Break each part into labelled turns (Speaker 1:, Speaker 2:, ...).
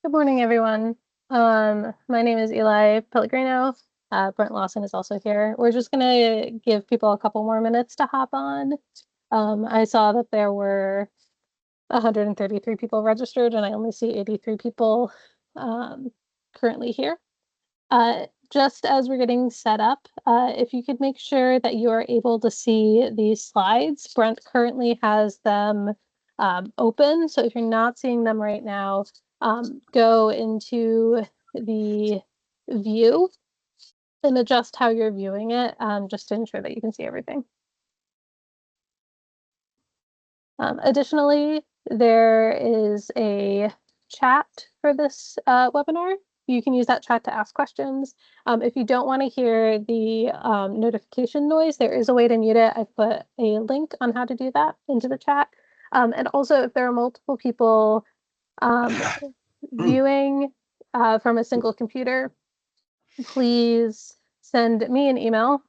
Speaker 1: Good morning, everyone. My name is Eli Pellegrino. Brent Lawson is also here. We're just gonna give people a couple more minutes to hop on. I saw that there were 133 people registered, and I only see 83 people currently here. Just as we're getting set up, if you could make sure that you are able to see these slides. Brent currently has them open, so if you're not seeing them right now, go into the view and adjust how you're viewing it, just to ensure that you can see everything. Additionally, there is a chat for this webinar. You can use that chat to ask questions. If you don't want to hear the notification noise, there is a way to mute it. I've put a link on how to do that into the chat. And also, if there are multiple people viewing from a single computer, please send me an email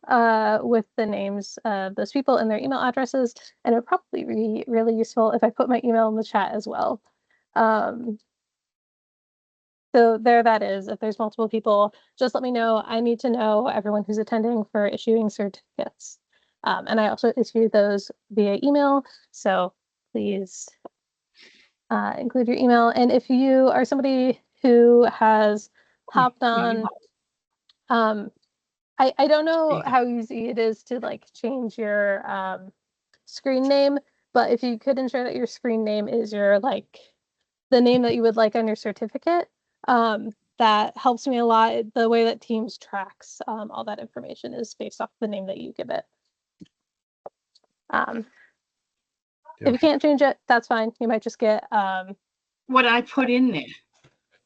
Speaker 1: with the names of those people and their email addresses. And it would probably be really useful if I put my email in the chat as well. So there that is. If there's multiple people, just let me know. I need to know everyone who's attending for issuing certificates. And I also issue those via email. So please include your email. And if you are somebody who has hopped on, I don't know how easy it is to like change your screen name, but if you could ensure that your screen name is your the name that you would like on your certificate, that helps me a lot. The way that Teams tracks all that information is based off the name that you give it. If you can't change it, that's fine. You might just get
Speaker 2: what I put in there.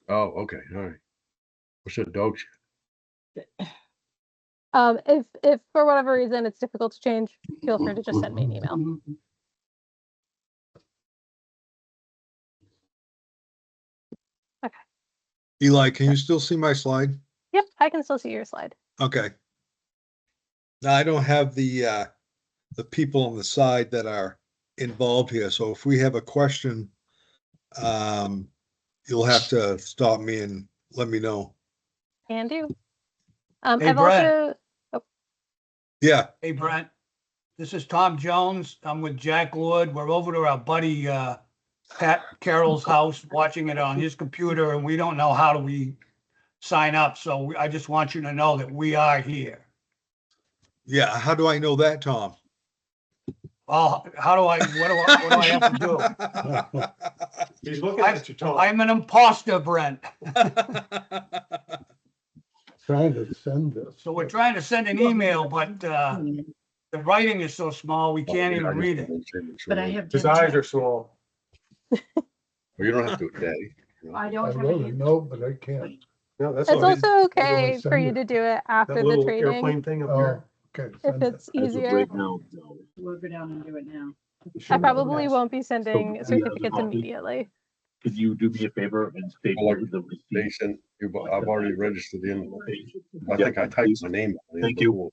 Speaker 3: Oh, okay, all right. What's a dog?
Speaker 1: If for whatever reason it's difficult to change, feel free to just send me an email. Okay.
Speaker 4: Eli, can you still see my slide?
Speaker 1: Yep, I can still see your slide.
Speaker 4: Okay. Now I don't have the people on the side that are involved here. So if we have a question, you'll have to stop me and let me know.
Speaker 1: Can do.
Speaker 5: Hey,
Speaker 1: I've
Speaker 5: Brent.
Speaker 1: also
Speaker 4: Yeah.
Speaker 5: Hey, Brent, this is Tom Jones. I'm with Jack Lord. We're over to our buddy Pat Carroll's house, watching it on his computer, and we don't know how do we sign up. So I just want you to know that we are here.
Speaker 4: Yeah. How do I know that, Tom?
Speaker 5: Well, what do I have to do?
Speaker 3: He's looking at you, Tom.
Speaker 5: I'm an imposter, Brent.
Speaker 6: Trying to send this.
Speaker 5: So we're trying to send an email, but the writing is so small we can't even read it.
Speaker 2: But I have
Speaker 3: His eyes are small. Well, you don't have to, Daddy.
Speaker 2: I
Speaker 6: I
Speaker 2: don't have
Speaker 6: wrote a
Speaker 2: any.
Speaker 6: note, but I can't.
Speaker 3: No, that's
Speaker 1: it's
Speaker 3: all right.
Speaker 1: also okay
Speaker 6: send
Speaker 1: for you
Speaker 6: it?
Speaker 1: to do it after
Speaker 3: That
Speaker 1: the
Speaker 3: little
Speaker 1: training
Speaker 3: airplane thing up
Speaker 6: Oh,
Speaker 3: here.
Speaker 6: okay.
Speaker 1: if
Speaker 6: send it.
Speaker 1: it's easier.
Speaker 7: No.
Speaker 2: We'll go down and do it now.
Speaker 1: I probably won't be sending
Speaker 7: So,
Speaker 1: certificates
Speaker 7: yeah,
Speaker 1: immediately.
Speaker 7: Could you do me a favor and state
Speaker 3: Well,
Speaker 7: the receipt?
Speaker 3: They sent you, but I've already registered in. I
Speaker 7: Yeah,
Speaker 3: think I typed my name. in
Speaker 7: Thank you.
Speaker 3: before.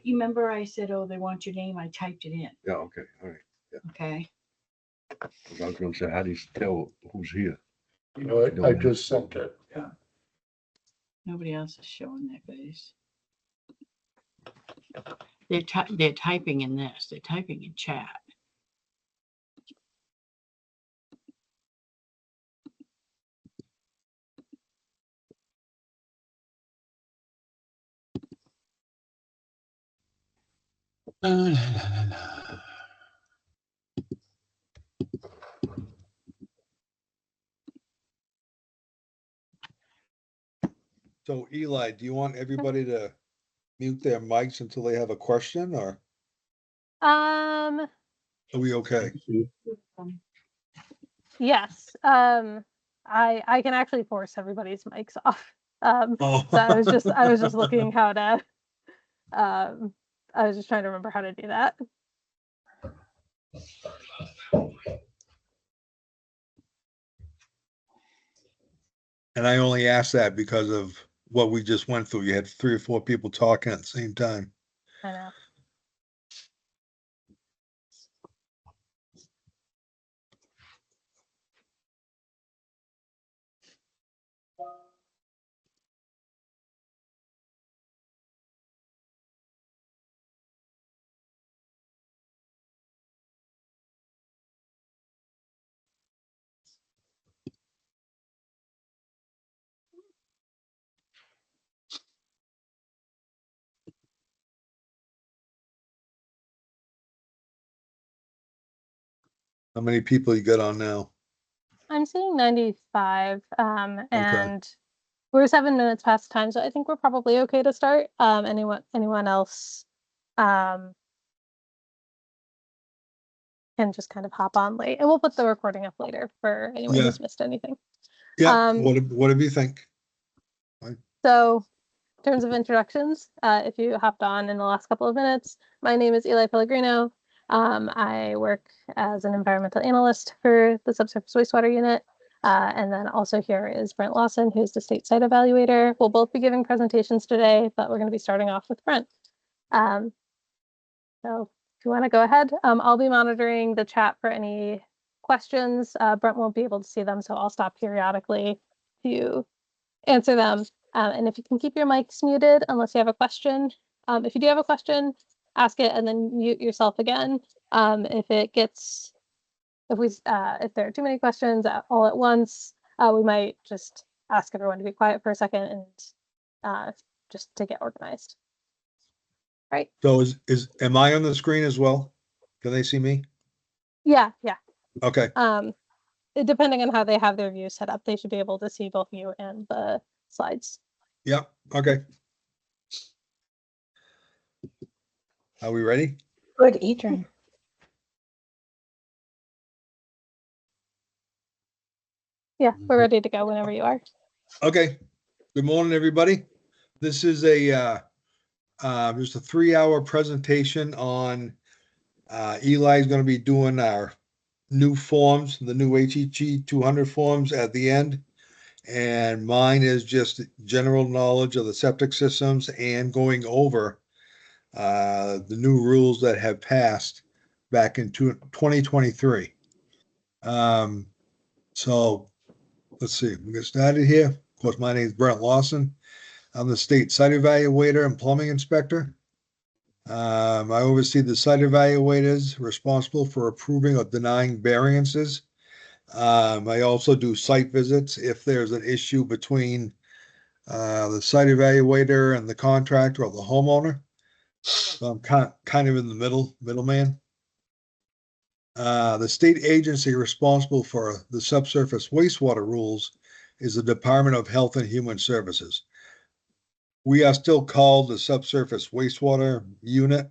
Speaker 2: You remember I said, oh, they want your name. I typed it in.
Speaker 3: Yeah, okay, all right.
Speaker 2: Okay.
Speaker 3: 'Cause I was gonna say, how do you tell who's here?
Speaker 6: I just sent it.
Speaker 2: Nobody else is showing their face. They're typing in this. They're typing in chat.
Speaker 4: So Eli, do you want everybody to mute their mics until they have a question, or
Speaker 1: Um,
Speaker 4: are we okay?
Speaker 1: yes. I can actually force everybody's mics off.
Speaker 4: Oh.
Speaker 1: So I was just looking how to I was just trying to remember how to do that.
Speaker 4: And I only asked that because of what we just went through. You had 3 or 4 people talking at the same time.
Speaker 1: I know.
Speaker 4: How many people you got on now?
Speaker 1: I'm seeing 95, and we're 7 minutes past time, so I think we're probably okay to start. Anyone else can just kind of hop on late, and we'll put the recording up later for anyone
Speaker 4: Yeah.
Speaker 1: who's missed anything.
Speaker 4: Yeah,
Speaker 1: Um,
Speaker 4: what do you think?
Speaker 1: So, in terms of introductions, if you hopped on in the last couple of minutes, my name is Eli Pellegrino. I work as an environmental analyst for the Subsurface Wastewater Unit. And then also here is Brent Lawson, who's the state site evaluator. We'll both be giving presentations today, but we're going to be starting off with Brent. So if you want to go ahead, I'll be monitoring the chat for any questions. Brent won't be able to see them, so I'll stop periodically to answer them. And if you can keep your mics muted unless you have a question. If you do have a question, ask it and then mute yourself again. If there are too many questions all at once, we might just ask everyone to be quiet for a second and just to get organized. Right?
Speaker 4: So am I on the screen as well? Can they see me?
Speaker 1: Yeah.
Speaker 4: Okay,
Speaker 1: Depending on how they have their view set up, they should be able to see both you and the slides.
Speaker 4: yeah, okay. Are we ready?
Speaker 2: Good, Adrian.
Speaker 1: Yeah, we're ready to go whenever you are.
Speaker 4: Okay. Good morning, everybody. This is just a 3-hour presentation on Eli's going to be doing our new forms, the new HEG 200 forms at the end. And mine is just general knowledge of the septic systems and going over the new rules that have passed back in 2023. So let's see, we get started here. Of course, my name is Brent Lawson. I'm the state site evaluator and plumbing inspector. I oversee the site evaluators responsible for approving or denying variances. I also do site visits if there's an issue between the site evaluator and the contractor or the homeowner. So I'm kind of in the middleman. The state agency responsible for the subsurface wastewater rules is the Department of Health and Human Services. We are still called the Subsurface Wastewater Unit,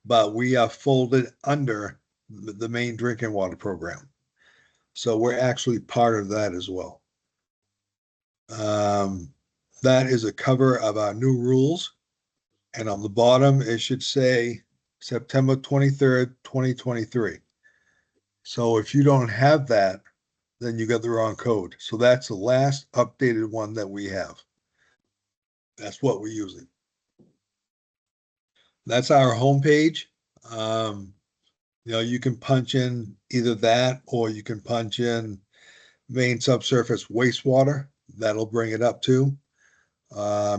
Speaker 4: but we are folded under the Maine Drinking Water Program. So we're actually part of that as well. That is a cover of our new rules. And on the bottom, it should say September 23rd, 2023. So if you don't have that, then you got the wrong code. So that's the last updated one that we have. That's what we're using. That's our homepage. You can punch in either that or you can punch in Maine Subsurface Wastewater. That'll bring it up too.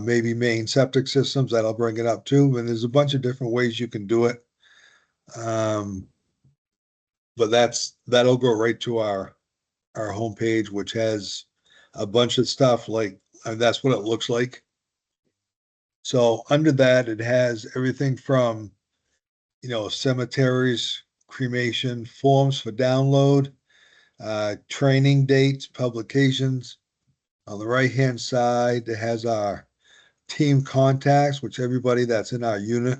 Speaker 4: Maybe Maine Septic Systems. That'll bring it up too. And there's a bunch of different ways you can do it. But that'll go right to our homepage, which has a bunch of stuff and that's what it looks like. So under that, it has everything from, cemeteries, cremation, forms for download, training dates, publications. On the right-hand side, it has our team contacts, which everybody that's in our unit,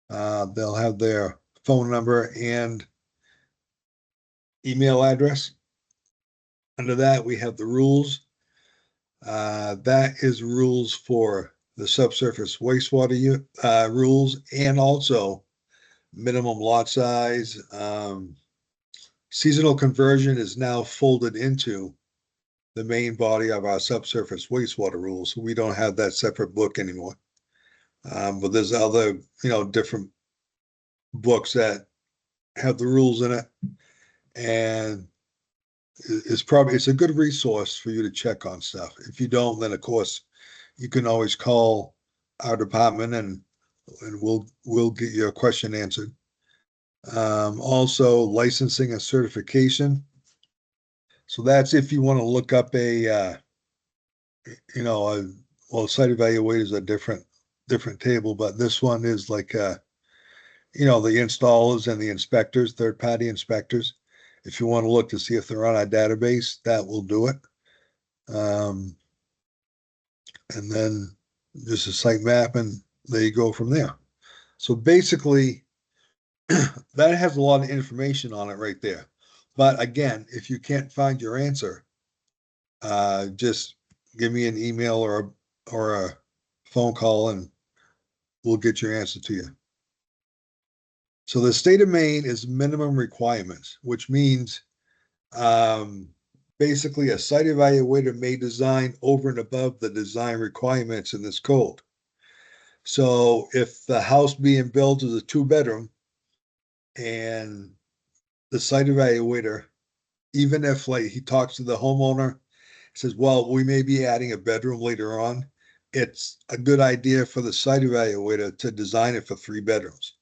Speaker 4: they'll have their phone number and email address. Under that, we have the rules. That is rules for the subsurface wastewater rules and also minimum lot size. Seasonal conversion is now folded into the main body of our subsurface wastewater rules. So we don't have that separate book anymore. But there's other, different books that have the rules in it. And it's a good resource for you to check on stuff. If you don't, then of course you can always call our department and we'll get your question answered. Also licensing and certification. So that's if you want to look up site evaluator is a different table, but this one is like, the installers and the inspectors, third-party inspectors. If you want to look to see if they're on our database, that will do it. And then just a site map, and there you go from there. So basically, that has a lot of information on it right there. But again, if you can't find your answer, just give me an email or a phone call and we'll get your answer to you. So the state of Maine is minimum requirements, which means basically a site evaluator may design over and above the design requirements in this code. So if the house being built is a 2-bedroom and the site evaluator, even if like he talks to the homeowner, says, well, we may be adding a bedroom later on, it's a good idea for the site evaluator to design it for 3 bedrooms.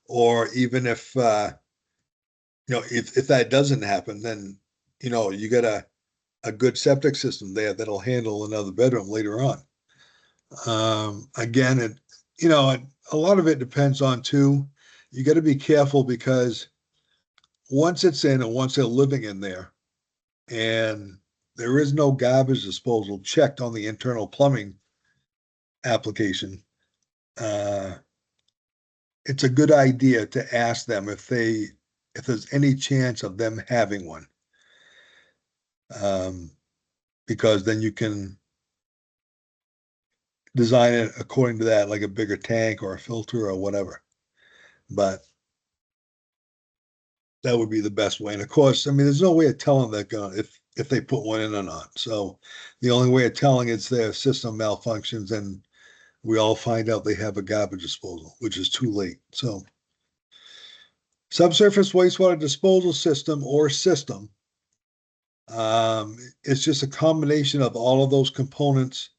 Speaker 4: Or even if, if that doesn't happen, then, you got a good septic system there that'll handle another bedroom later on. Again, a lot of it depends on too, you got to be careful because once it's in and once they're living in there and there is no garbage disposal checked on the internal plumbing application, it's a good idea to ask them if there's any chance of them having one. Because then you can design it according to that, like a bigger tank or a filter or whatever. But that would be the best way. And of course, I mean, there's no way of telling that if they put one in or not. So the only way of telling is their system malfunctions and we all find out they have a garbage disposal, which is too late. So subsurface wastewater disposal system or system, it's just a combination of all of those components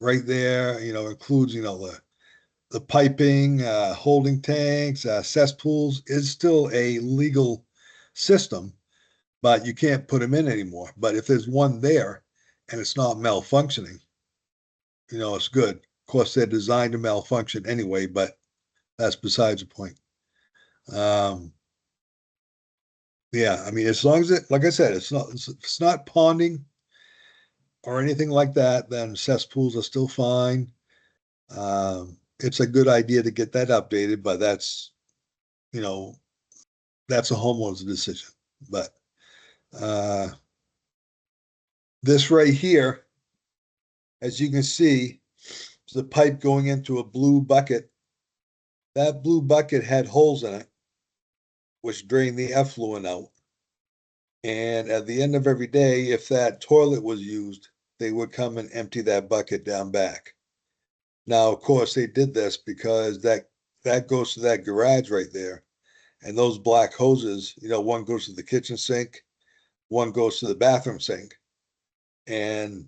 Speaker 4: right there, includes, the piping, holding tanks, cesspools is still a legal system, but you can't put them in anymore. But if there's one there and it's not malfunctioning, it's good. Of course, they're designed to malfunction anyway, but that's besides the point. Yeah, I mean, as long as like I said, it's not ponding or anything like that, then cesspools are still fine. It's a good idea to get that updated, but that's a homeowner's decision. But this right here, as you can see, is the pipe going into a blue bucket. That blue bucket had holes in it, which drain the effluent out. And at the end of every day, if that toilet was used, they would come and empty that bucket down back. Now, of course, they did this because that goes to that garage right there. And those black hoses, one goes to the kitchen sink, one goes to the bathroom sink. And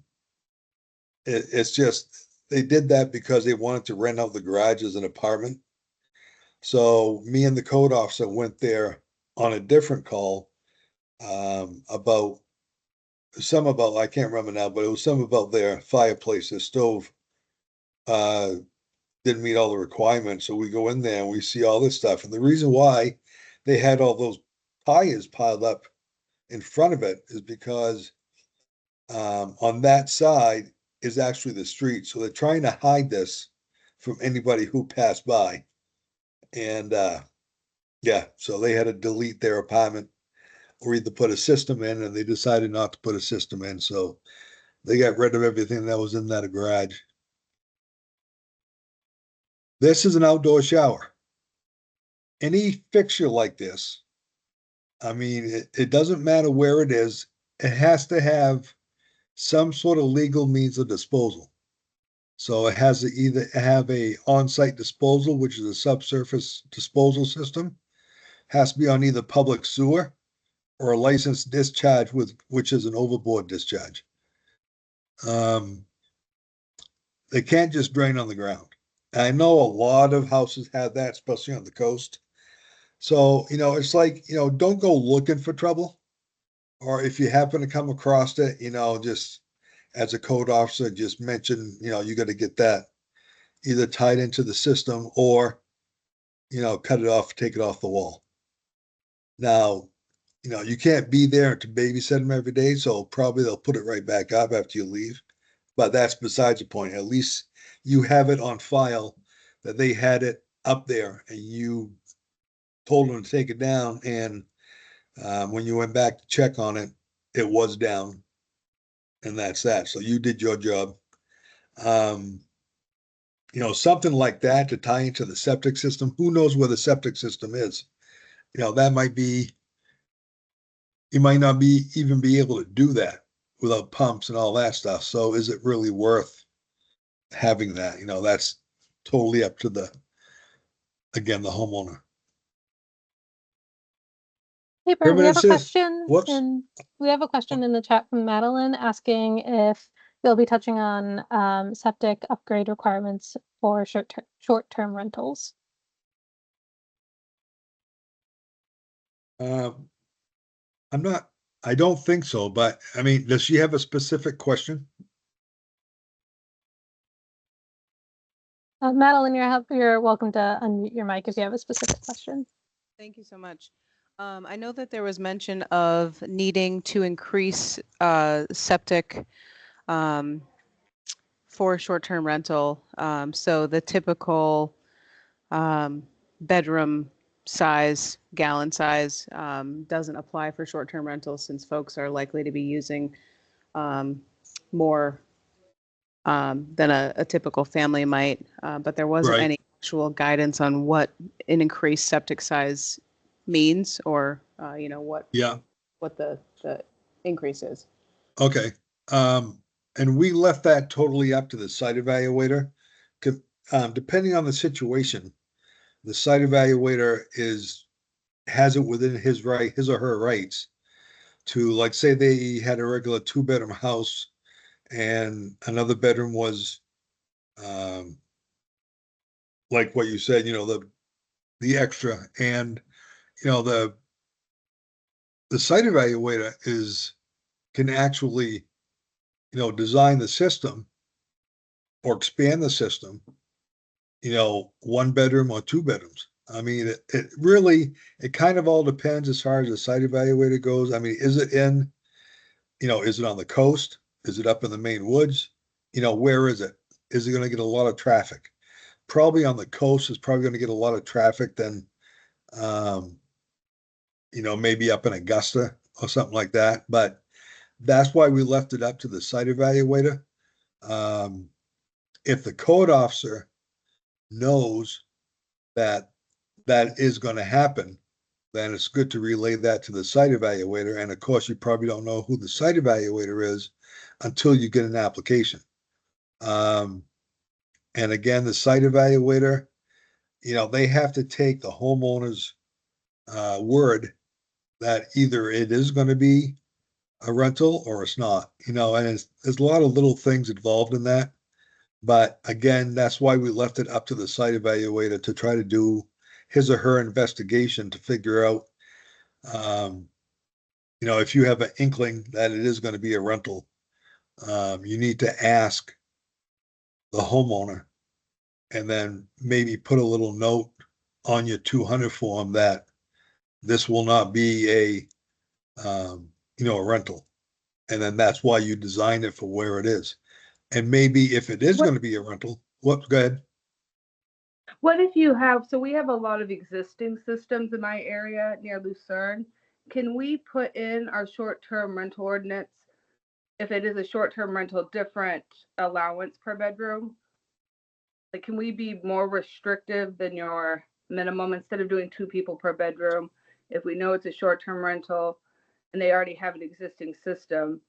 Speaker 4: it's just, they did that because they wanted to rent out the garage as an apartment. So me and the code officer went there on a different call about, I can't remember now, but it was some about their fireplace, their stove didn't meet all the requirements. So we go in there and we see all this stuff. And the reason why they had all those tires piled up in front of it is because on that side is actually the street. So they're trying to hide this from anybody who passed by. And yeah, so they had to delete their apartment or either put a system in, and they decided not to put a system in. So they got rid of everything that was in that garage. This is an outdoor shower. Any fixture like this, I mean, it doesn't matter where it is, it has to have some sort of legal means of disposal. So it has to either have a on-site disposal, which is a subsurface disposal system, has to be on either public sewer or a licensed discharge which is an overboard discharge. They can't just drain on the ground. I know a lot of houses have that, especially on the coast. So, it's like, don't go looking for trouble. Or if you happen to come across it, just as a code officer, just mention, you got to get that either tied into the system or, cut it off, take it off the wall. Now, you can't be there to babysit them every day, so probably they'll put it right back up after you leave. But that's besides the point. At least you have it on file that they had it up there and you told them to take it down. And when you went back to check on it, it was down. And that's that. So you did your job. Something like that to tie into the septic system. Who knows where the septic system is? That might be, you might not be even be able to do that without pumps and all that stuff. So is it really worth having that? That's totally up to the homeowner.
Speaker 1: Hey, Brent, we have a
Speaker 4: Primitive sys-
Speaker 1: question.
Speaker 4: Whoops.
Speaker 1: And we have a question in the chat from Madeline asking if you'll be touching on septic upgrade requirements for short-term rentals.
Speaker 4: I don't think so, but I mean, does she have a specific question?
Speaker 1: Madeline, you're welcome to unmute your mic if you have a specific question.
Speaker 8: Thank you so much. I know that there was mention of needing to increase septic for short-term rental. So the typical bedroom size, gallon size, doesn't apply for short-term rentals since folks are likely to be using more than a typical family might. But there wasn't
Speaker 4: Right.
Speaker 8: any actual guidance on what an increased septic size means or,
Speaker 4: Yeah.
Speaker 8: what the increase is.
Speaker 4: Okay. And we left that totally up to the site evaluator. Depending on the situation, the site evaluator has it within his or her rights to, like, say they had a regular 2-bedroom house and another bedroom was like what you said, the extra, and the site evaluator can actually design the system or expand the system, 1 bedroom or 2 bedrooms. I mean, it really, it kind of all depends as far as the site evaluator goes. I mean, is it is it on the coast? Is it up in the Maine woods? Where is it? Is it going to get a lot of traffic? Probably on the coast is probably going to get a lot of traffic than, maybe up in Augusta or something like that. But that's why we left it up to the site evaluator. If the code officer knows that that is going to happen, then it's good to relay that to the site evaluator. And of course, you probably don't know who the site evaluator is until you get an application. And again, the site evaluator, they have to take the homeowner's word that either it is going to be a rental or it's not, and there's a lot of little things involved in that. But again, that's why we left it up to the site evaluator to try to do his or her investigation to figure out, if you have an inkling that it is going to be a rental, you need to ask the homeowner and then maybe put a little note on your 200 form that this will not be a rental. And then that's why you designed it for where it is. And maybe if it is going to be a rental, go ahead.
Speaker 9: What if you have, so we have a lot of existing systems in my area near Lucerne. Can we put in our short-term rental ordinance, if it is a short-term rental, different allowance per bedroom? Like, can we be more restrictive than your minimum instead of doing 2 people per bedroom? If we know it's a short-term rental and they already have an existing system,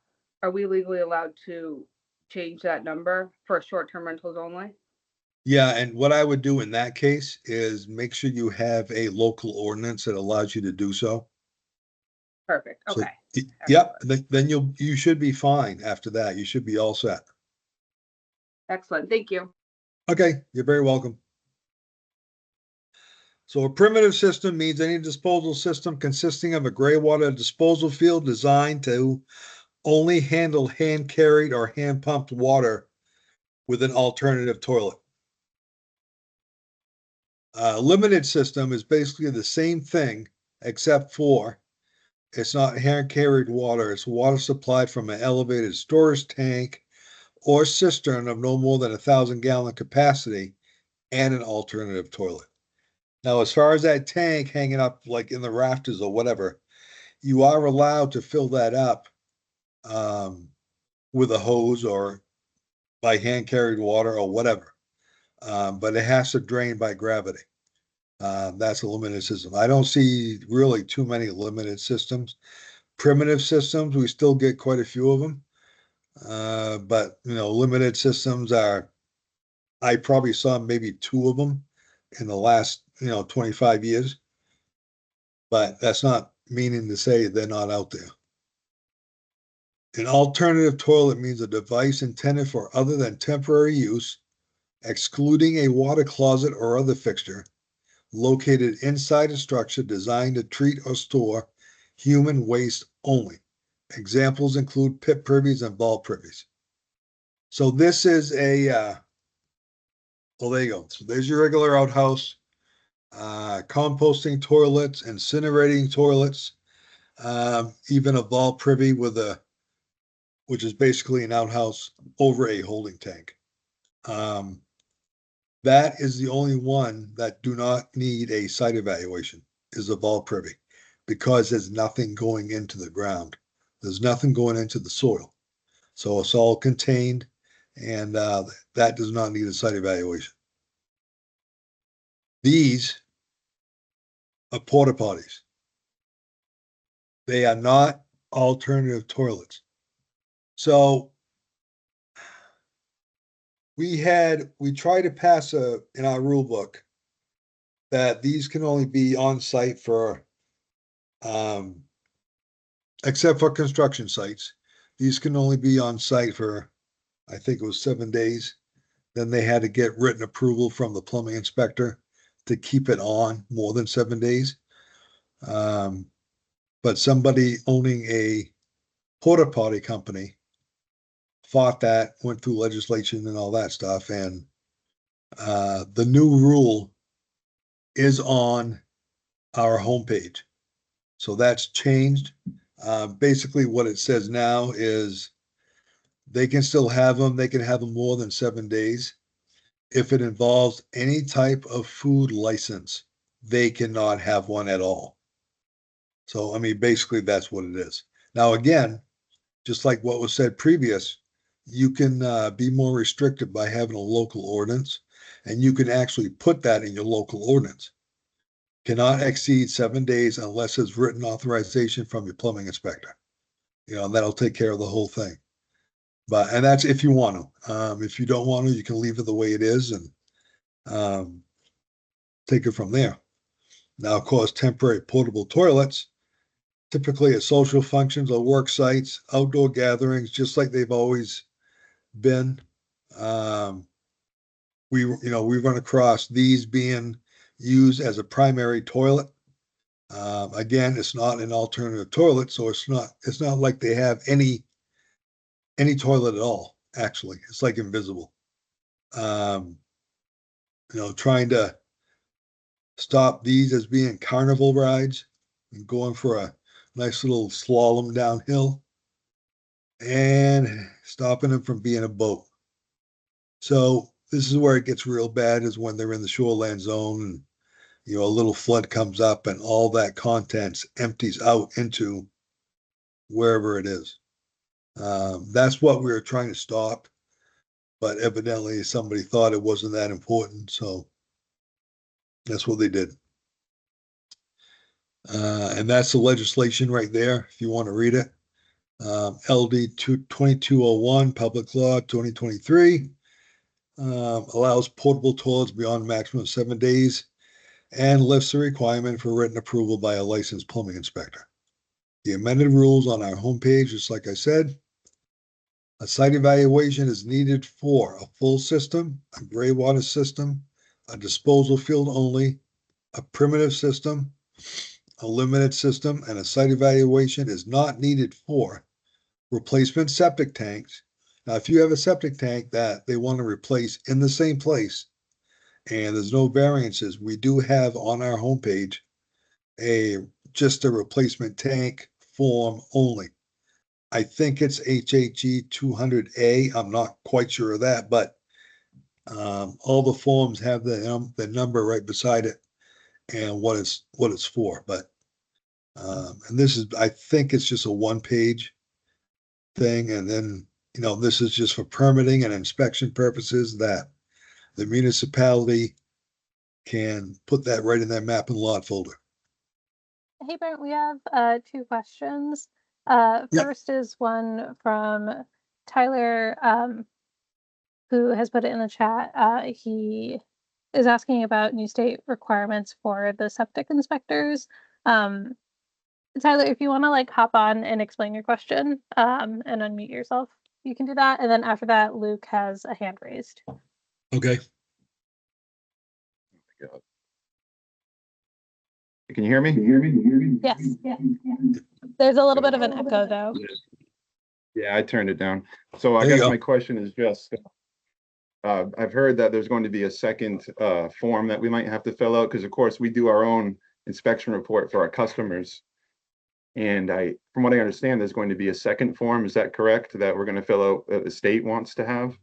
Speaker 9: are we legally allowed to change that number for short-term rentals only?
Speaker 4: Yeah, and what I would do in that case is make sure you have a local ordinance that allows you to do so.
Speaker 9: Perfect.
Speaker 4: So,
Speaker 9: Okay.
Speaker 4: yep. Then you should be fine after that. You should be all set.
Speaker 9: Excellent. Thank you.
Speaker 4: Okay, you're very welcome. So a primitive system means any disposal system consisting of a gray water disposal field designed to only handle hand carried or hand pumped water with an alternative toilet. Limited system is basically the same thing, except for It's not hand carried water. It's water supplied from an elevated storage tank or cistern of no more than 1,000-gallon capacity and an alternative toilet. Now, as far as that tank hanging up like in the rafters or whatever, you are allowed to fill that up with a hose or by hand carried water or whatever. But it has to drain by gravity. That's a limited system. I don't see really too many limited systems. Primitive systems, we still get quite a few of them. But limited systems I probably saw maybe 2 of them in the last 25 years. But that's not meaning to say they're not out there. An alternative toilet means a device intended for other than temporary use, excluding a water closet or other fixture, located inside a structure designed to treat or store human waste only. Examples include pit privies and vault privies. So this is well, there you go. So there's your regular outhouse, composting toilets, incinerating toilets, even a vault privy which is basically an outhouse over a holding tank. That is the only one that do not need a site evaluation, is a vault privy, because there's nothing going into the ground. There's nothing going into the soil. So it's all contained, and that does not need a site evaluation. These are porta potties. They are not alternative toilets. So we tried to pass in our rule book that these can only be on site for, except for construction sites, these can only be on site for, I think it was 7 days. Then they had to get written approval from the plumbing inspector to keep it on more than 7 days. But somebody owning a porta potty company fought that, went through legislation and all that stuff, and the new rule is on our homepage. So that's changed. Basically what it says now is they can still have them. They can have them more than 7 days. If it involves any type of food license, they cannot have one at all. So, I mean, basically that's what it is. Now, again, just like what was said previous, you can be more restricted by having a local ordinance, and you can actually put that in your local ordinance. Cannot exceed 7 days unless it's written authorization from your plumbing inspector. And that'll take care of the whole thing. And that's if you want to. If you don't want to, you can leave it the way it is and take it from there. Now, of course, temporary portable toilets, typically at social functions or work sites, outdoor gatherings, just like they've always been. We run across these being used as a primary toilet. Again, it's not an alternative toilet, so it's not like they have any toilet at all. Actually, it's like invisible. Trying to stop these as being carnival rides and going for a nice little slalom downhill, and stopping them from being a boat. So this is where it gets real bad, is when they're in the shoreland zone and a little flood comes up and all that contents empties out into wherever it is. That's what we were trying to stop, but evidently somebody thought it wasn't that important, so that's what they did. And that's the legislation right there, if you want to read it. LD 2201, Public Law 2023, allows portable toilets beyond maximum 7 days and lifts the requirement for written approval by a licensed plumbing inspector. The amended rules on our homepage, just like I said. A site evaluation is needed for a full system, a gray water system, a disposal field only, a primitive system, a limited system, and a site evaluation is not needed for replacement septic tanks. Now, if you have a septic tank that they want to replace in the same place and there's no variances, we do have on our homepage just a replacement tank form only. I think it's HHE 200A. I'm not quite sure of that, but all the forms have the number right beside it and what it's for. But and this is, I think it's just a 1-page thing, and then this is just for permitting and inspection purposes that the municipality can put that right in their map and lot folder.
Speaker 1: Hey, Brent, we have 2 questions.
Speaker 4: Yep.
Speaker 1: First is one from Tyler, who has put it in the chat. He is asking about new state requirements for the septic inspectors. Tyler, if you want to like hop on and explain your question and unmute yourself, you can do that. And then after that, Luke has a hand raised.
Speaker 4: Okay.
Speaker 10: Can you hear me?
Speaker 1: Yes. Yeah. There's a little bit of an echo though.
Speaker 10: Yeah, I turned it down. So I
Speaker 4: There you
Speaker 10: guess
Speaker 4: go.
Speaker 10: my question is just, I've heard that there's going to be a second form that we might have to fill out, because of course we do our own inspection report for our customers. And from what I understand, there's going to be a second form. Is that correct? That we're going to fill out that the state wants to have?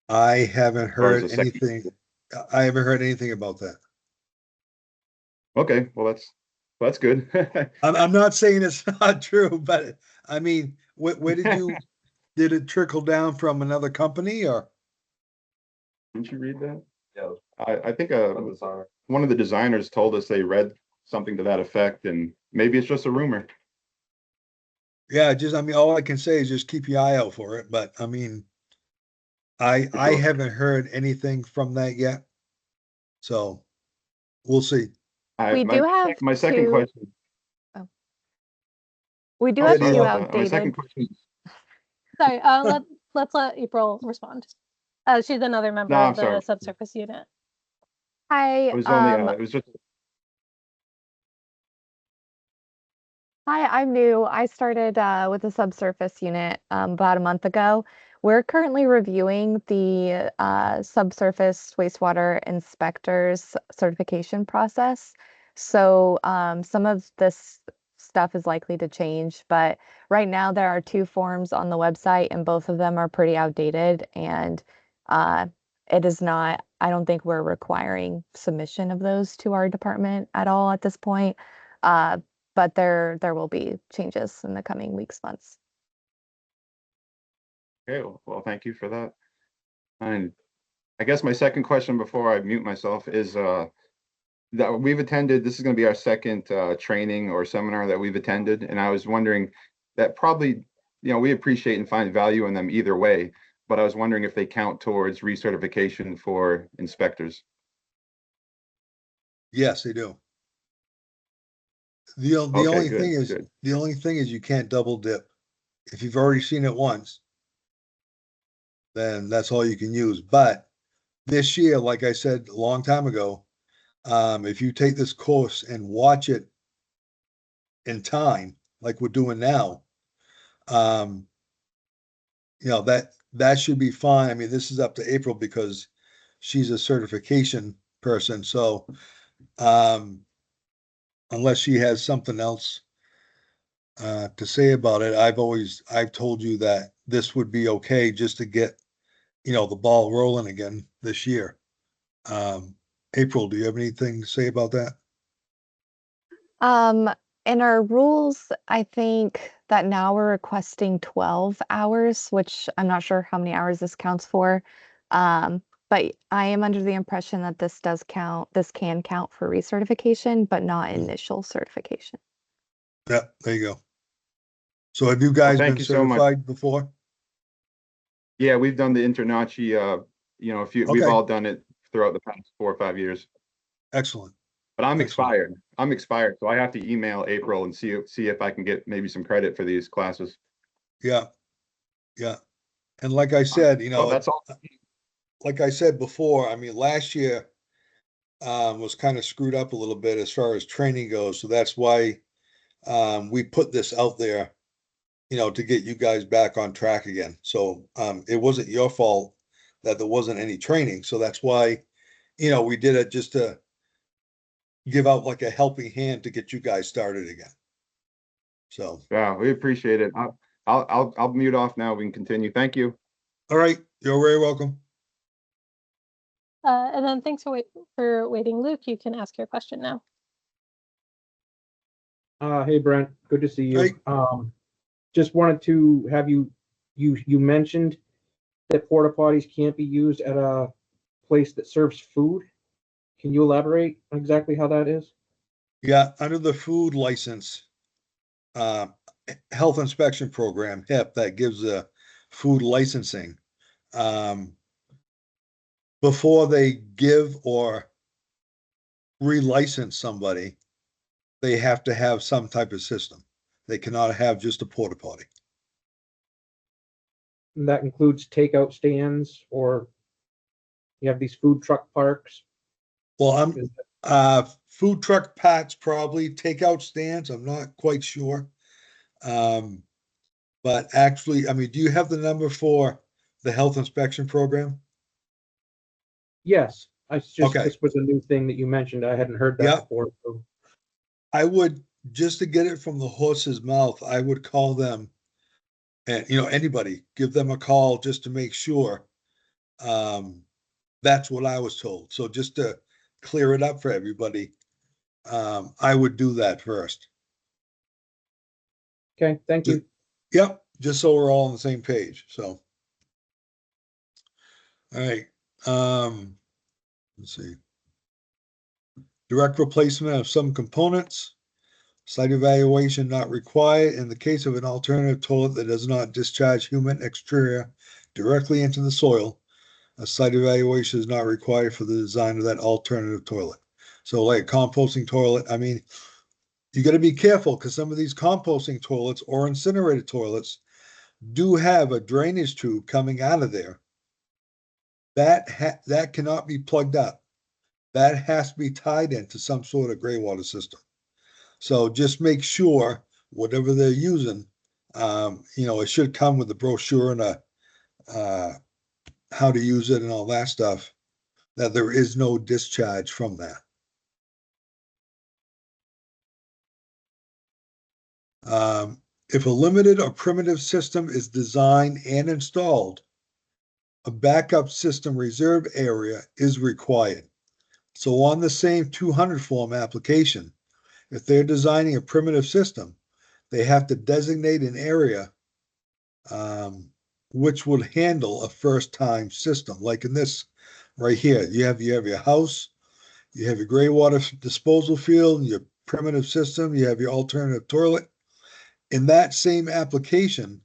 Speaker 4: I haven't
Speaker 10: Or is
Speaker 4: heard
Speaker 10: the second-
Speaker 4: anything. I haven't heard anything about that.
Speaker 10: Okay, well that's good.
Speaker 4: I'm not saying it's not true, but I mean, where did it trickle down from another company or?
Speaker 10: Didn't you read that? Yeah. I think one of the designers told us they read something to that effect, and maybe it's just a rumor.
Speaker 4: Yeah, I mean, all I can say is just keep your eye out for it. But I mean, I
Speaker 10: sure.
Speaker 4: haven't heard anything from that yet. So we'll see.
Speaker 11: We do have
Speaker 10: my second question.
Speaker 11: We do
Speaker 4: Oh,
Speaker 11: have
Speaker 4: sorry
Speaker 11: two
Speaker 4: about
Speaker 10: My second
Speaker 11: outdated.
Speaker 10: question.
Speaker 1: Sorry, let's let April respond. She's another member
Speaker 10: No, I'm
Speaker 1: of the
Speaker 10: sorry.
Speaker 1: subsurface unit.
Speaker 11: Hi,
Speaker 10: I was only, it was just,
Speaker 11: hi, I'm new. I started with the subsurface unit about a month ago. We're currently reviewing the subsurface wastewater inspectors certification process. So some of this stuff is likely to change, but right now there are 2 forms on the website and both of them are pretty outdated, and it is not, I don't think we're requiring submission of those to our department at all at this point. But there will be changes in the coming weeks, months.
Speaker 10: okay, well, thank you for that. And I guess my second question before I mute myself is that we've attended, this is going to be our second training or seminar that we've attended. And I was wondering that probably, we appreciate and find value in them either way, but I was wondering if they count towards recertification for inspectors.
Speaker 4: Yes, they do. The
Speaker 10: Okay,
Speaker 4: only
Speaker 10: good,
Speaker 4: thing is
Speaker 10: good.
Speaker 4: the only thing is you can't double dip. If you've already seen it once, then that's all you can use. But this year, like I said a long time ago, if you take this course and watch it in time, like we're doing now, that should be fine. I mean, this is up to April because she's a certification person. So unless she has something else to say about it, I've told you that this would be okay just to get, the ball rolling again this year. April, do you have anything to say about that?
Speaker 11: In our rules, I think that now we're requesting 12 hours, which I'm not sure how many hours this counts for. But I am under the impression that this can count for recertification, but not initial certification.
Speaker 4: Yeah, there you go. So have you guys
Speaker 10: thank
Speaker 4: been
Speaker 10: you so much.
Speaker 4: certified before?
Speaker 10: Yeah, we've done the Internachi, we've
Speaker 4: Okay.
Speaker 10: all done it throughout the past 4 or 5 years.
Speaker 4: Excellent.
Speaker 10: But I'm
Speaker 4: Excellent.
Speaker 10: expired. I'm expired, so I have to email April and see if I can get maybe some credit for these classes.
Speaker 4: Yeah. Yeah. And like I said,
Speaker 10: Well, that's all.
Speaker 4: like I said before, I mean, last year was kind of screwed up a little bit as far as training goes. So that's why we put this out there, to get you guys back on track again. So it wasn't your fault that there wasn't any training. So that's why, we did it just to give out like a helping hand to get you guys started again. So,
Speaker 10: Yeah, we appreciate it. I'll mute off now. We can continue. Thank you.
Speaker 4: all right, you're very welcome.
Speaker 1: And then thanks for waiting, Luke. You can ask your question now.
Speaker 12: Hey Brent, good to see you.
Speaker 4: Hey.
Speaker 12: Just wanted to have you mentioned that porta potties can't be used at a place that serves food. Can you elaborate on exactly how that is?
Speaker 4: Yeah, under the food license, health inspection program, HIP, that gives a food licensing. Before they give or relicense somebody, they have to have some type of system. They cannot have just a porta potty.
Speaker 12: And that includes takeout stands, or you have these food truck parks.
Speaker 4: Well, food truck pats, probably takeout stands. I'm not quite sure. But actually, I mean, do you have the number for the health inspection program?
Speaker 12: Yes,
Speaker 4: Okay.
Speaker 12: This was a new thing that you mentioned. I hadn't heard that
Speaker 4: Yeah.
Speaker 12: before. So.
Speaker 4: I would, just to get it from the horse's mouth, I would call them, and anybody, give them a call just to make sure. That's what I was told. So just to clear it up for everybody, I would do that first.
Speaker 12: Okay, thank you.
Speaker 4: Yep, just so we're all on the same page. So, all right. Let's see. Direct replacement of some components. Site evaluation not required in the case of an alternative toilet that does not discharge human exterior directly into the soil. A site evaluation is not required for the design of that alternative toilet. So like a composting toilet, I mean, you got to be careful because some of these composting toilets or incinerated toilets do have a drainage tube coming out of there. That cannot be plugged up. That has to be tied into some sort of gray water system. So just make sure whatever they're using, it should come with a brochure and a how to use it and all that stuff, that there is no discharge from that. If a limited or primitive system is designed and installed, a backup system reserve area is required. So on the same 200 form application, if they're designing a primitive system, they have to designate an area which would handle a first-time system. Like in this right here, you have your house, you have your gray water disposal field, your primitive system, you have your alternative toilet. In that same application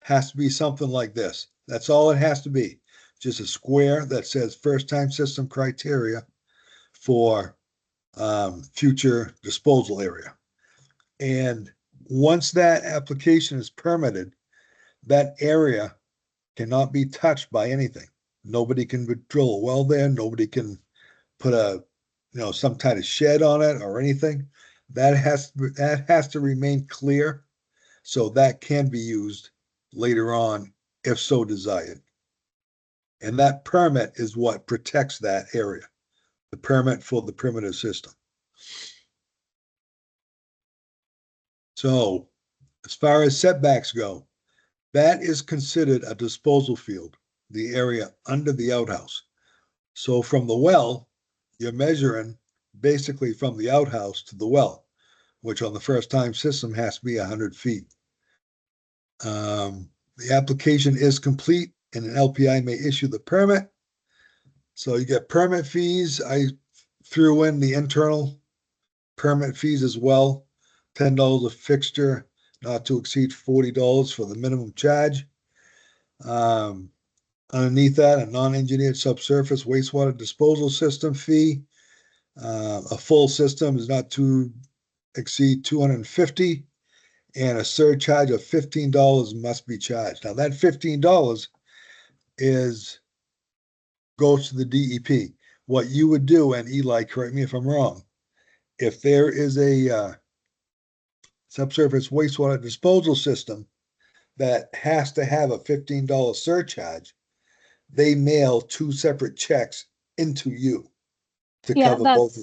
Speaker 4: has to be something like this. That's all it has to be. Just a square that says first-time system criteria for future disposal area. And once that application is permitted, that area cannot be touched by anything. Nobody can drill a well there. Nobody can put some kind of shed on it or anything. That has to remain clear, so that can be used later on if so desired. And that permit is what protects that area, the permit for the primitive system. So as far as setbacks go, that is considered a disposal field, the area under the outhouse. So from the well, you're measuring basically from the outhouse to the well, which on the first time system has to be 100 feet. The application is complete and an LPI may issue the permit. So you get permit fees. I threw in the internal permit fees as well. $10 a fixture, not to exceed $40 for the minimum charge. Underneath that, a non-engineered subsurface wastewater disposal system fee. A full system is not to exceed $250, and a surcharge of $15 must be charged. Now that $15 goes to the DEP. What you would do, and Eli, correct me if I'm wrong, if there is a subsurface wastewater disposal system that has to have a $15 surcharge, they mail 2 separate checks into you to cover both.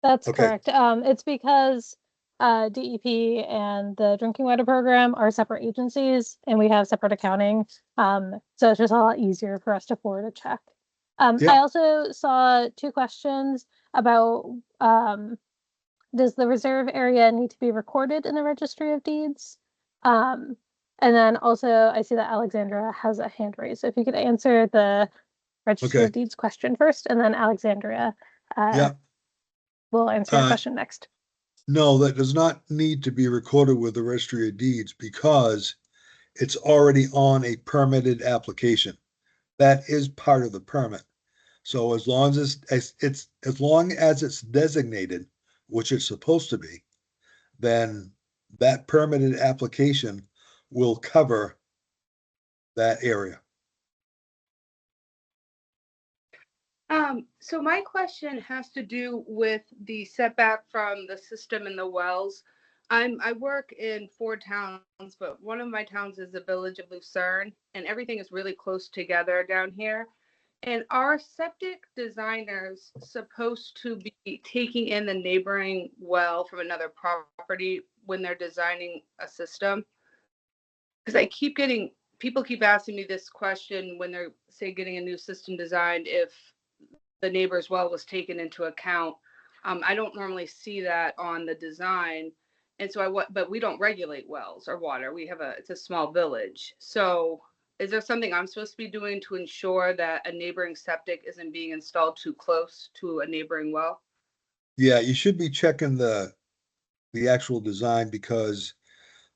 Speaker 1: That's
Speaker 4: Okay.
Speaker 1: correct. It's because DEP and the drinking water program are separate agencies and we have separate accounting. So it's just a lot easier for us to forward a check.
Speaker 4: Yep.
Speaker 1: I also saw two questions about does the reserve area need to be recorded in the registry of deeds? And then also I see that Alexandra has a hand raised. So if you could answer the registry
Speaker 4: Okay.
Speaker 1: of deeds question first, and then Alexandria
Speaker 4: Yeah.
Speaker 1: will answer your question next.
Speaker 4: No, that does not need to be recorded with the registry of deeds because it's already on a permitted application. That is part of the permit. So as long as it's designated, which it's supposed to be, then that permitted application will cover that area.
Speaker 9: So my question has to do with the setback from the system and the wells. I work in 4 towns, but one of my towns is the village of Lucerne, and everything is really close together down here. And are septic designers supposed to be taking in the neighboring well from another property when they're designing a system? Because people keep asking me this question when they're, say, getting a new system designed, if the neighbor's well was taken into account. I don't normally see that on the design. And so but we don't regulate wells or water. It's a small village. So is there something I'm supposed to be doing to ensure that a neighboring septic isn't being installed too close to a neighboring well?
Speaker 4: Yeah, you should be checking the actual design because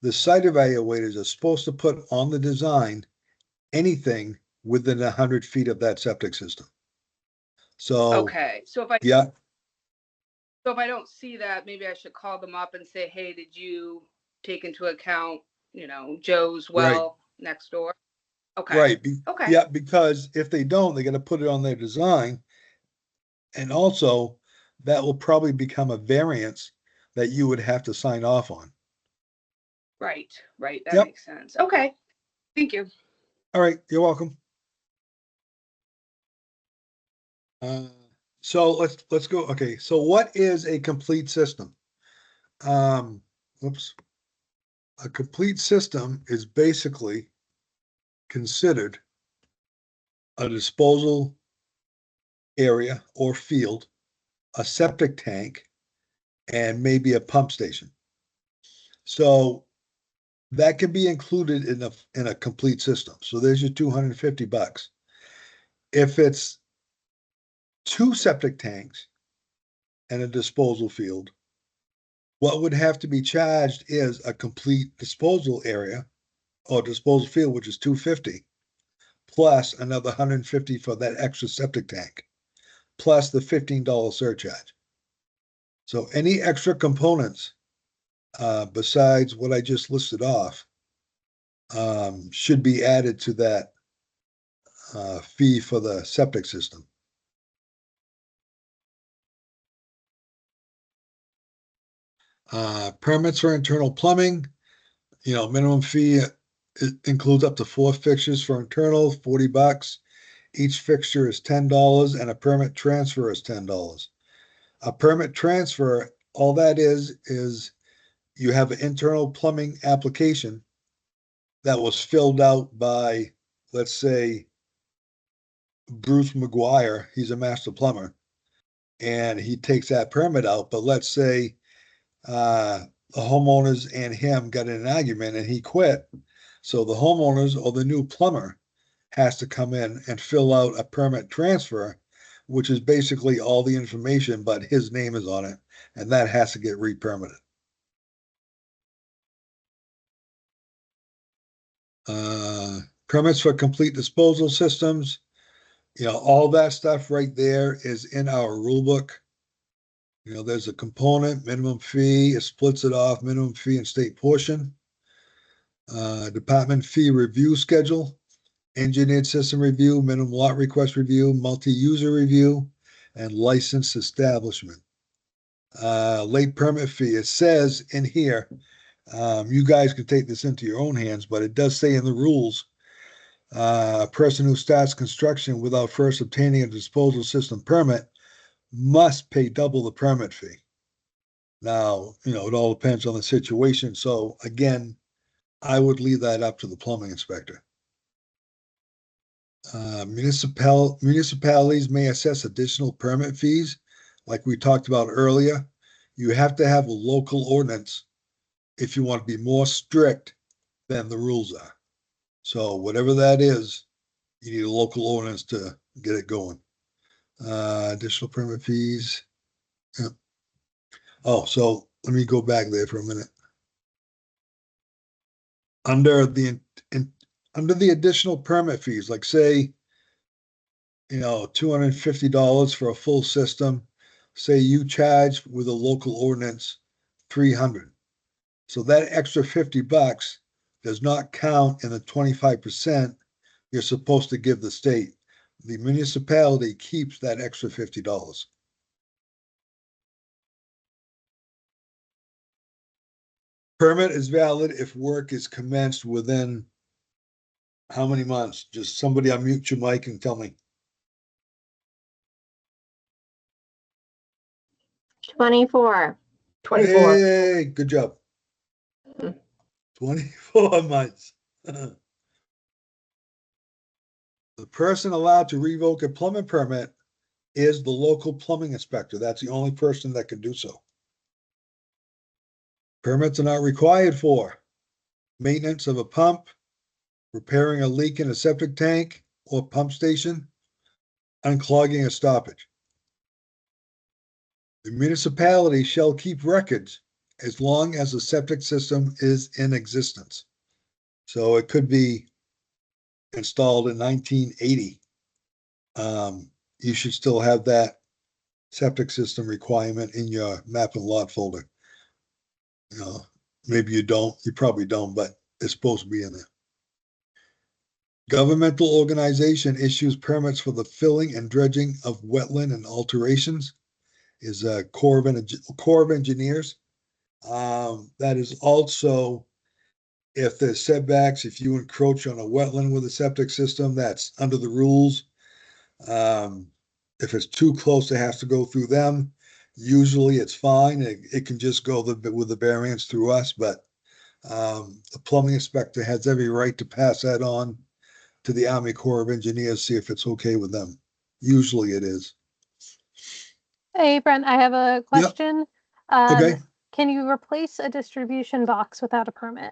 Speaker 4: the site evaluators are supposed to put on the design anything within 100 feet of that septic system. So,
Speaker 9: Okay. So if I don't see that, maybe I should call them up and say, hey, did you take into account, Joe's well next door? Okay.
Speaker 4: Right.
Speaker 9: Okay.
Speaker 4: Yeah, because if they don't, they're going to put it on their design. And also, that will probably become a variance that you would have to sign off on.
Speaker 9: Right. That makes sense. Okay. Thank you.
Speaker 4: All right. You're welcome. So let's go. Okay. So what is a complete system? Whoops. A complete system is basically considered a disposal area or field, a septic tank, and maybe a pump station. So that can be included in a complete system. So there's your $250. If it's 2 septic tanks and a disposal field, what would have to be charged is a complete disposal area or disposal field, which is $250, plus another $150 for that extra septic tank, plus the $15 surcharge. So any extra components besides what I just listed off should be added to that fee for the septic system. Permits for internal plumbing, minimum fee includes up to 4 fixtures for internal, $40. Each fixture is $10 and a permit transfer is $10. A permit transfer, all that is you have an internal plumbing application that was filled out by, let's say, Bruce McGuire. He's a master plumber and he takes that permit out. But let's say the homeowners and him got in an argument and he quit. So the homeowners or the new plumber has to come in and fill out a permit transfer, which is basically all the information, but his name is on it, and that has to get re-permitted. Permits for complete disposal systems, all that stuff right there is in our rule book. There's a component, minimum fee, it splits it off, minimum fee and state portion. Department fee review schedule, engineered system review, minimum lot request review, multi-user review, and licensed establishment. Late permit fee, it says in here, you guys can take this into your own hands, but it does say in the rules, a person who starts construction without first obtaining a disposal system permit must pay double the permit fee. Now, it all depends on the situation. So again, I would leave that up to the plumbing inspector. Municipalities may assess additional permit fees, like we talked about earlier. You have to have a local ordinance if you want to be more strict than the rules are. So whatever that is, you need a local ordinance to get it going. Additional permit fees. Yep. Oh, so let me go back there for a minute. Under the additional permit fees, like say, $250 for a full system, say you charge with a local ordinance $300. So that extra $50 does not count in the 25% you're supposed to give the state. The municipality keeps that extra $50. Permit is valid if work is commenced within how many months? Just somebody unmute your mic and tell me.
Speaker 11: 24.
Speaker 2: 24.
Speaker 4: Hey, good job. 24 months. The person allowed to revoke a plumbing permit is the local plumbing inspector. That's the only person that can do so. Permits are not required for maintenance of a pump, repairing a leak in a septic tank or pump station, unclogging a stoppage. The municipality shall keep records as long as the septic system is in existence. So it could be installed in 1980. You should still have that septic system requirement in your map and lot folder. Maybe you don't, you probably don't, but it's supposed to be in there. Governmental organization issues permits for the filling and dredging of wetland and alterations is a Corps of Engineers. That is also if there's setbacks, if you encroach on a wetland with a septic system, that's under the rules. If it's too close, it has to go through them. Usually it's fine. It can just go with the variance through us, but the plumbing inspector has every right to pass that on to the Army Corps of Engineers, see if it's okay with them. Usually it is.
Speaker 1: Hey, Brent, I have a question.
Speaker 4: Okay.
Speaker 1: Can you replace a distribution box without a permit?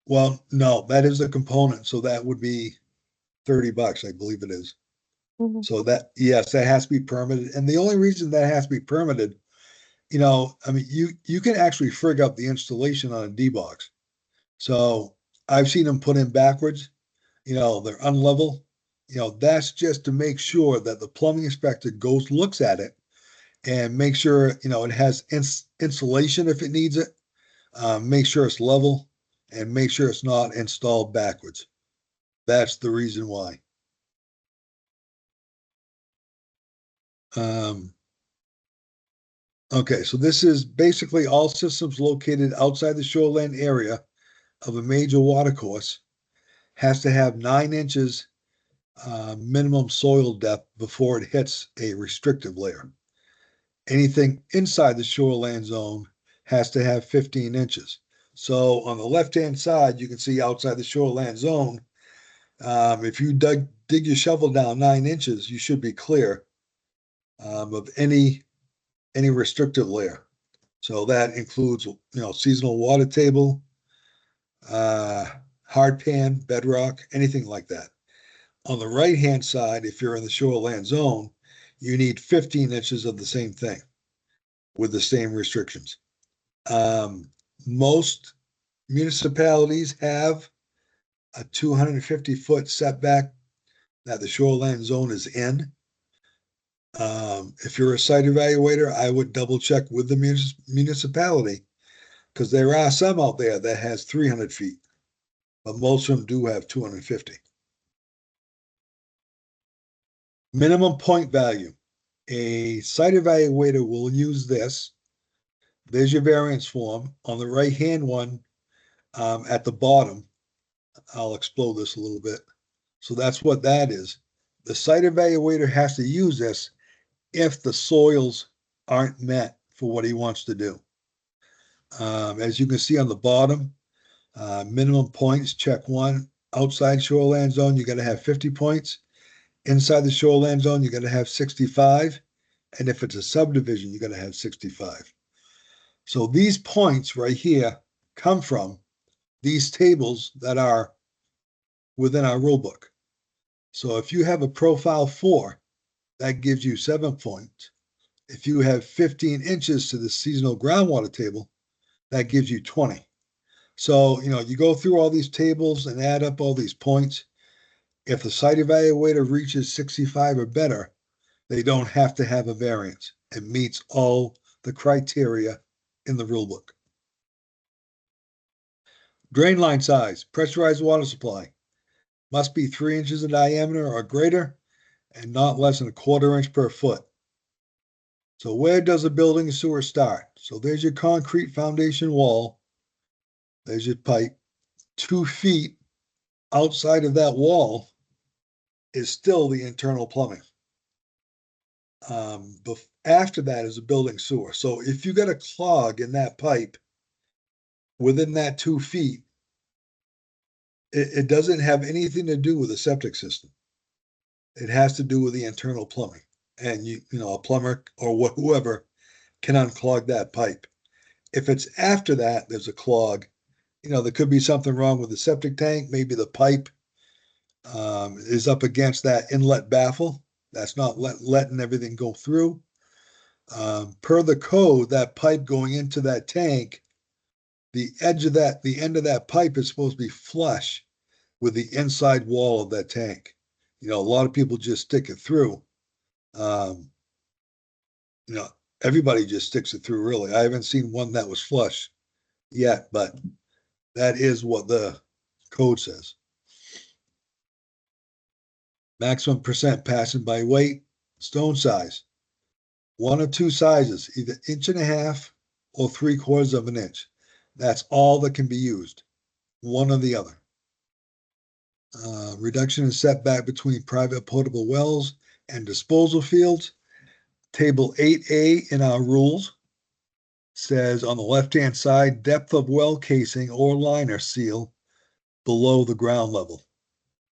Speaker 4: Well, no, that is a component, so that would be $30, I believe it is.
Speaker 1: Mhm.
Speaker 4: So that, yes, that has to be permitted. And the only reason that has to be permitted, you can actually frig up the installation on a D box. So I've seen them put in backwards, they're unlevel. That's just to make sure that the plumbing inspector looks at it and make sure, it has insulation if it needs it. Make sure it's level and make sure it's not installed backwards. That's the reason why. Okay, so this is basically all systems located outside the shoreline area of a major watercourse has to have 9 inches minimum soil depth before it hits a restrictive layer. Anything inside the shoreline zone has to have 15 inches. So on the left-hand side, you can see outside the shoreline zone, if you dig your shovel down 9 inches, you should be clear of any restrictive layer. So that includes, seasonal water table, hard pan, bedrock, anything like that. On the right-hand side, if you're in the shoreline zone, you need 15 inches of the same thing with the same restrictions. Most municipalities have a 250-foot setback that the shoreline zone is in. If you're a site evaluator, I would double check with the municipality because there are some out there that has 300 feet, but most of them do have 250. Minimum point value. A site evaluator will use this. There's your variance form. On the right-hand one, at the bottom, I'll explode this a little bit. So that's what that is. the site evaluator has to use this if the soils aren't met for what he wants to do. As you can see on the bottom, minimum points, check 1. Outside shoreland zone, you got to have 50 points. Inside the shoreland zone, you got to have 65. And if it's a subdivision, you got to have 65. So these points right here come from these tables that are within our rule book. So if you have a profile 4, that gives you 7 points. If you have 15 inches to the seasonal groundwater table, that gives you 20. So, you go through all these tables and add up all these points. If the site evaluator reaches 65 or better, they don't have to have a variance. It meets all the criteria in the rule book. Drain line size, pressurized water supply, must be 3 inches in diameter or greater and not less than 1/4 inch per foot. So where does a building sewer start? So there's your concrete foundation wall. There's your pipe. 2 feet outside of that wall is still the internal plumbing. After that is a building sewer. So if you got a clog in that pipe within that 2 feet, it doesn't have anything to do with the septic system. It has to do with the internal plumbing. And a plumber or whoever can unclog that pipe. If it's after that, there's a clog. There could be something wrong with the septic tank. Maybe the pipe is up against that inlet baffle. That's not letting everything go through. Per the code, that pipe going into that tank, the end of that pipe is supposed to be flush with the inside wall of that tank. A lot of people just stick it through. Everybody just sticks it through, really. I haven't seen one that was flush yet, but that is what the code says. Maximum percent passing by weight, stone size. 1 of 2 sizes, either 1.5 or 3/4 inch. That's all that can be used, one or the other. Reduction in setback between private potable wells and disposal fields. Table 8A in our rules says on the left-hand side, depth of well casing or liner seal below the ground level.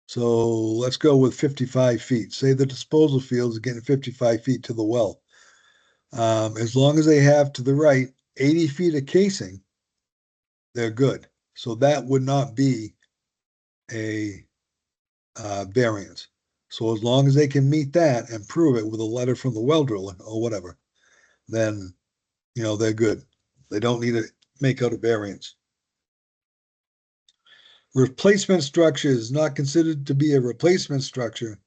Speaker 4: So let's go with 55 feet. Say the disposal field is getting 55 feet to the well. As long as they have to the right 80 feet of casing, they're good. So that would not be a variance. So as long as they can meet that and prove it with a letter from the well driller or whatever, then, they're good. They don't need to make out a variance. Replacement structure is not considered to be a replacement structure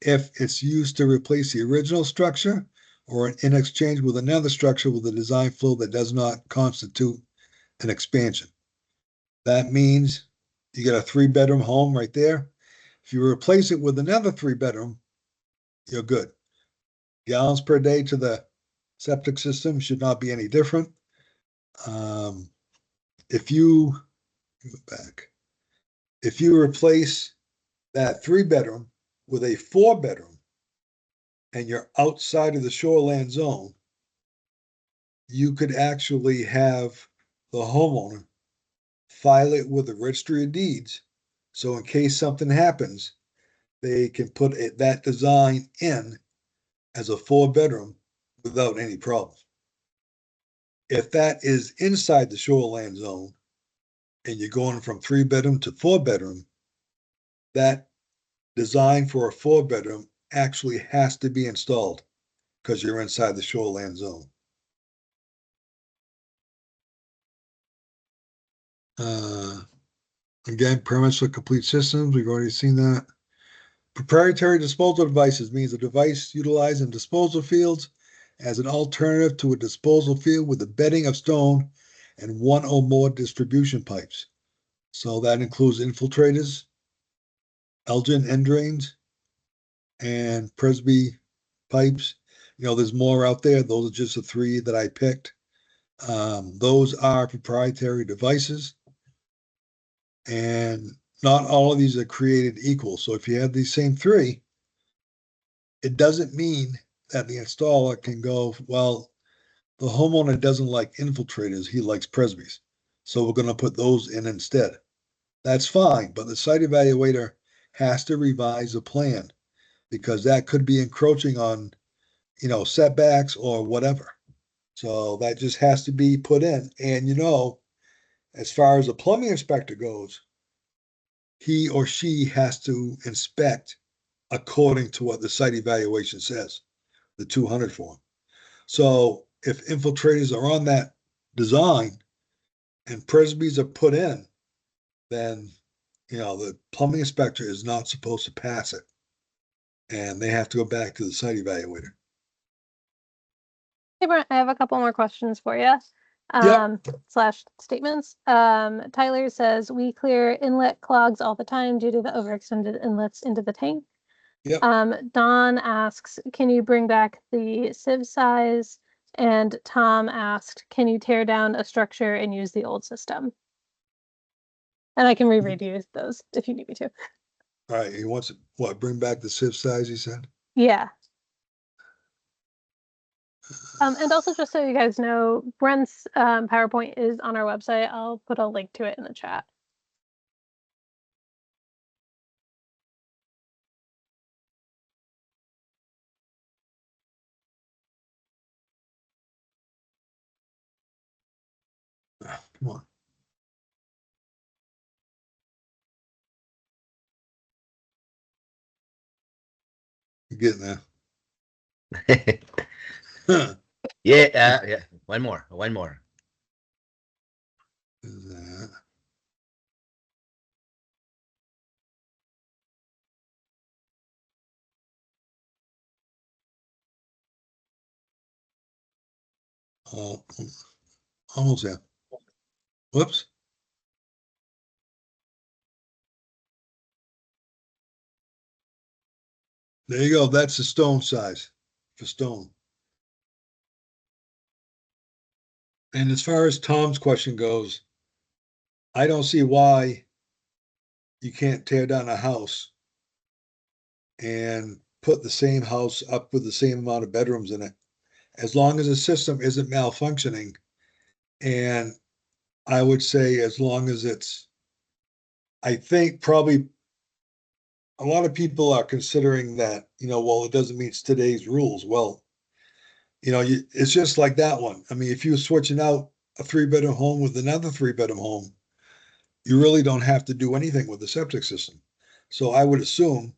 Speaker 4: if it's used to replace the original structure or in exchange with another structure with a design flow that does not constitute an expansion. That means you got a 3-bedroom home right there. If you replace it with another 3-bedroom, you're good. Gallons per day to the septic system should not be any different. If you replace that 3-bedroom with a 4-bedroom and you're outside of the shoreland zone, you could actually have the homeowner file it with the registry of deeds. So in case something happens, they can put that design in as a 4-bedroom without any problem. If that is inside the shoreland zone and you're going from 3-bedroom to 4-bedroom, that design for a 4-bedroom actually has to be installed because you're inside the shoreland zone. Again, permits for complete systems, we've already seen that. Proprietary disposal devices means a device utilized in disposal fields as an alternative to a disposal field with a bedding of stone and 1 or more distribution pipes. So that includes infiltrators, Elgin end drains, and Presby pipes. There's more out there. Those are just the 3 that I picked. Those are proprietary devices. And not all of these are created equal. So if you have these same 3, it doesn't mean that the installer can go, well, the homeowner doesn't like infiltrators, he likes Presbys. So we're going to put those in instead. That's fine, but the site evaluator has to revise the plan because that could be encroaching on, setbacks or whatever. So that just has to be put in. And as far as the plumbing inspector goes, he or she has to inspect according to what the site evaluation says, the 200 form. So if infiltrators are on that design and Presbys are put in, then, the plumbing inspector is not supposed to pass it. And they have to go back to the site evaluator.
Speaker 1: Hey, Brent, I have a couple more questions for you. Slash statements. Tyler says, we clear inlet clogs all the time due to the overextended inlets into the tank.
Speaker 4: Yep.
Speaker 1: Don asks, can you bring back the sieve size? And Tom asked, can you tear down a structure and use the old system? And I can reread you those if you need me to.
Speaker 4: All right. He wants what? Bring back the sieve size, he said?
Speaker 1: Yeah. And also, just so you guys know, Brent's PowerPoint is on our website. I'll put a link to it in the chat.
Speaker 4: Come on. You're getting there.
Speaker 13: Yeah. One more.
Speaker 4: That. Almost there. Whoops. There you go. That's the stone size for stone. And as far as Tom's question goes, I don't see why you can't tear down a house and put the same house up with the same amount of bedrooms in it, as long as the system isn't malfunctioning. And I would say as long as I think probably a lot of people are considering that, well, it doesn't meet today's rules. Well, it's just like that one. I mean, if you're switching out a 3-bedroom home with another 3-bedroom home, you really don't have to do anything with the septic system. So I would assume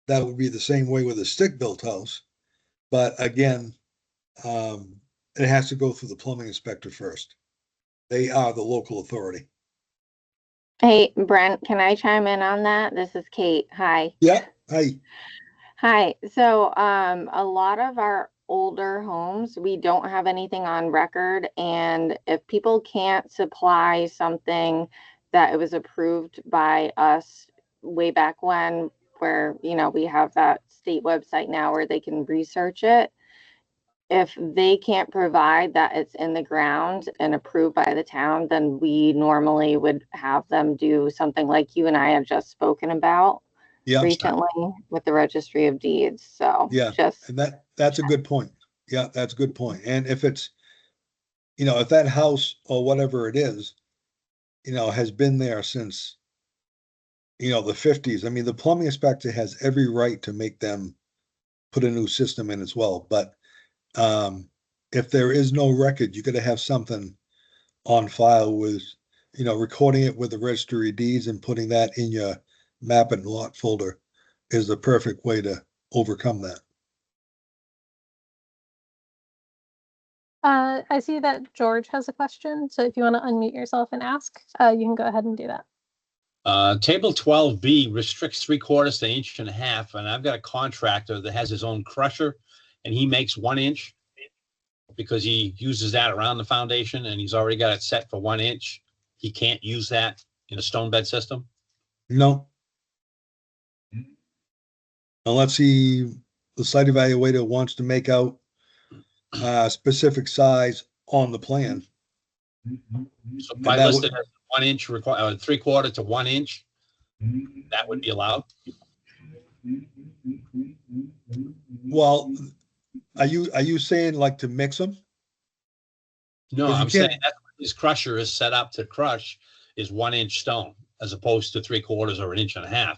Speaker 4: that would be the same way with a stick-built house. But again, it has to go through the plumbing inspector first. They are the local authority.
Speaker 14: Hey, Brent, can I chime in on that? This is Kate. Hi.
Speaker 4: Yeah. Hi.
Speaker 14: Hi. So, a lot of our older homes, we don't have anything on record. And if people can't supply something that it was approved by us way back when, where, we have that state website now where they can research it. If they can't provide that it's in the ground and approved by the town, then we normally would have them do something like you and I have just spoken about recently with the Registry of Deeds. So
Speaker 4: and that's a good point. Yeah, that's a good point. And if it's, if that house or whatever it is, has been there since, the 50s, I mean, the plumbing inspector has every right to make them put a new system in as well. But if there is no record, you got to have something on file with, recording it with the registry of deeds and putting that in your map and lot folder is the perfect way to overcome that.
Speaker 1: I see that George has a question. So if you want to unmute yourself and ask, you can go ahead and do that.
Speaker 15: Table 12B restricts 3/4 to 1.5 inches, and I've got a contractor that has his own crusher, and he makes 1 inch because he uses that around the foundation, and he's already got it set for 1 inch. He can't use that in a stone bed system.
Speaker 4: No. Unless the site evaluator wants to make out specific size on the plan.
Speaker 15: So if I listed as 1 inch, 3/4 to 1 inch, that would be allowed.
Speaker 4: Well, are you saying like to mix them?
Speaker 15: No,
Speaker 4: 'Cause you
Speaker 15: I'm saying
Speaker 4: can't-
Speaker 15: that his crusher is set up to crush is 1 inch stone as opposed to 3/4 or 1.5 inches.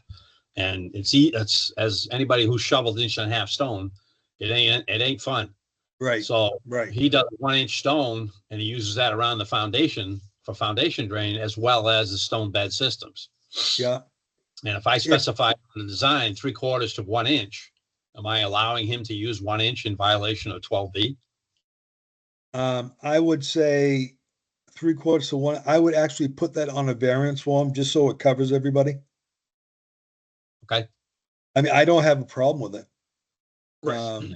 Speaker 15: And it's as anybody who shoveled 1.5 inch stone, it ain't fun.
Speaker 4: Right.
Speaker 15: So
Speaker 4: Right.
Speaker 15: he does 1 inch stone and he uses that around the foundation for foundation drain as well as the stone bed systems.
Speaker 4: Yeah.
Speaker 15: And if I specify in the design 3/4 to 1 inch, am I allowing him to use 1 inch in violation of 12B?
Speaker 4: I would say 3/4 to 1. I would actually put that on a variance form just so it covers everybody.
Speaker 15: Okay.
Speaker 4: I mean, I don't have a problem with it.
Speaker 15: Right.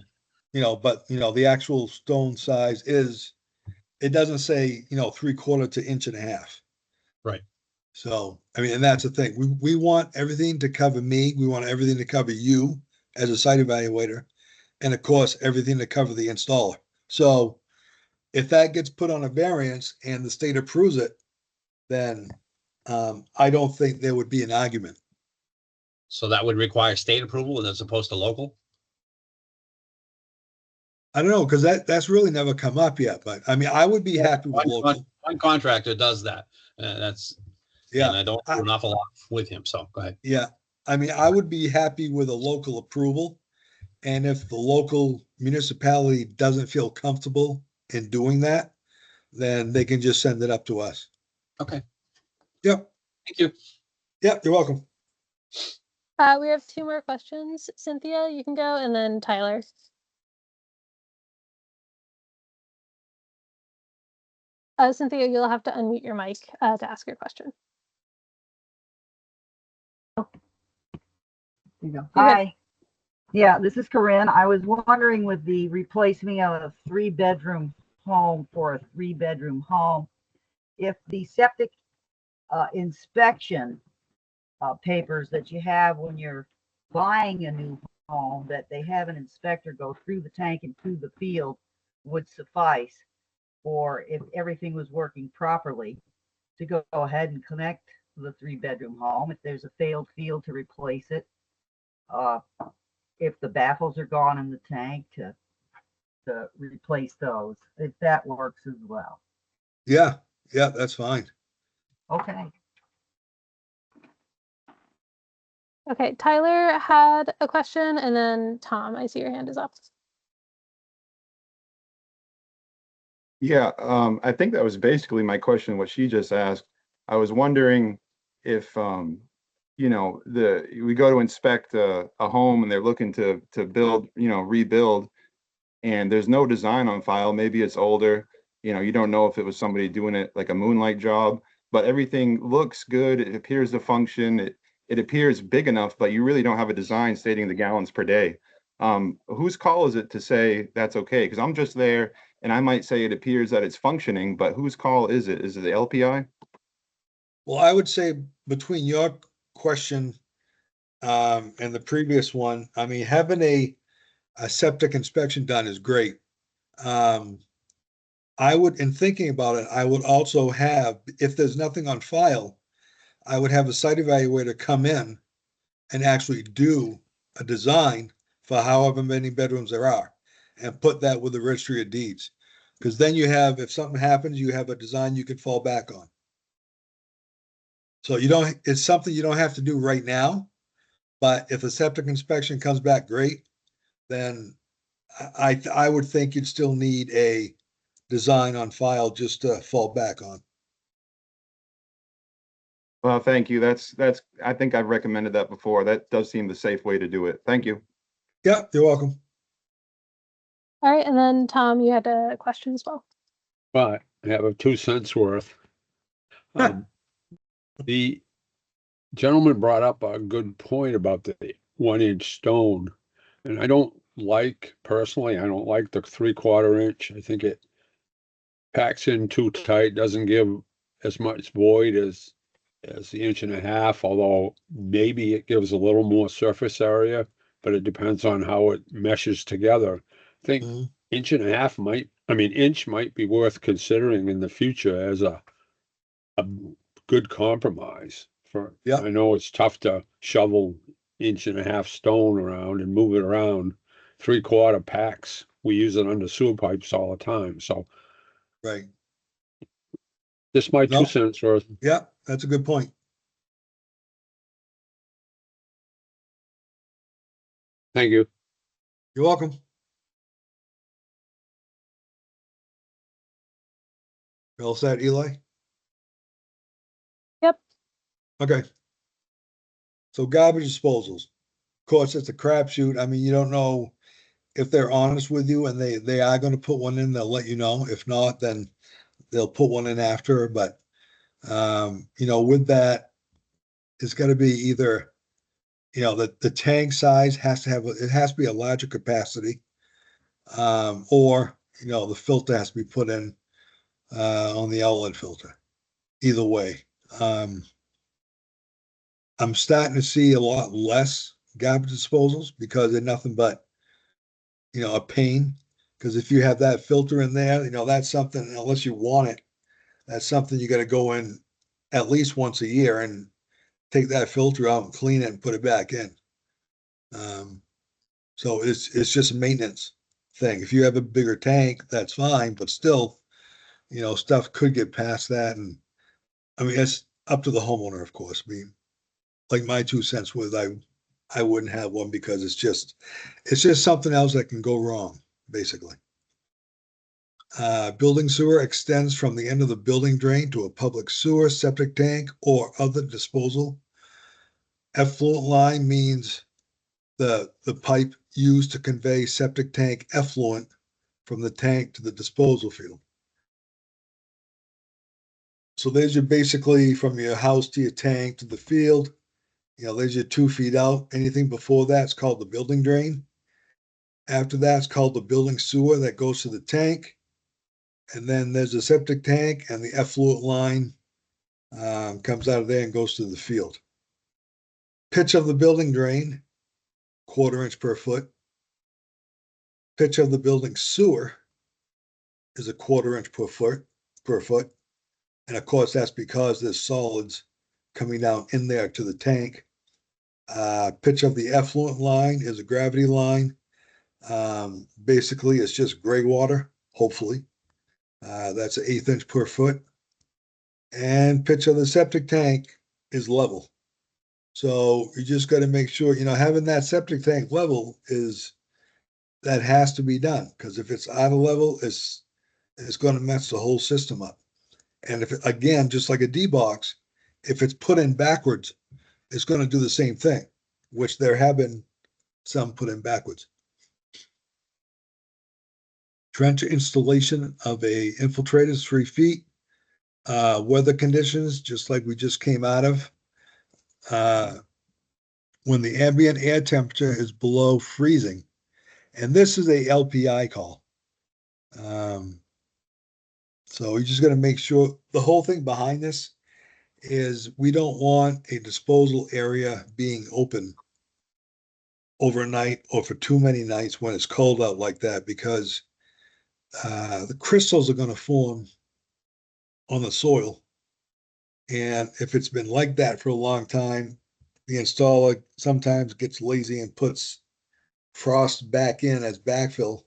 Speaker 4: But the actual stone size it doesn't say, 3/4 to 1.5 inches.
Speaker 15: Right.
Speaker 4: So, I mean, and that's the thing. We want everything to cover me. We want everything to cover you as a site evaluator. And of course, everything to cover the installer. So if that gets put on a variance and the state approves it, then I don't think there would be an argument.
Speaker 15: So that would require state approval as opposed to local?
Speaker 4: I don't know, because that's really never come up yet, but I mean, I would be happy with local.
Speaker 15: One contractor does that. And I don't do an awful lot with him. So go ahead.
Speaker 4: Yeah. I mean, I would be happy with a local approval. And if the local municipality doesn't feel comfortable in doing that, then they can just send it up to us.
Speaker 15: Okay.
Speaker 4: Yep.
Speaker 15: Thank you.
Speaker 4: Yep. You're welcome.
Speaker 1: We have 2 more questions. Cynthia, you can go, and then Tyler. Cynthia, you'll have to unmute your mic to ask your question.
Speaker 16: There you go. Hi. Yeah, this is Corinne. I was wondering with the replacement of a 3-bedroom home for a 3-bedroom home, if the septic inspection papers that you have when you're buying a new home, that they have an inspector go through the tank and through the field would suffice, or if everything was working properly to go ahead and connect the 3-bedroom home. If there's a failed field, to replace it. If the baffles are gone in the tank, to replace those, if that works as well.
Speaker 4: Yeah. Yeah, that's fine.
Speaker 16: Okay.
Speaker 1: Okay, Tyler had a question, and then Tom, I see your hand is up.
Speaker 10: Yeah, I think that was basically my question, what she just asked. I was wondering if, we go to inspect a home and they're looking to build, rebuild, and there's no design on file. Maybe it's older, you don't know if it was somebody doing it like a moonlight job, but everything looks good. It appears to function. It appears big enough, but you really don't have a design stating the gallons per day. Whose call is it to say that's okay? Because I'm just there and I might say it appears that it's functioning, but whose call is it? Is it the LPI?
Speaker 4: Well, I would say between your question and the previous one, I mean, having a septic inspection done is great. I would, in thinking about it, I would also have, if there's nothing on file, I would have a site evaluator come in and actually do a design for however many bedrooms there are and put that with the registry of deeds. Because then you have, if something happens, you have a design you can fall back on. So it's something you don't have to do right now, but if a septic inspection comes back great, then I would think you'd still need a design on file just to fall back on.
Speaker 10: Well, thank you. I think I've recommended that before. That does seem the safe way to do it. Thank you.
Speaker 4: Yeah, you're welcome.
Speaker 1: All right, and then Tom, you had a question as well.
Speaker 6: But I have a 2 cents worth. The gentleman brought up a good point about the 1-inch stone. And I don't like the 3/4 inch. I think it packs in too tight, doesn't give as much void as the 1.5 inch, although maybe it gives a little more surface area, but it depends on how it meshes together. I think 1.5 inch might be worth considering in the future as a good compromise. I know it's tough to shovel 1.5 inch stone around and move it around 3/4 packs. We use it under sewer pipes all the time. So
Speaker 4: Right.
Speaker 6: just my
Speaker 4: No.
Speaker 6: 2 cents worth.
Speaker 4: Yeah, that's a good point.
Speaker 6: Thank you.
Speaker 4: You're welcome. You all set, Eli?
Speaker 1: Yep.
Speaker 4: Okay. So garbage disposals. Of course, it's a crapshoot. I mean, you don't know if they're honest with you and they are going to put one in, they'll let you know. If not, then they'll put one in after. But you know, with that, it's got to be either, you know, the tank size has to have it has to be a larger capacity, or you know, the filter has to be put in on the outlet filter. Either way, I'm starting to see a lot less garbage disposals because they're nothing but, you know, a pain. Because if you have that filter in there, you know, that's something, unless you want it, that's something you got to go in at least once a year and take that filter out and clean it and put it back in. So it's just a maintenance thing. If you have a bigger tank, that's fine, but still, you know, stuff could get past that. And I mean, it's up to the homeowner, of course. I mean, like my 2 cents was I wouldn't have one because it's just something else that can go wrong, basically. Building sewer extends from the end of the building drain to a public sewer, septic tank, or other disposal. Effluent line means the pipe used to convey septic tank effluent from the tank to the disposal field. So there's your basically from your house to your tank to the field. You know, there's your 2 feet out. Anything before that's called the building drain. After that's called the building sewer that goes to the tank. And then there's a septic tank and the effluent line comes out of there and goes to the field. Pitch of the building drain, 1/4 inch per foot. Pitch of the building sewer is a 1/4 inch per foot. And of course, that's because there's solids coming down in there to the tank. Pitch of the effluent line is a gravity line. Basically, it's just gray water, hopefully. That's an 1/8 inch per foot. And pitch of the septic tank is level. So you just got to make sure, you know, having that septic tank level that has to be done. Because if it's out of level, it's going to mess the whole system up. And if it, again, just like a D-box, if it's put in backwards, it's going to do the same thing, which there have been some put in backwards. Trench installation of a infiltrator is 3 feet. Weather conditions, just like we just came out of. When the ambient air temperature is below freezing, and this is a LPI call. So you just got to make sure the whole thing behind this is we don't want a disposal area being open overnight or for too many nights when it's cold out like that, because the crystals are going to form on the soil. And if it's been like that for a long time, the installer sometimes gets lazy and puts frost back in as backfill.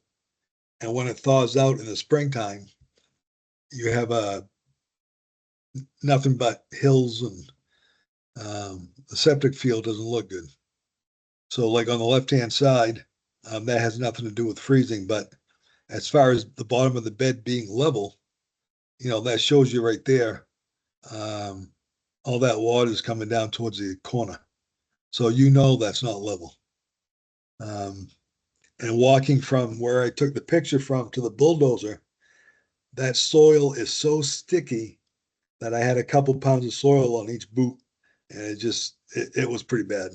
Speaker 4: And when it thaws out in the springtime, you have nothing but hills, and the septic field doesn't look good. So like on the left-hand side, that has nothing to do with freezing, but as far as the bottom of the bed being level, you know, that shows you right there. All that water is coming down towards the corner. So you know that's not level. And walking from where I took the picture from to the bulldozer, that soil is so sticky that I had a couple pounds of soil on each boot, and it was pretty bad.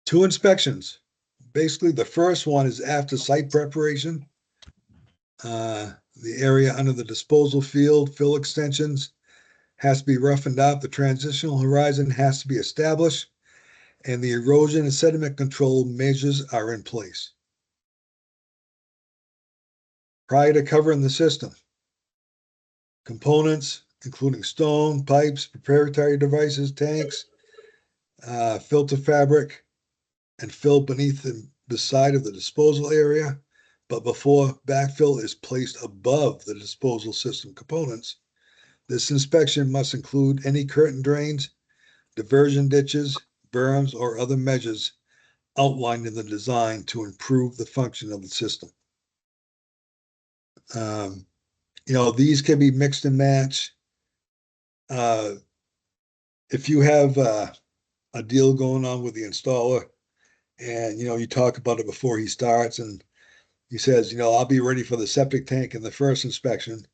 Speaker 4: 2 inspections. Basically, the first one is after site preparation. The area under the disposal field, fill extensions has to be roughened out. The transitional horizon has to be established, and the erosion and sediment control measures are in place. Prior to covering the system, components, including stone, pipes, proprietary devices, tanks, filter fabric, and fill beneath the side of the disposal area, but before backfill is placed above the disposal system components. This inspection must include any curtain drains, diversion ditches, berms, or other measures outlined in the design to improve the function of the system. These can be mixed and matched. If you have a deal going on with the installer and, you talk about it before he starts and he says, I'll be ready for the septic tank in the first inspection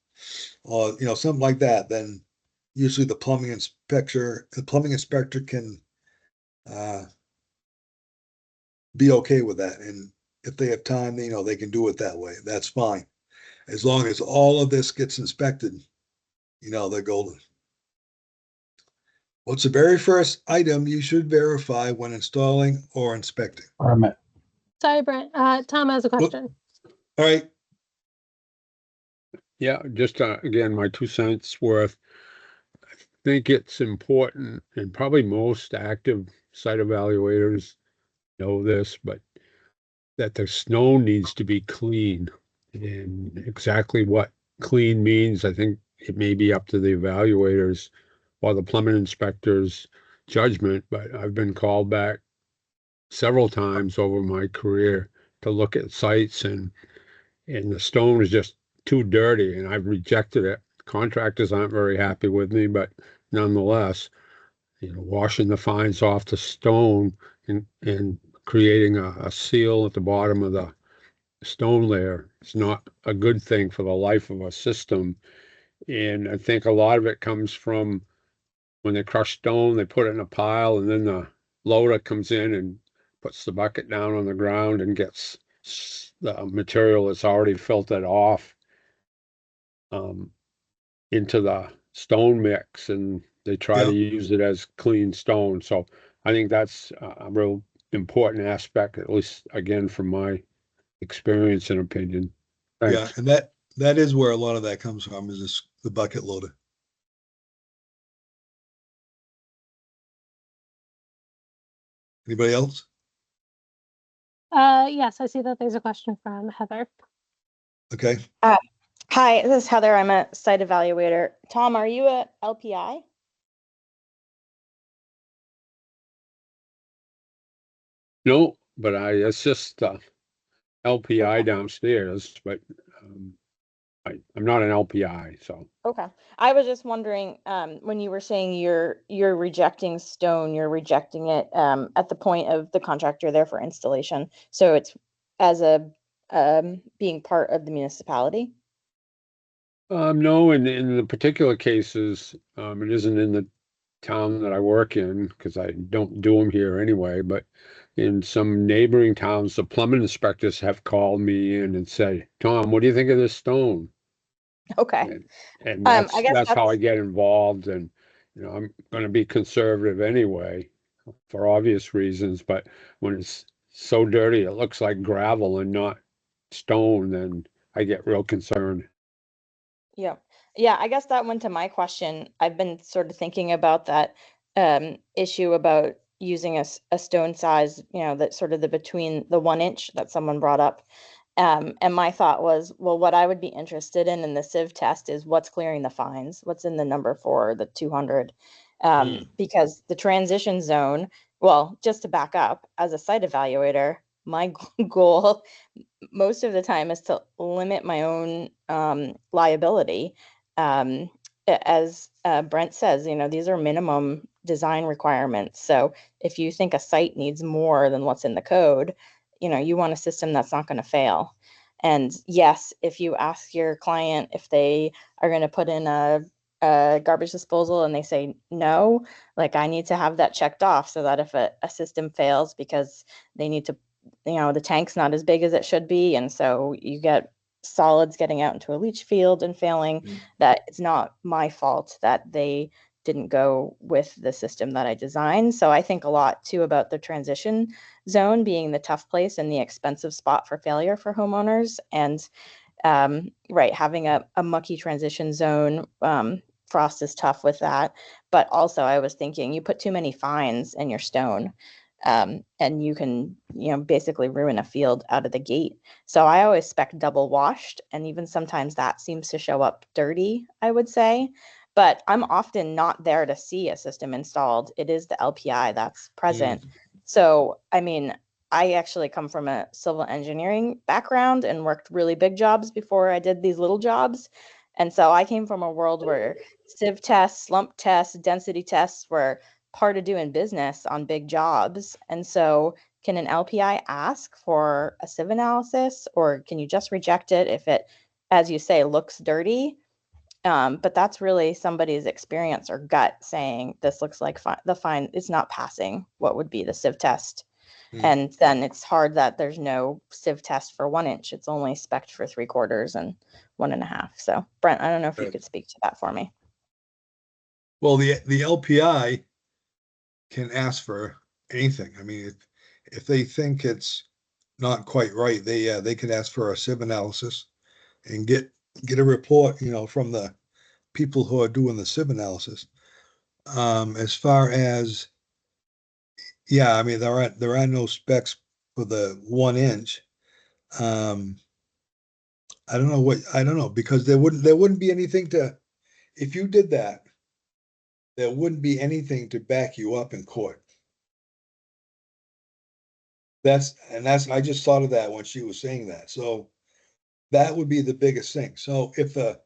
Speaker 4: or, something like that, then usually the plumbing inspector can be okay with that. And if they have time, they can do it that way. That's fine. As long as all of this gets inspected, they're golden. What's the very first item you should verify when installing or inspecting?
Speaker 12: Permit.
Speaker 1: Sorry, Brent. Tom has a question.
Speaker 4: All right.
Speaker 6: Yeah, just again, my 2 cents worth. I think it's important, and probably most active site evaluators know this, but that the snow needs to be clean. And exactly what clean means, I think it may be up to the evaluators or the plumbing inspector's judgment, but I've been called back several times over my career to look at sites and the stone is just too dirty and I've rejected it. Contractors aren't very happy with me, but nonetheless, washing the fines off the stone and creating a seal at the bottom of the stone layer is not a good thing for the life of a system. And I think a lot of it comes from when they crush stone, they put it in a pile and then the loader comes in and puts the bucket down on the ground and gets the material that's already filtered off into the stone mix, and they try to use it as clean stone. So I think that's a real important aspect, at least again from my experience and opinion. Thanks.
Speaker 4: Yeah, and that is where a lot of that comes from, is the bucket loader. Anybody else?
Speaker 1: Yes, I see that there's a question from Heather.
Speaker 4: Okay.
Speaker 17: Hi, this is Heather. I'm a site evaluator. Tom, are you a LPI?
Speaker 6: No, but I assist LPI downstairs, but I'm not an LPI, so.
Speaker 17: Okay. I was just wondering, when you were saying you're rejecting stone, you're rejecting it at the point of the contractor there for installation. So it's as a being part of the municipality?
Speaker 6: No, in the particular cases, it isn't in the town that I work in because I don't do them here anyway, but in some neighboring towns, the plumbing inspectors have called me in and said, Tom, what do you think of this stone?
Speaker 17: Okay.
Speaker 6: And
Speaker 17: I guess
Speaker 6: that's how I get involved. And, I'm going to be conservative anyway for obvious reasons, but when it's so dirty, it looks like gravel and not stone, then I get real concerned.
Speaker 17: Yeah. Yeah, I guess that went to my question. I've been sort of thinking about that issue about using a stone size, that sort of the between the 1 inch that someone brought up. And my thought was, well, what I would be interested in the sieve test is what's clearing the fines, what's in the number for the 200. Because the transition zone, well, just to back up, as a site evaluator, my goal most of the time is to limit my own liability. As Brent says, these are minimum design requirements. So if you think a site needs more than what's in the code, you want a system that's not going to fail. And yes, if you ask your client if they are going to put in a garbage disposal and they say no, like I need to have that checked off so that if a system fails because they need to, the tank's not as big as it should be, and so you get solids getting out into a leach field and failing, that it's not my fault that they didn't go with the system that I designed. So I think a lot too about the transition zone being the tough place and the expensive spot for failure for homeowners. And right, having a mucky transition zone frost is tough with that. But also I was thinking you put too many fines in your stone, and you can, basically ruin a field out of the gate. So I always spec double washed, and even sometimes that seems to show up dirty, I would say. But I'm often not there to see a system installed. It is the LPI that's present. So, I mean, I actually come from a civil engineering background and worked really big jobs before I did these little jobs. And so I came from a world where sieve tests, slump tests, density tests were part of doing business on big jobs. And so can an LPI ask for a sieve analysis, or can you just reject it if it, as you say, looks dirty? But that's really somebody's experience or gut saying this looks like the fine is not passing what would be the sieve test. And then it's hard that there's no sieve test for 1 inch. It's only spec'd for 3/4 and 1.5. So Brent, I don't know if you could speak to that for me.
Speaker 4: Well, the LPI can ask for anything. I mean, if they think it's not quite right, they can ask for a sieve analysis and get a report, from the people who are doing the sieve analysis. As far as, yeah, I mean, there are no specs for the 1 inch. I don't know, because there wouldn't be anything if you did that, there wouldn't be anything to back you up in court. I just thought of that when she was saying that. So that would be the biggest thing. So if a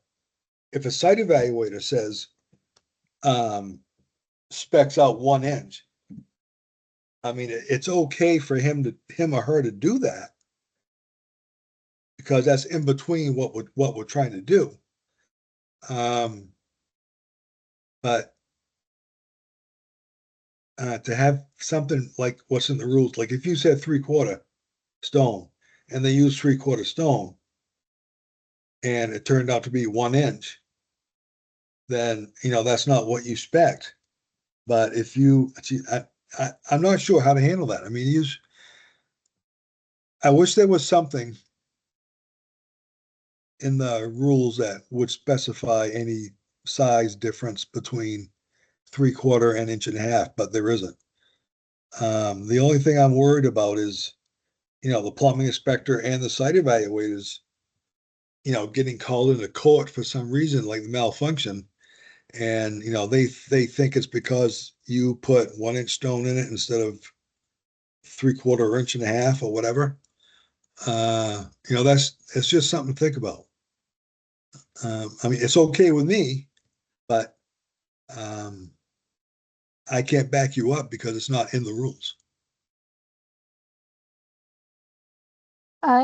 Speaker 4: site evaluator says, specs out 1 inch, I mean, it's okay for him or her to do that, because that's in between what we're trying to do. But to have something like what's in the rules, like if you said 3/4 stone and they use 3/4 stone and it turned out to be 1 inch, then, that's not what you spec'd. But if I'm not sure how to handle that. I mean, I wish there was something in the rules that would specify any size difference between 3/4 and 1.5 inch, but there isn't. The only thing I'm worried about is, the plumbing inspector and the site evaluators, getting called into court for some reason, like malfunction. And, they think it's because you put 1 inch stone in it instead of 3/4 1.5 inch or whatever. It's just something to think about. I mean, it's okay with me, but I can't back you up because it's not in the rules.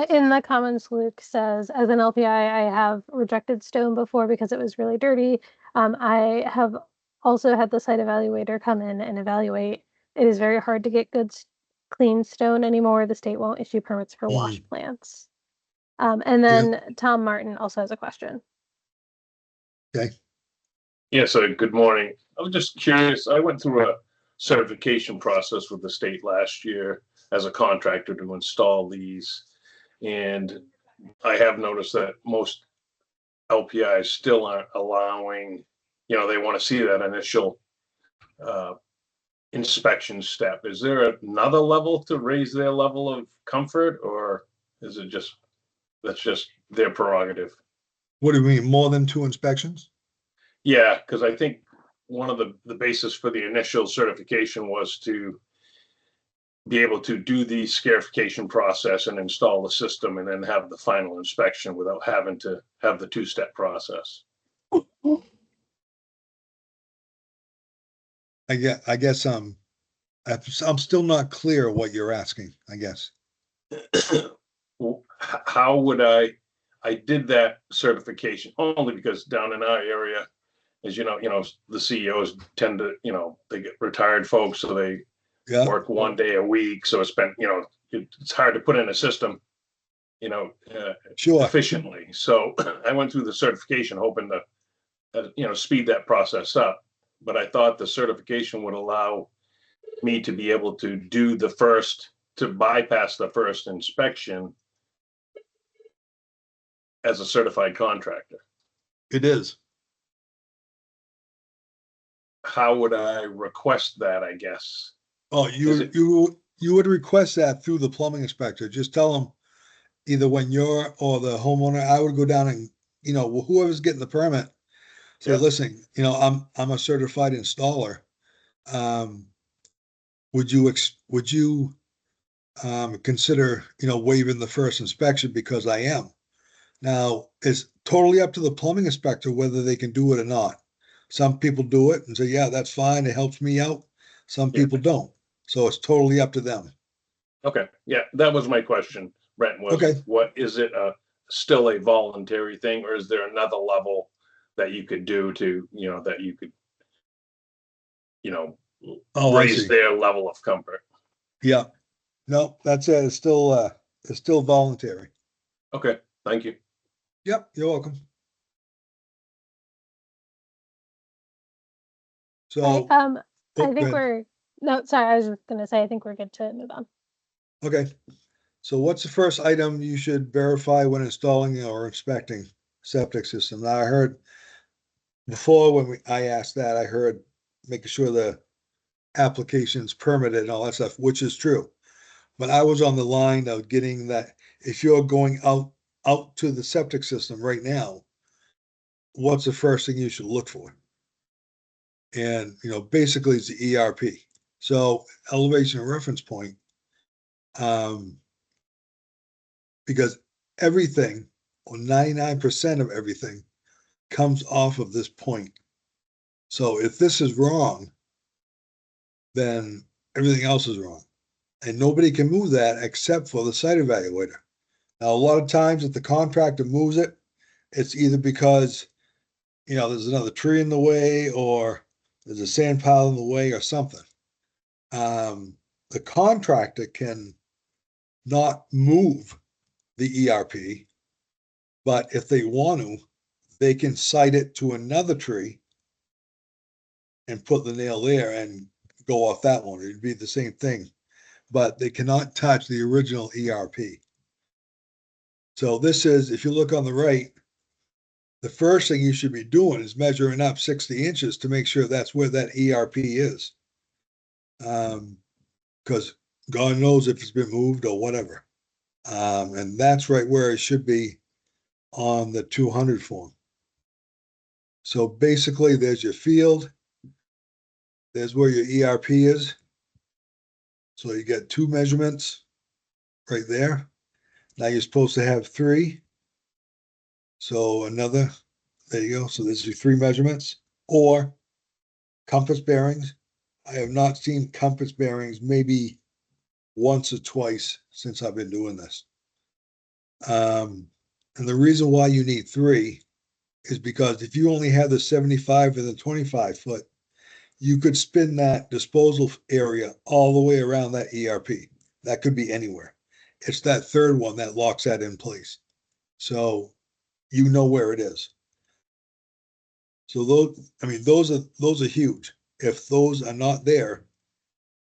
Speaker 1: In the comments, Luke says, as an LPI, I have rejected stone before because it was really dirty. I have also had the site evaluator come in and evaluate. It is very hard to get good, clean stone anymore. The state won't issue permits for wash plants. And then Tom Martin also has a question.
Speaker 4: Okay.
Speaker 18: Yes, good morning. I was just curious. I went through a certification process with the state last year as a contractor to install these. And I have noticed that most LPIs still aren't allowing, they want to see that initial inspection step. Is there another level to raise their level of comfort, or is it that's just their prerogative?
Speaker 4: What do you mean, more than 2 inspections?
Speaker 18: Yeah, because I think one of the basis for the initial certification was to be able to do the scarification process and install the system and then have the final inspection without having to have the 2-step process.
Speaker 4: I guess I'm still not clear what you're asking, I guess.
Speaker 18: How would I did that certification only because down in our area, as you know, the CEOs tend to, they get retired folks, so they work 1 day a week. So it's been, it's hard to put in a system, efficiently. So I went through the certification hoping to, speed that process up. But I thought the certification would allow me to be able to do to bypass the first inspection as a certified contractor.
Speaker 4: It is.
Speaker 18: how would I request that, I guess?
Speaker 4: Oh, you would request that through the plumbing inspector. Just tell them either when you're or the homeowner, I would go down and, whoever's getting the permit, say,
Speaker 18: Yeah.
Speaker 4: listen, I'm a certified installer. Would you consider, waiving the first inspection because I am? Now, it's totally up to the plumbing inspector whether they can do it or not. Some people do it and say, yeah, that's fine. It helps me out. Some people don't. So it's totally up to them.
Speaker 18: Okay, yeah, that was my question, Brent, was
Speaker 4: Okay.
Speaker 18: what, is it still a voluntary thing, or is there another level that you could do to, that you could,
Speaker 4: Oh, I
Speaker 18: raise
Speaker 4: see.
Speaker 18: their level of comfort?
Speaker 4: Yeah. No, that's it. It's still voluntary.
Speaker 18: Okay, thank you.
Speaker 4: Yep, you're welcome. So,
Speaker 1: I
Speaker 4: go
Speaker 1: think
Speaker 4: ahead.
Speaker 1: no, sorry, I was just gonna say, I think we're good to move on.
Speaker 4: Okay. So what's the first item you should verify when installing or inspecting septic system? Now, I heard before when I asked that, I heard making sure the application's permitted and all that stuff, which is true. But I was on the line of getting that if you're going out to the septic system right now, what's the first thing you should look for? And, basically it's the ERP. So elevation reference point, because everything or 99% of everything comes off of this point. So if this is wrong, then everything else is wrong. And nobody can move that except for the site evaluator. Now, a lot of times if the contractor moves it, it's either because, there's another tree in the way or there's a sand pile in the way or something. The contractor can not move the ERP, but if they want to, they can site it to another tree and put the nail there and go off that one. It'd be the same thing, but they cannot touch the original ERP. So this is, if you look on the right, the first thing you should be doing is measuring up 60 inches to make sure that's where that ERP is. Because God knows if it's been moved or whatever. And that's right where it should be on the 200 form. So basically, there's your field. There's where your ERP is. So you get 2 measurements right there. Now you're supposed to have 3. So there you go. So there's your 3 measurements or compass bearings. I have not seen compass bearings maybe once or twice since I've been doing this. And the reason why you need 3 is because if you only have the 75 and the 25 foot, you could spin that disposal area all the way around that ERP. That could be anywhere. It's that third one that locks that in place. So you know where it is. So those are huge. If those are not there,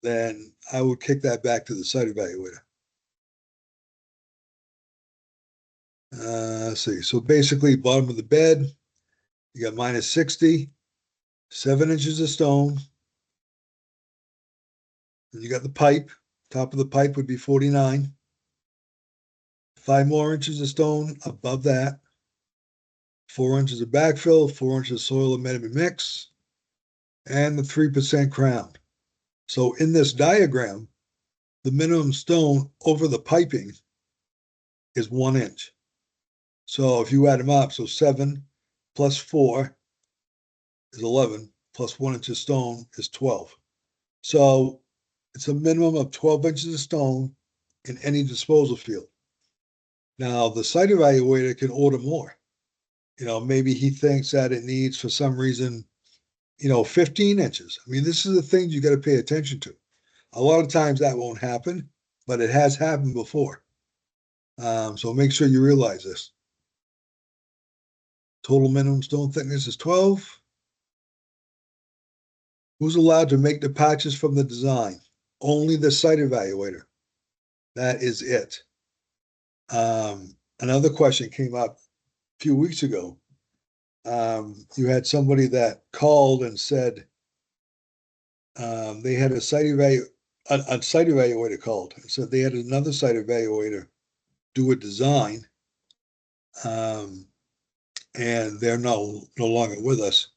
Speaker 4: then I would kick that back to the site evaluator. Let's see. So basically, bottom of the bed, you got minus 60, 7 inches of stone. Then you got the pipe. Top of the pipe would be 49. 5 more inches of stone above that. 4 inches of backfill, 4 inches of soil amendment mix, and the 3% crown. So in this diagram, the minimum stone over the piping is 1 inch. So if you add them up, so 7 plus 4 is 11, plus 1 inch of stone is 12. So it's a minimum of 12 inches of stone in any disposal field. Now, the site evaluator can order more. Maybe he thinks that it needs, for some reason, 15 inches. I mean, this is the things you got to pay attention to. A lot of times that won't happen, but it has happened before. So make sure you realize this. Total minimum stone thickness is 12. Who's allowed to make the patches from the design? Only the site evaluator. That is it. Another question came up a few weeks ago. You had somebody that called and said they had a site evaluator called. So they had another site evaluator do a design. And they're no longer with us.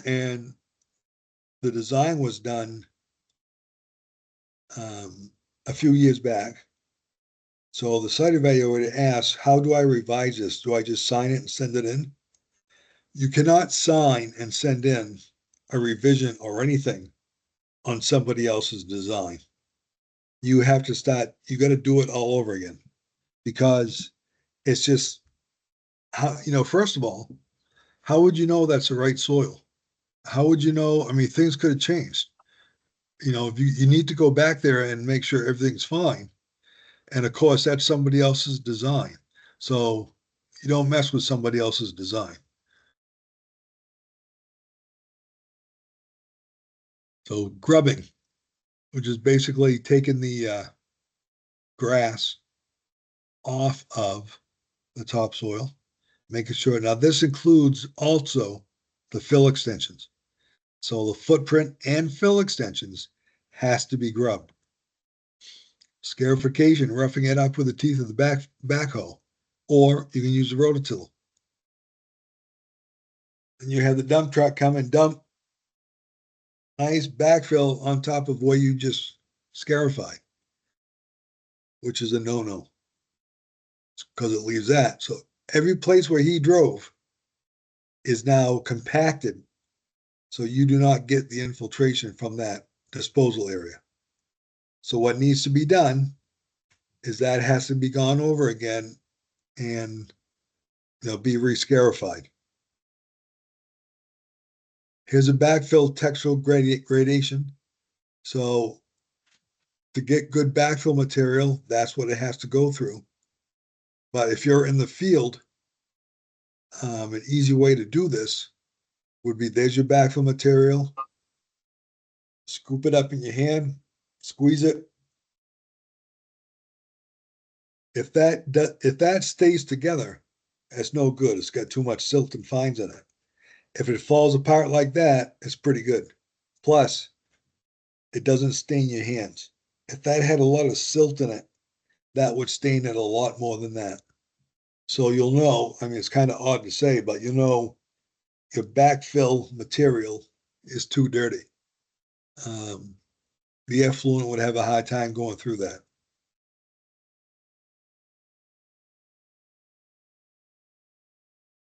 Speaker 4: And the design was done a few years back. So the site evaluator asks, how do I revise this? Do I just sign it and send it in? You cannot sign and send in a revision or anything on somebody else's design. You have to start, you got to do it all over again, because it's just how, first of all, how would you know that's the right soil? How would you know? I mean, things could have changed. If you need to go back there and make sure everything's fine. And of course, that's somebody else's design. So you don't mess with somebody else's design. So grubbing, which is basically taking the grass off of the topsoil, making sure. Now, this includes also the fill extensions. So the footprint and fill extensions has to be grubbed. Scarification, roughing it up with the teeth of the backhoe, or you can use the rototiller. And you have the dump truck come and dump nice backfill on top of where you just scarified, which is a no-no, because it leaves that. So every place where he drove is now compacted, so you do not get the infiltration from that disposal area. So what needs to be done is that has to be gone over again and be re-scarified. Here's a backfill textural gradation. So to get good backfill material, that's what it has to go through. But if you're in the field, an easy way to do this would be, there's your backfill material, scoop it up in your hand, squeeze it. If that stays together, that's no good. It's got too much silt and fines in it. If it falls apart like that, it's pretty good. Plus, it doesn't stain your hands. If that had a lot of silt in it, that would stain it a lot more than that. So you'll know, I mean, it's kind of odd to say, but your backfill material is too dirty. The effluent would have a hard time going through that.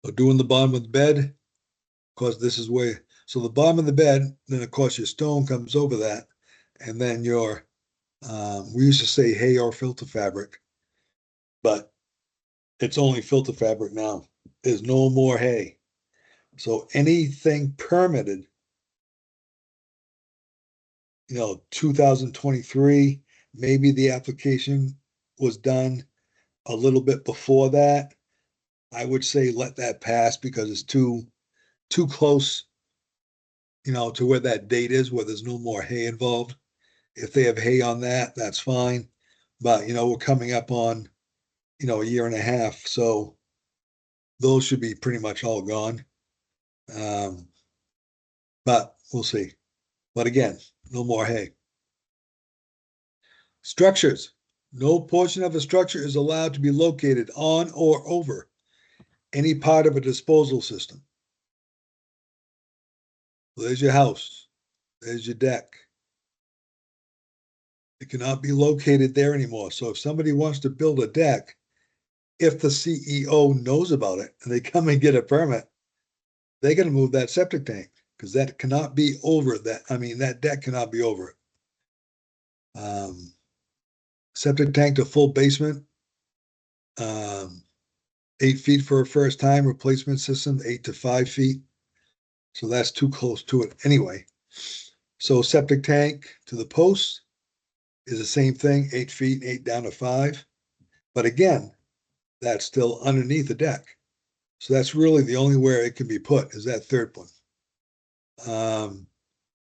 Speaker 4: So doing the bottom of the bed, of course, this is where, so the bottom of the bed, then of course your stone comes over that, and then your, we used to say hay or filter fabric, but it's only filter fabric now. There's no more hay. So anything permitted, 2023, maybe the application was done a little bit before that. I would say let that pass, because it's too close, to where that date is, where there's no more hay involved. If they have hay on that, that's fine. But, we're coming up on, a year and a half. So those should be pretty much all gone. But we'll see. But again, no more hay. Structures. No portion of a structure is allowed to be located on or over any part of a disposal system. There's your house. There's your deck. It cannot be located there anymore. So if somebody wants to build a deck, if the CEO knows about it and they come and get a permit, they're going to move that septic tank, because that cannot be over that. I mean, that deck cannot be over it. Septic tank to full basement, 8 feet for a first time replacement system, 8 to 5 feet. So that's too close to it anyway. So septic tank to the post is the same thing, 8 feet, 8 down to 5. But again, that's still underneath the deck. So that's really the only where it can be put, is that third one.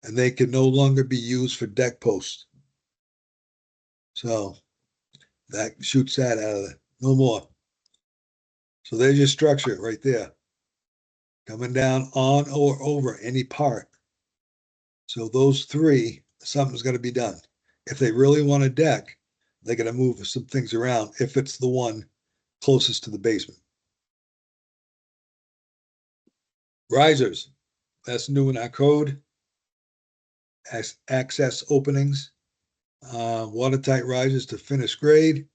Speaker 4: And they can no longer be used for deck posts. So that shoots that out of it. No more. So there's your structure right there. Coming down on or over any part So those three, something's got to be done. If they really want a deck, they got to move some things around if it's the one closest to the basement. Risers, that's new in our code. Access openings, watertight risers to finished grade.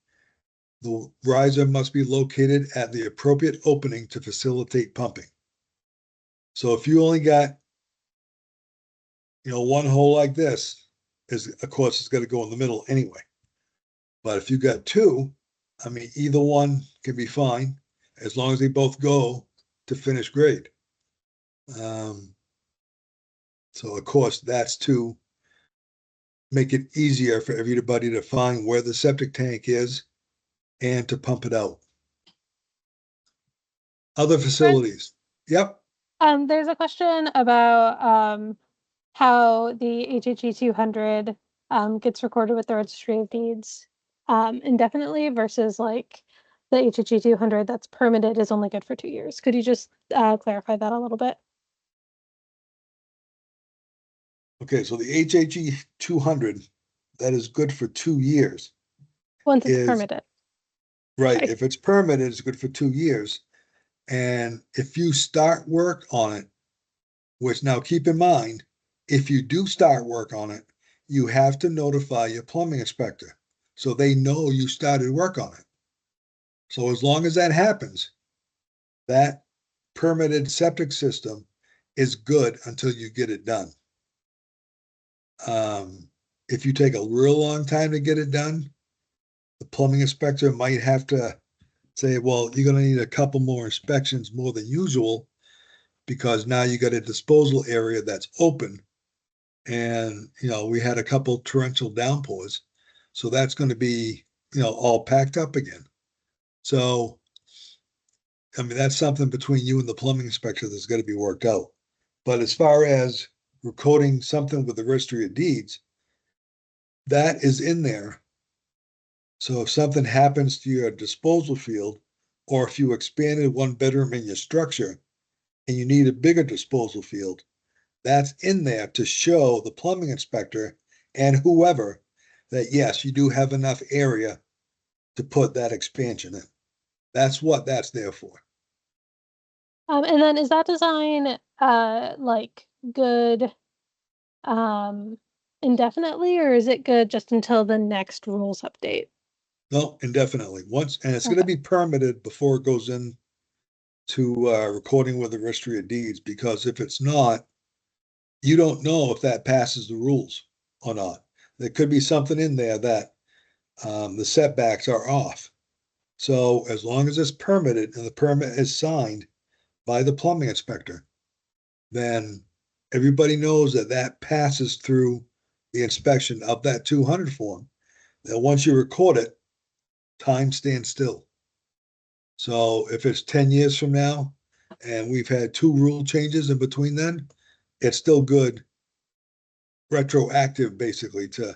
Speaker 4: The riser must be located at the appropriate opening to facilitate pumping. So if you only got, one hole like this, of course, it's got to go in the middle anyway. But if you got two, I mean, either one can be fine as long as they both go to finished grade. So of course, that's to make it easier for everybody to find where the septic tank is and to pump it out. Other facilities. Yep.
Speaker 1: There's a question about how the HHE 200 gets recorded with the Registry of Deeds indefinitely versus like the HHE 200 that's permitted is only good for 2 years. Could you just clarify that a little bit?
Speaker 4: Okay, so the HHE 200, that is good for 2 years.
Speaker 1: Once it's permitted.
Speaker 4: Right, if it's permitted, it's good for 2 years. And if you start work on it, which now keep in mind, if you do start work on it, you have to notify your plumbing inspector so they know you started work on it. So as long as that happens, that permitted septic system is good until you get it done. If you take a real long time to get it done, the plumbing inspector might have to say, well, you're going to need a couple more inspections more than usual because now you got a disposal area that's open. And, we had a couple torrential downpours. So that's going to be, all packed up again. So, I mean, that's something between you and the plumbing inspector that's got to be worked out. But as far as recording something with the Registry of Deeds, that is in there. So if something happens to your disposal field, or if you expanded one bedroom in your structure and you need a bigger disposal field, that's in there to show the plumbing inspector and whoever that yes, you do have enough area to put that expansion in. That's what that's there for.
Speaker 1: And then is that design like good indefinitely, or is it good just until the next rules update?
Speaker 4: No, indefinitely. And it's going to be permitted before it goes in to recording with the Registry of Deeds, because if it's not, you don't know if that passes the rules or not. There could be something in there that the setbacks are off. So as long as it's permitted and the permit is signed by the plumbing inspector, then everybody knows that that passes through the inspection of that 200 form. That once you record it, time stands still. So if it's 10 years from now and we've had 2 rule changes in between then, it's still good, retroactive basically to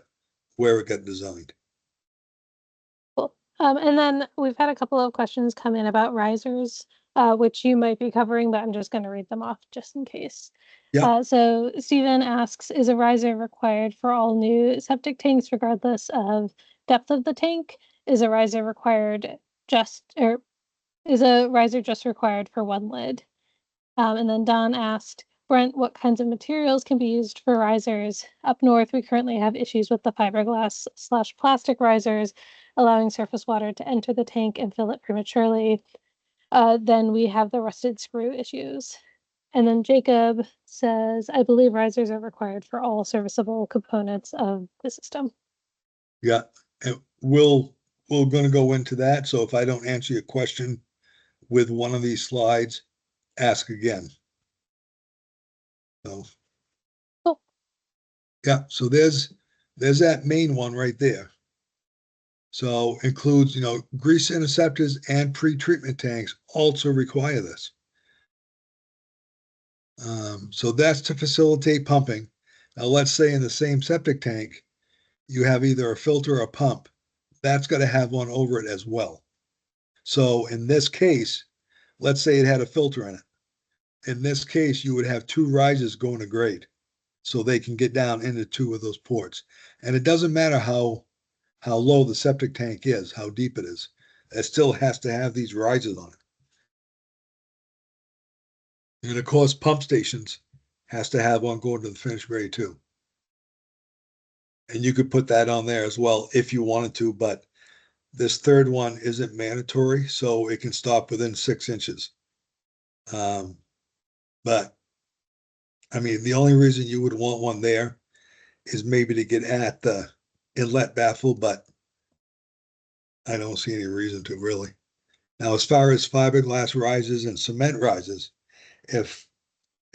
Speaker 4: where it got designed.
Speaker 1: Cool. And then we've had a couple of questions come in about risers, which you might be covering, but I'm just going to read them off just in case.
Speaker 4: Yeah.
Speaker 1: So Stephen asks, is a riser required for all new septic tanks regardless of depth of the tank? Is a riser required is a riser just required for one lid? And then Don asked, Brent, what kinds of materials can be used for risers? Up north, we currently have issues with the fiberglass/plastic risers, allowing surface water to enter the tank and fill it prematurely. Then we have the rusted screw issues. And then Jacob says, I believe risers are required for all serviceable components of the system.
Speaker 4: Yeah, and we're going to go into that. So if I don't answer your question with one of these slides, ask again. So,
Speaker 1: cool.
Speaker 4: Yeah, so there's that main one right there. So includes, grease interceptors and pre-treatment tanks also require this. So that's to facilitate pumping. Now let's say in the same septic tank, you have either a filter or a pump. That's got to have one over it as well. So in this case, let's say it had a filter in it. In this case, you would have 2 risers going to grade. so they can get down into 2 of those ports. And it doesn't matter how low the septic tank is, how deep it is. It still has to have these risers on it. And of course, pump stations has to have one going to the finished grade too. And you could put that on there as well if you wanted to, but this third one isn't mandatory, so it can stop within 6 inches. But I mean, the only reason you would want one there is maybe to get at the inlet baffle, but I don't see any reason to really. Now, as far as fiberglass rises and cement rises, if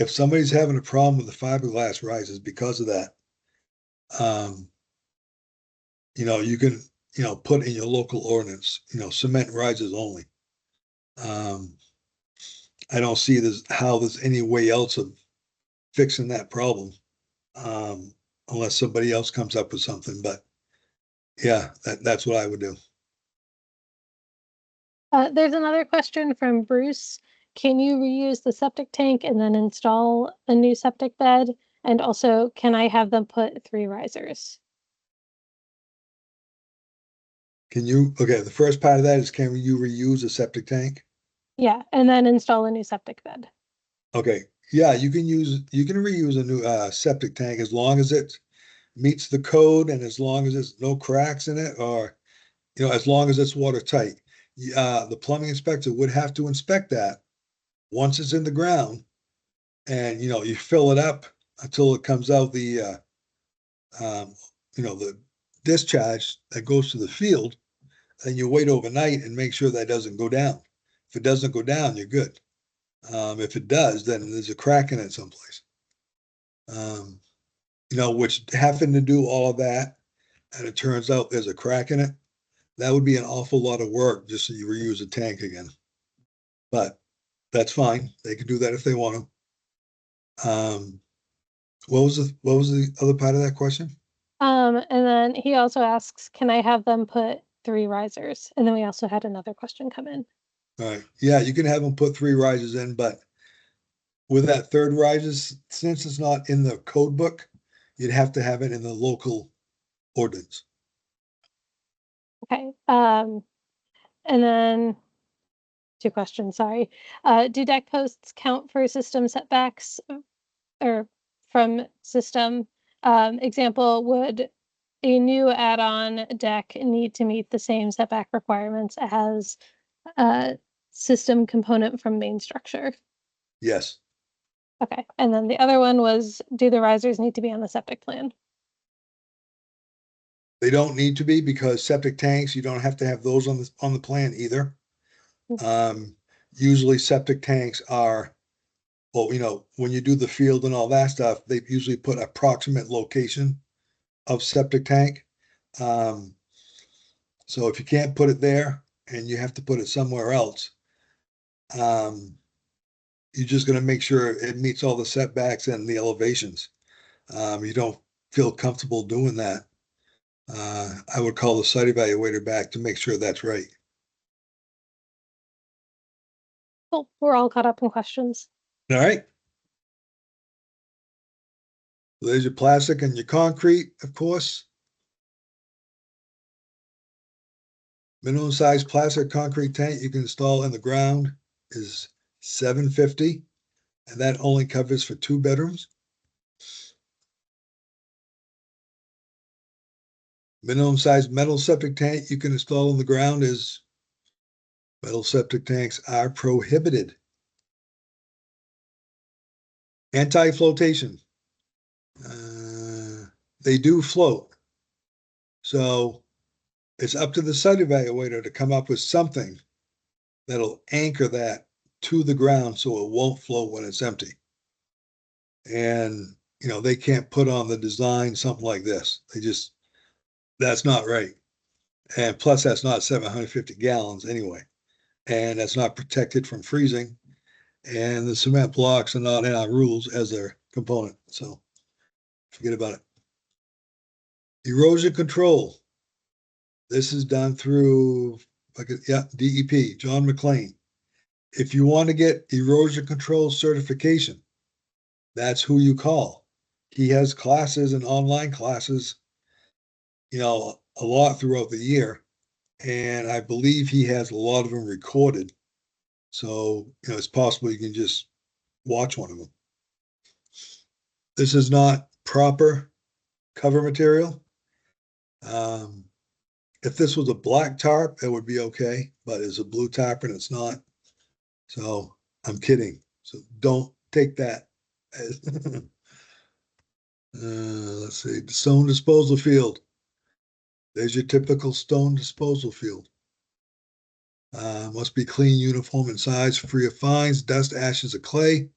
Speaker 4: somebody's having a problem with the fiberglass rises because of that, you can, put in your local ordinance, cement rises only. I don't see how there's any way else of fixing that problem, unless somebody else comes up with something. But yeah, that's what I would do.
Speaker 1: There's another question from Bruce. Can you reuse the septic tank and then install a new septic bed? And also, can I have them put 3 risers?
Speaker 4: Okay, the first part of that is, can you reuse a septic tank?
Speaker 1: Yeah, and then install a new septic bed.
Speaker 4: Okay, yeah, you can reuse a new septic tank as long as it meets the code and as long as there's no cracks in it, or as long as it's watertight. The plumbing inspector would have to inspect that once it's in the ground, and you fill it up until it comes out the discharge that goes to the field, and you wait overnight and make sure that doesn't go down. If it doesn't go down, you're good. If it does, then there's a crack in it someplace. Which having to do all of that, and it turns out there's a crack in it, that would be an awful lot of work just so you reuse a tank again. But that's fine. They can do that if they want to. What was the other part of that question?
Speaker 1: And then he also asks, can I have them put 3 risers? And then we also had another question come in.
Speaker 4: All right. Yeah, you can have them put 3 risers in, but with that third risers, since it's not in the code book, you'd have to have it in the local ordinance.
Speaker 1: Okay. And then 2 questions, sorry. Do deck posts count for system setbacks or from system? Example, would a new add-on deck need to meet the same setback requirements as a system component from main structure?
Speaker 4: Yes.
Speaker 1: Okay. And then the other one was, do the risers need to be on the septic plan?
Speaker 4: They don't need to be, because septic tanks, you don't have to have those on the plan either. Usually septic tanks are, well, when you do the field and all that stuff, they usually put approximate location of septic tank. So if you can't put it there and you have to put it somewhere else, you're just going to make sure it meets all the setbacks and the elevations. You don't feel comfortable doing that, I would call the site evaluator back to make sure that's right.
Speaker 1: Cool. We're all caught up in questions.
Speaker 4: All right. So there's your plastic and your concrete, of course. Minimum size plastic concrete tank you can install in the ground is $750, and that only covers for 2 bedrooms. Minimum size metal septic tank you can install in the ground is, metal septic tanks are prohibited. Anti-flotation. They do float. So it's up to the site evaluator to come up with something that'll anchor that to the ground so it won't float when it's empty. And, they can't put on the design something like this. That's not right. And plus, that's not 750 gallons anyway. And that's not protected from freezing. And the cement blocks are not in our rules as a component. So forget about it. Erosion control. This is done through, DEP, John McLean. If you want to get erosion control certification, that's who you call. he has classes and online classes, you know, a lot throughout the year. And I believe he has a lot of them recorded. So, you know, it's possible you can just watch one of them. This is not proper cover material. If this was a black tarp, it would be okay, but it's a blue tarp and it's not. So I'm kidding. So don't take that. Let's see, stone disposal field. There's your typical stone disposal field. Must be clean, uniform in size, free of fines, dust, ashes, or clay.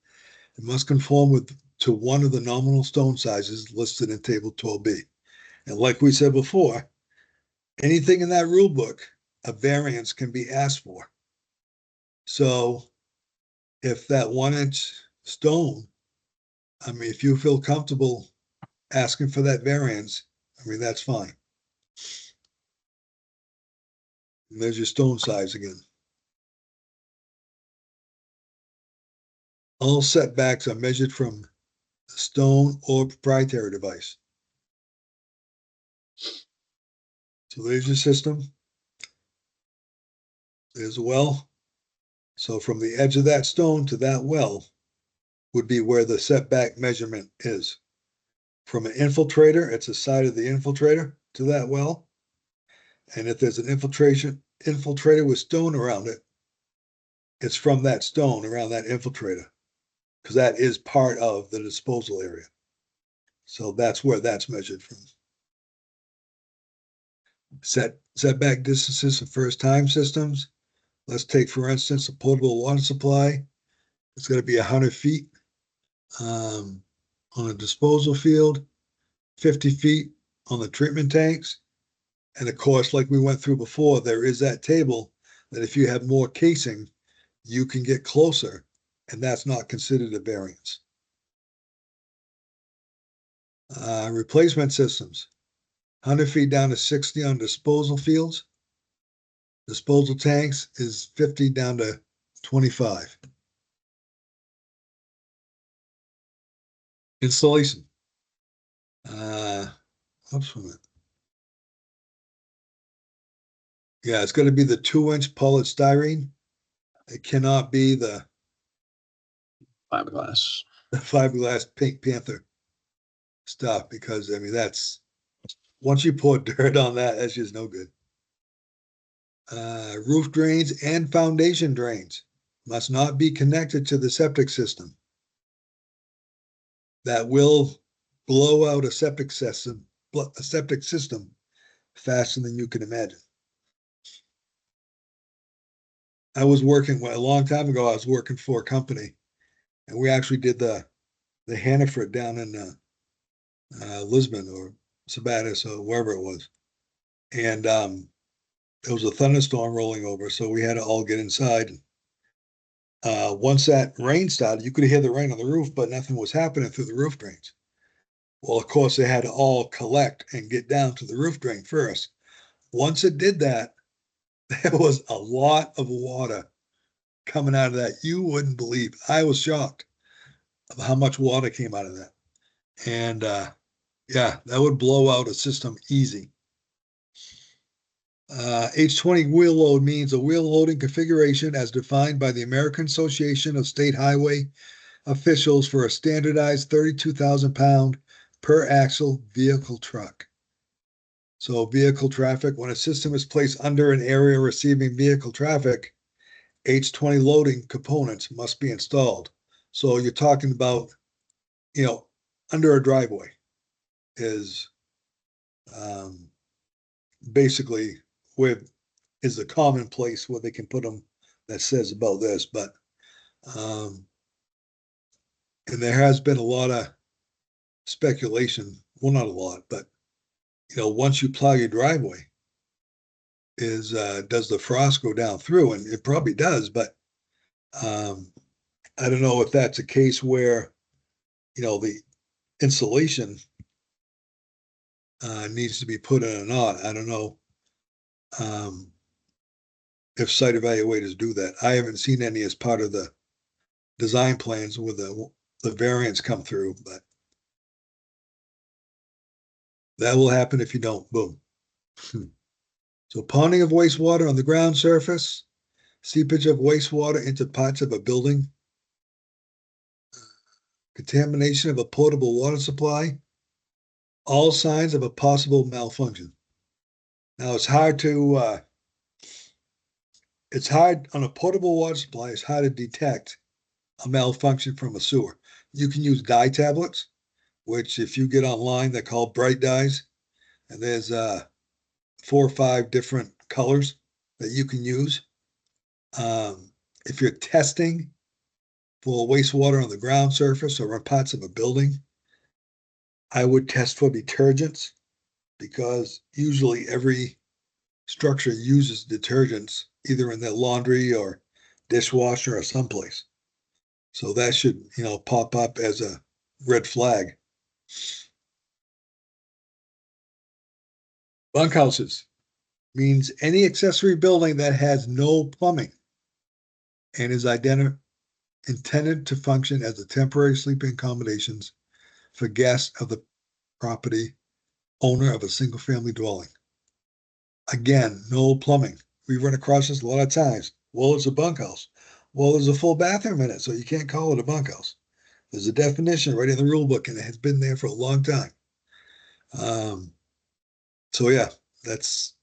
Speaker 4: It must conform to one of the nominal stone sizes listed in table 12B. And like we said before, anything in that rule book, a variance can be asked for. So if that 1-inch stone, I mean, if you feel comfortable asking for that variance, I mean, that's fine. And there's your stone size again. All setbacks are measured from a stone or proprietary device. So there's your system. There's a well. So from the edge of that stone to that well would be where the setback measurement is. From an infiltrator, it's the side of the infiltrator to that well. And if there's an infiltrator with stone around it, it's from that stone around that infiltrator, because that is part of the disposal area. So that's where that's measured from. Setback distances for first time systems. Let's take, for instance, a potable water supply. It's going to be 100 feet on a disposal field, 50 feet on the treatment tanks. And of course, like we went through before, there is that table that if you have more casing, you can get closer, and that's not considered a variance. Replacement systems, 100 feet down to 60 on disposal fields. Disposal tanks is 50 down to 25. Installation. Oops, a minute. Yeah, it's going to be the 2-inch polystyrene. It cannot be the
Speaker 15: Fiberglass.
Speaker 4: fiberglass Pink Panther stuff, because I mean, that's, once you pour dirt on that, that's just no good. Roof drains and foundation drains must not be connected to the septic system. That will blow out a septic system faster than you can imagine. I was working a long time ago. I was working for a company, and we actually did the Hannaford down in Lisbon or Sabatis or wherever it was, and there was a thunderstorm rolling over, so we had to all get inside. Once that rain started, you could hear the rain on the roof, but nothing was happening through the roof drains. Well, of course, they had to all collect and get down to the roof drain first. Once it did that, there was a lot of water coming out of that. You wouldn't believe. I was shocked of how much water came out of that. And yeah, that would blow out a system easy. H20 wheel load means a wheel loading configuration as defined by the American Association of State Highway Officials for a standardized 32,000 pound per axle vehicle truck. So vehicle traffic, when a system is placed under an area receiving vehicle traffic, H20 loading components must be installed. So you're talking about, you know, under a driveway is basically where is the common place where they can put them that says about this. But and there has been a lot of speculation. Well, not a lot, but you know, once you plow your driveway, is does the frost go down through? And it probably does, but I don't know if that's a case where, you know, the insulation needs to be put in or not. I don't know if site evaluators do that. I haven't seen any as part of the design plans with the variants come through, but That will happen if you don't. Boom. So ponding of wastewater on the ground surface, seepage of wastewater into parts of a building, contamination of a potable water supply, all signs of a possible malfunction. Now it's hard on a potable water supply, it's hard to detect a malfunction from a sewer. You can use dye tablets, which if you get online, they're called bright dyes. And there's 4 or 5 different colors that you can use. If you're testing for wastewater on the ground surface or on parts of a building, I would test for detergents because usually every structure uses detergents either in their laundry or dishwasher or someplace. So that should, pop up as a red flag. Bunkhouses means any accessory building that has no plumbing and is intended to function as a temporary sleeping accommodations for guests of the property owner of a single family dwelling. Again, no plumbing. We run across this a lot of times. Well, it's a bunkhouse. Well, there's a full bathroom in it, so you can't call it a bunkhouse. There's a definition right in the rule book, and it has been there for a long time. So yeah, that's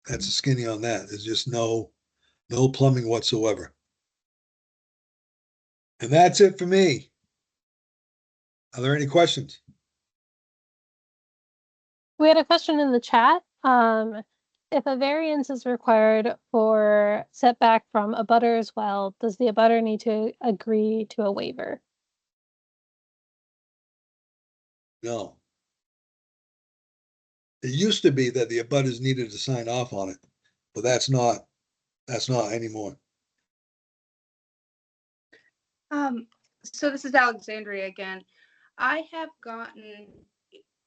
Speaker 4: a skinny on that. There's just no plumbing whatsoever. And that's it for me. Are there any questions?
Speaker 1: We had a question in the chat. If a variance is required for setback from a butter as well, does the abutter need to agree to a waiver?
Speaker 4: No. It used to be that the abutters needed to sign off on it, but that's not anymore.
Speaker 9: So this is Alexandria again. I have gotten,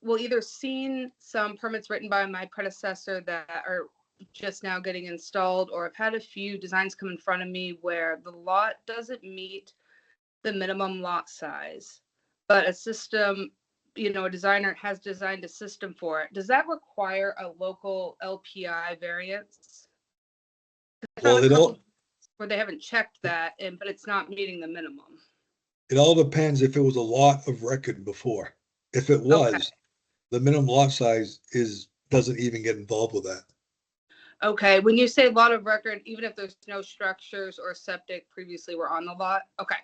Speaker 9: well, either seen some permits written by my predecessor that are just now getting installed, or I've had a few designs come in front of me where the lot doesn't meet the minimum lot size, but a system, a designer has designed a system for it. Does that require a local LPI variance?
Speaker 4: Well, it all
Speaker 9: where they haven't checked that, but it's not meeting the minimum.
Speaker 4: depends if it was a lot of record before. If it was,
Speaker 9: Okay.
Speaker 4: the minimum lot size doesn't even get involved with that.
Speaker 9: Okay, when you say lot of record, even if there's no structures or septic previously were on the lot? Okay.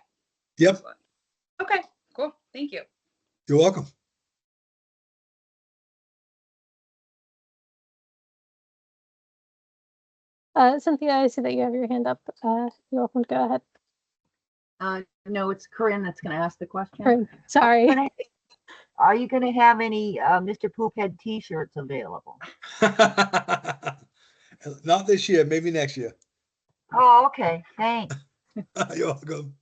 Speaker 4: Yep.
Speaker 9: Excellent. Okay, cool. Thank you.
Speaker 4: You're welcome.
Speaker 1: Cynthia, I see that you have your hand up. You're welcome to go ahead.
Speaker 16: No, it's Corinne that's going to ask the question.
Speaker 1: Corinne, sorry.
Speaker 16: Are you going to have any Mr. Poophead t-shirts available?
Speaker 4: Not this year, maybe next year.
Speaker 16: Oh, okay. Thanks.
Speaker 4: You're welcome.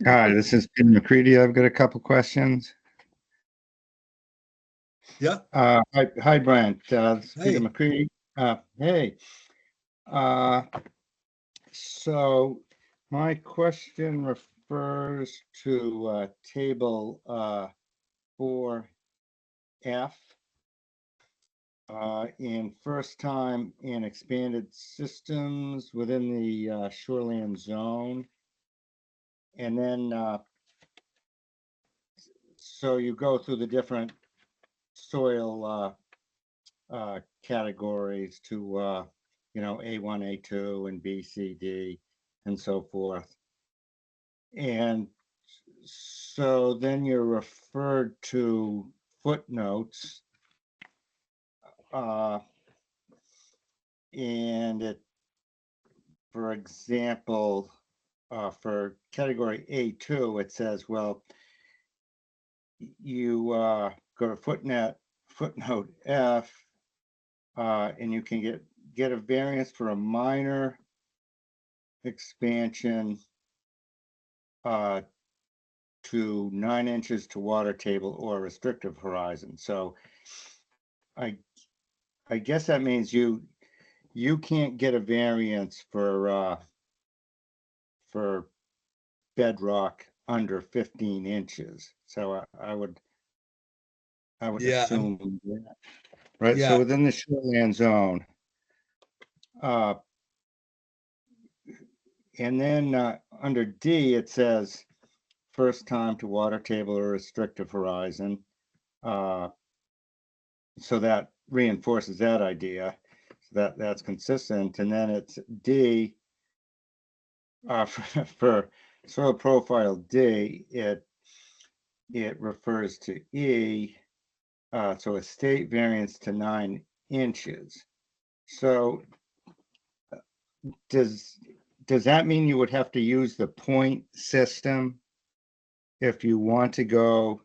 Speaker 10: Hi, this is Peter McCready. I've got a couple questions.
Speaker 4: Yeah.
Speaker 10: Hi, Brent. This is Peter
Speaker 4: Hey.
Speaker 10: McCready. Hey. So my question refers to table 4F in first time and expanded systems within the shoreland zone. And then so you go through the different soil categories to A1, A2, and B, C, D, and so forth. And so then you're referred to footnotes, and it, for example, for category A2, it says, well, you go to footnote F, and you can get a variance for a minor expansion to 9 inches to water table or restrictive horizon. So I guess that means you can't get a variance for bedrock under 15 inches. So I would I would
Speaker 4: Yeah,
Speaker 10: assume. Right,
Speaker 4: yeah.
Speaker 10: so within the shoreland zone. And then under D, it says first time to water table or restrictive horizon. So that reinforces that idea. So that's consistent. And then it's D for soil profile D, it refers to E. So a state variance to 9 inches. So does that mean you would have to use the point system if you want to go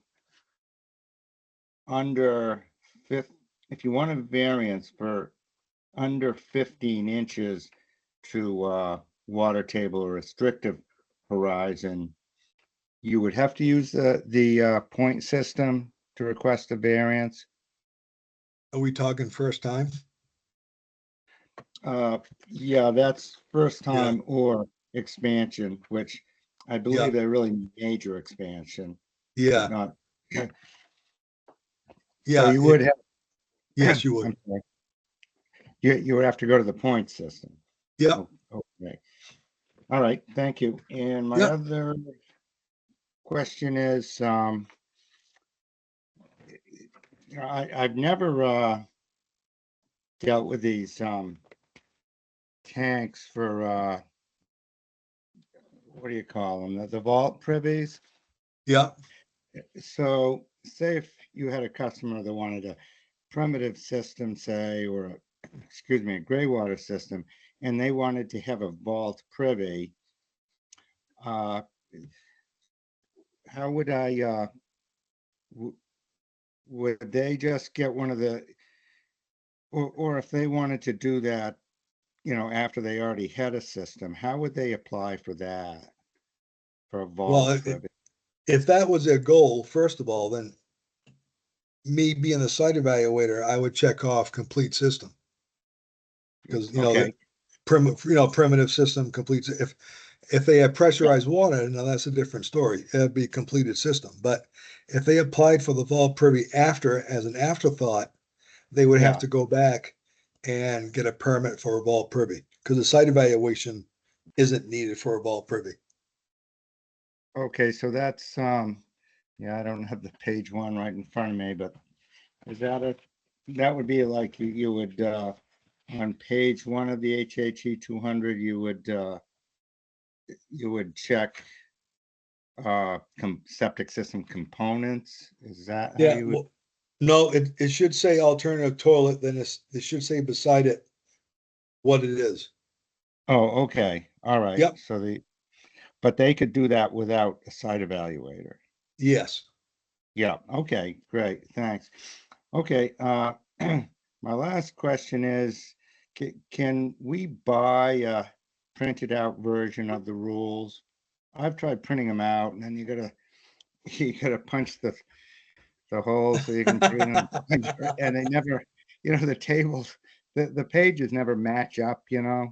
Speaker 10: under if you want a variance for under 15 inches to water table or restrictive horizon, you would have to use the point system to request a variance?
Speaker 4: Are we talking first time?
Speaker 10: Yeah, that's first time or expansion, which I believe they're really major expansion.
Speaker 4: Yeah.
Speaker 10: Not.
Speaker 4: Yeah.
Speaker 10: So you would have.
Speaker 4: Yes, you would.
Speaker 10: I'm sorry. You would have to go to the point system.
Speaker 4: Yep.
Speaker 10: Okay. All right. Thank you. And my other question is, I've never dealt with these tanks for what do you call them? The vault privies.
Speaker 4: Yeah.
Speaker 10: So say if you had a customer that wanted a primitive system, say, or excuse me, a gray water system, and they wanted to have a vault privy, how would I would they just get one of the, or if they wanted to do that, after they already had a system, how would they apply for that? For a vault
Speaker 4: Well,
Speaker 10: privy?
Speaker 4: if that was their goal, first of all, then me being a site evaluator, I would check off complete system. Because, the primitive system completes, if they have pressurized water, now that's a different story. It'd be completed system. But if they applied for the vault privy as an afterthought, they would have to go back and get a permit for a vault privy, because the site evaluation isn't needed for a vault privy.
Speaker 10: Okay, so that's yeah, I don't have the page one right in front of me, but is that that would be like you would on page one of the HHE 200, you would check septic system components. Is that how you would?
Speaker 4: Well, no, it should say alternative toilet, then it should say beside it what it is.
Speaker 10: Oh, okay. All right.
Speaker 4: Yep.
Speaker 10: So but they could do that without a site evaluator.
Speaker 4: Yes.
Speaker 10: Yeah. Okay. Great. Thanks. Okay. My last question is, can we buy a printed out version of the rules? I've tried printing them out, and then you gotta punch the holes so you can print them, and they never, the tables, the pages never match up.
Speaker 4: Yeah.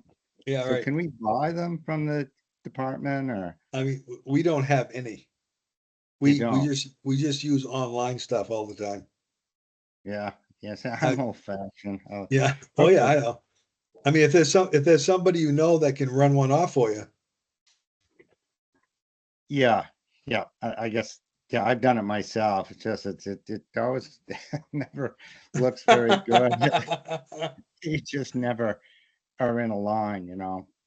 Speaker 10: So
Speaker 4: Right.
Speaker 10: can we buy them from the department, or?
Speaker 4: I mean, we don't have any. We just use online stuff all the time.
Speaker 10: Yeah. Yes. I'm old fashioned.
Speaker 4: Yeah. Oh yeah, I know. I mean, if there's somebody that can run one off for you.
Speaker 10: Yeah. Yeah. I guess. Yeah, I've done it myself. It's just it always never looks very good. You just never are in a line,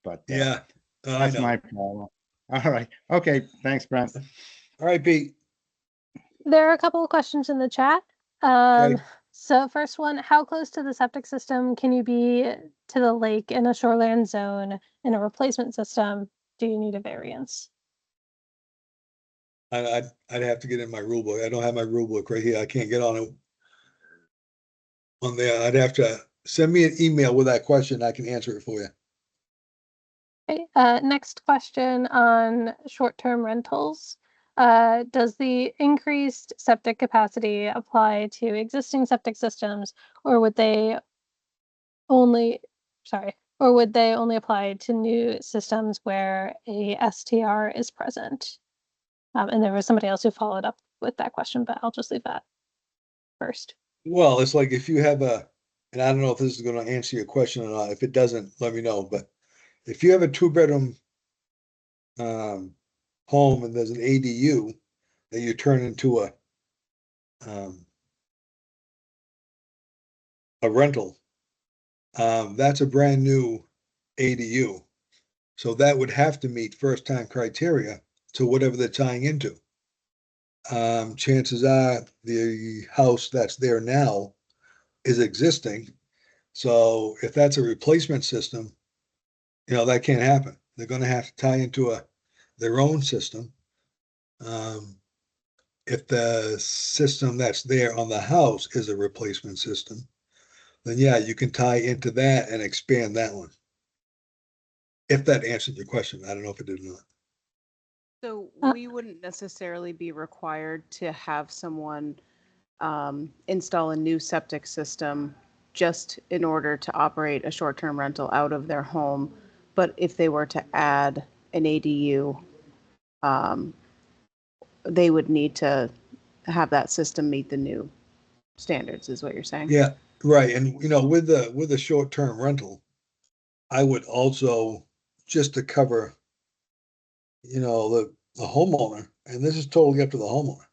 Speaker 10: But
Speaker 4: yeah,
Speaker 10: that's my problem. All right. Okay. Thanks, Brent.
Speaker 4: All right, Pete.
Speaker 1: There are a couple of questions in the chat. So first one, how close to the septic system can you be to the lake in a shoreland zone in a replacement system? Do you need a variance?
Speaker 4: I'd have to get in my rule book. I don't have my rule book right here. I can't get on it on there. I'd have to send me an email with that question. I can answer it for you.
Speaker 1: Okay, next question on short-term rentals. Does the increased septic capacity apply to existing septic systems, or would they only apply to new systems where a STR is present? And there was somebody else who followed up with that question, but I'll just leave that first.
Speaker 4: Well, it's like if you have and I don't know if this is going to answer your question or not. If it doesn't, let me know. But if you have a 2-bedroom home and there's an ADU that you turn into a rental, that's a brand new ADU. So that would have to meet first time criteria to whatever they're tying into. Chances are the house that's there now is existing. So if that's a replacement system, that can't happen. They're going to have to tie into their own system. If the system that's there on the house is a replacement system, then yeah, you can tie into that and expand that one. If that answered your question, I don't know if it did or not.
Speaker 8: So we wouldn't necessarily be required to have someone install a new septic system just in order to operate a short-term rental out of their home. But if they were to add an ADU, they would need to have that system meet the new standards, is what you're saying?
Speaker 4: Yeah, right. And with the short-term rental, I would also, just to cover, the homeowner, and this is totally up to the homeowner.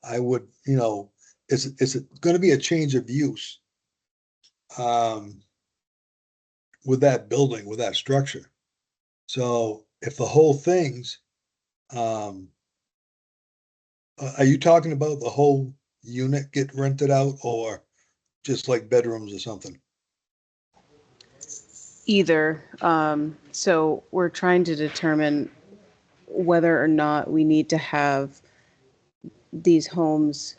Speaker 4: I would, it's going to be a change of use with that building, with that structure. So if the whole thing's, are you talking about the whole unit get rented out or just like bedrooms or something?
Speaker 8: Either. So we're trying to determine whether or not we need to have these homes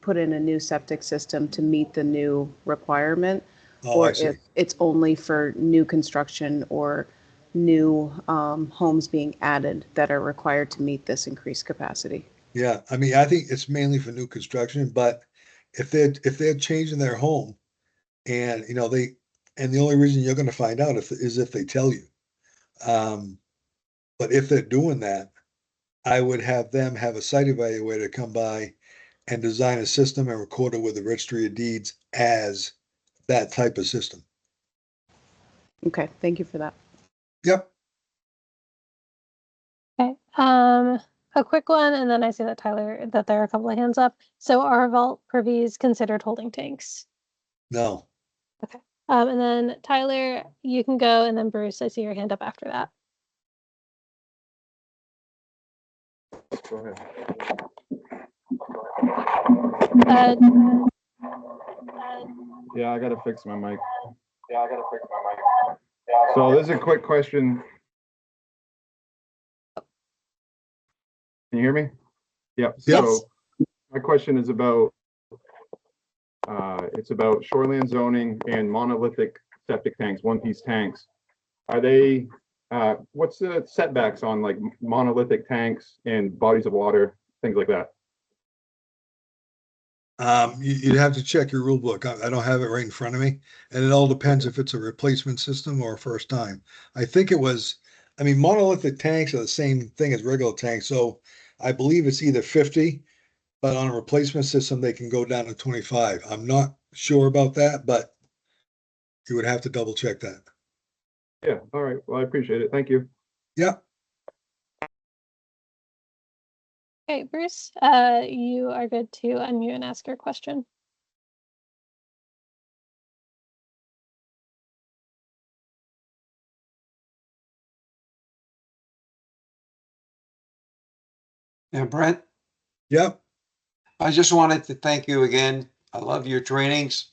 Speaker 8: put in a new septic system to meet the new requirement,
Speaker 4: Oh, I
Speaker 8: or
Speaker 4: see.
Speaker 8: if it's only for new construction or new homes being added that are required to meet this increased capacity.
Speaker 4: Yeah, I mean, I think it's mainly for new construction, but if they're changing their home and the only reason you're gonna find out is if they tell you. But if they're doing that, I would have them have a site evaluator come by and design a system and record it with the registry of deeds as that type of system.
Speaker 8: Okay, thank you for that.
Speaker 4: Yep.
Speaker 1: Okay. A quick one, and then I see that that there are a couple of hands up. So are vault privies considered holding tanks?
Speaker 4: No.
Speaker 1: Okay. And then Tyler, you can go, and then Bruce, I see your hand up after that.
Speaker 10: Go ahead. Yeah, I gotta fix my mic. So this is a quick question. Can you hear me? Yep. So my question is about it's about shoreline zoning and monolithic septic tanks, one-piece tanks. Are they what's the setbacks on like monolithic tanks and bodies of water, things like that?
Speaker 4: You'd have to check your rule book. I don't have it right in front of me, and it all depends if it's a replacement system or a first time. I think it was, monolithic tanks are the same thing as regular tanks, so I believe it's either 50, but on a replacement system, they can go down to 25. I'm not sure about that, but you would have to double check that.
Speaker 10: Yeah, all right. Well, I appreciate it. Thank you.
Speaker 4: Yeah.
Speaker 1: Okay, Bruce, you are good to unmute and ask your question.
Speaker 19: Yeah, Brent?
Speaker 4: Yep.
Speaker 19: I just wanted to thank you again. I love your trainings.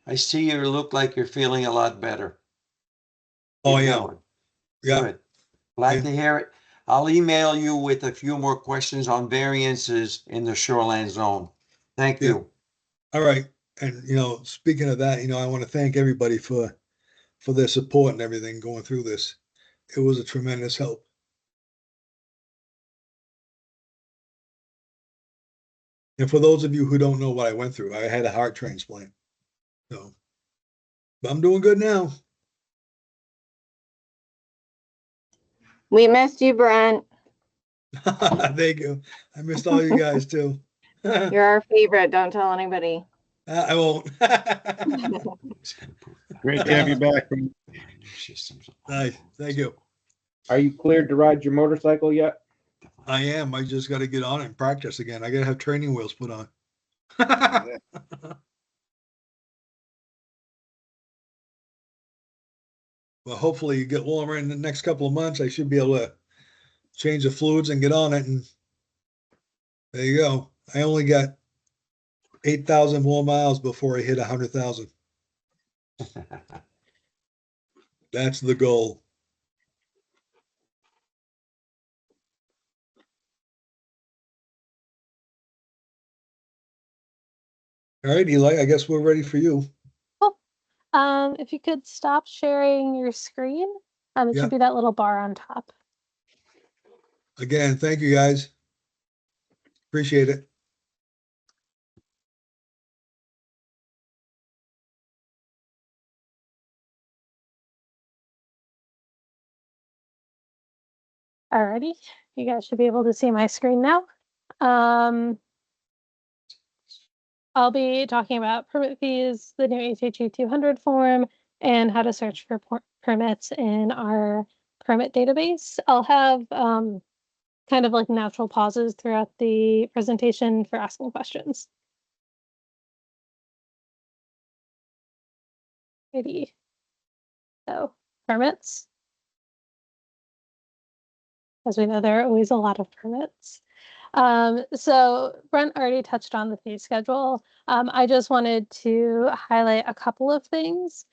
Speaker 19: I see you look like you're feeling a lot better.
Speaker 4: Oh,
Speaker 19: Keep
Speaker 4: yeah.
Speaker 19: going.
Speaker 4: Yeah.
Speaker 19: Good. Glad to hear it. I'll email you with a few more questions on variances in the shoreline zone. Thank you.
Speaker 4: All right. And, speaking of that, I want to thank everybody for their support and everything going through this. It was a tremendous help. And for those of you who don't know what I went through, I had a heart transplant. So, but I'm doing good now.
Speaker 14: We missed you, Brent.
Speaker 4: Thank you. I missed all you guys too.
Speaker 14: You're our favorite. Don't tell anybody.
Speaker 4: I won't.
Speaker 12: Great to have you back.
Speaker 4: Nice. Thank you.
Speaker 12: Are you cleared to ride your motorcycle yet?
Speaker 4: I am. I just got to get on it and practice again. I got to have training wheels put on. Well, hopefully you get warmer in the next couple of months. I should be able to change the fluids and get on it. And there you go. I only got 8,000 more miles before I hit 100,000. That's the goal. All right, Eli, I guess we're ready for you.
Speaker 1: Cool. If you could stop sharing your screen, it
Speaker 4: Yeah.
Speaker 1: should be that little bar on top.
Speaker 4: Again, thank you guys. Appreciate it.
Speaker 1: Alrighty, you guys should be able to see my screen now. I'll be talking about permit fees, the new HHE 200 form, and how to search for permits in our permit database. I'll have kind of like natural pauses throughout the presentation for asking questions. Maybe. So, permits. As we know, there are always a lot of permits. So Brent already touched on the fee schedule. I just wanted to highlight a couple of things.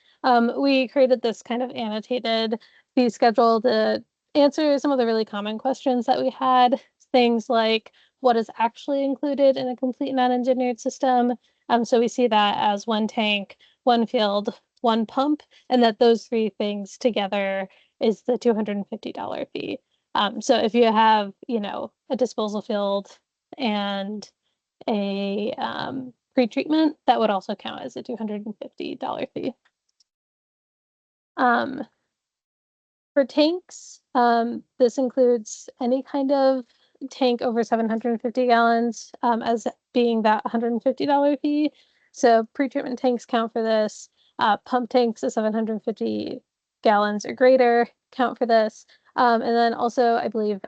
Speaker 1: We created this kind of annotated fee schedule to answer some of the really common questions that we had. Things like what is actually included in a complete non-engineered system. So we see that as one tank, one field, one pump, and that those three things together is the $250 fee. So if you have, you know, a disposal field and a pretreatment, that would also count as a $250 fee. For tanks, this includes any kind of tank over 750 gallons as being that $150 fee. So pretreatment tanks count for this. Pump tanks of 750 gallons or greater count for this. And then also, I believe,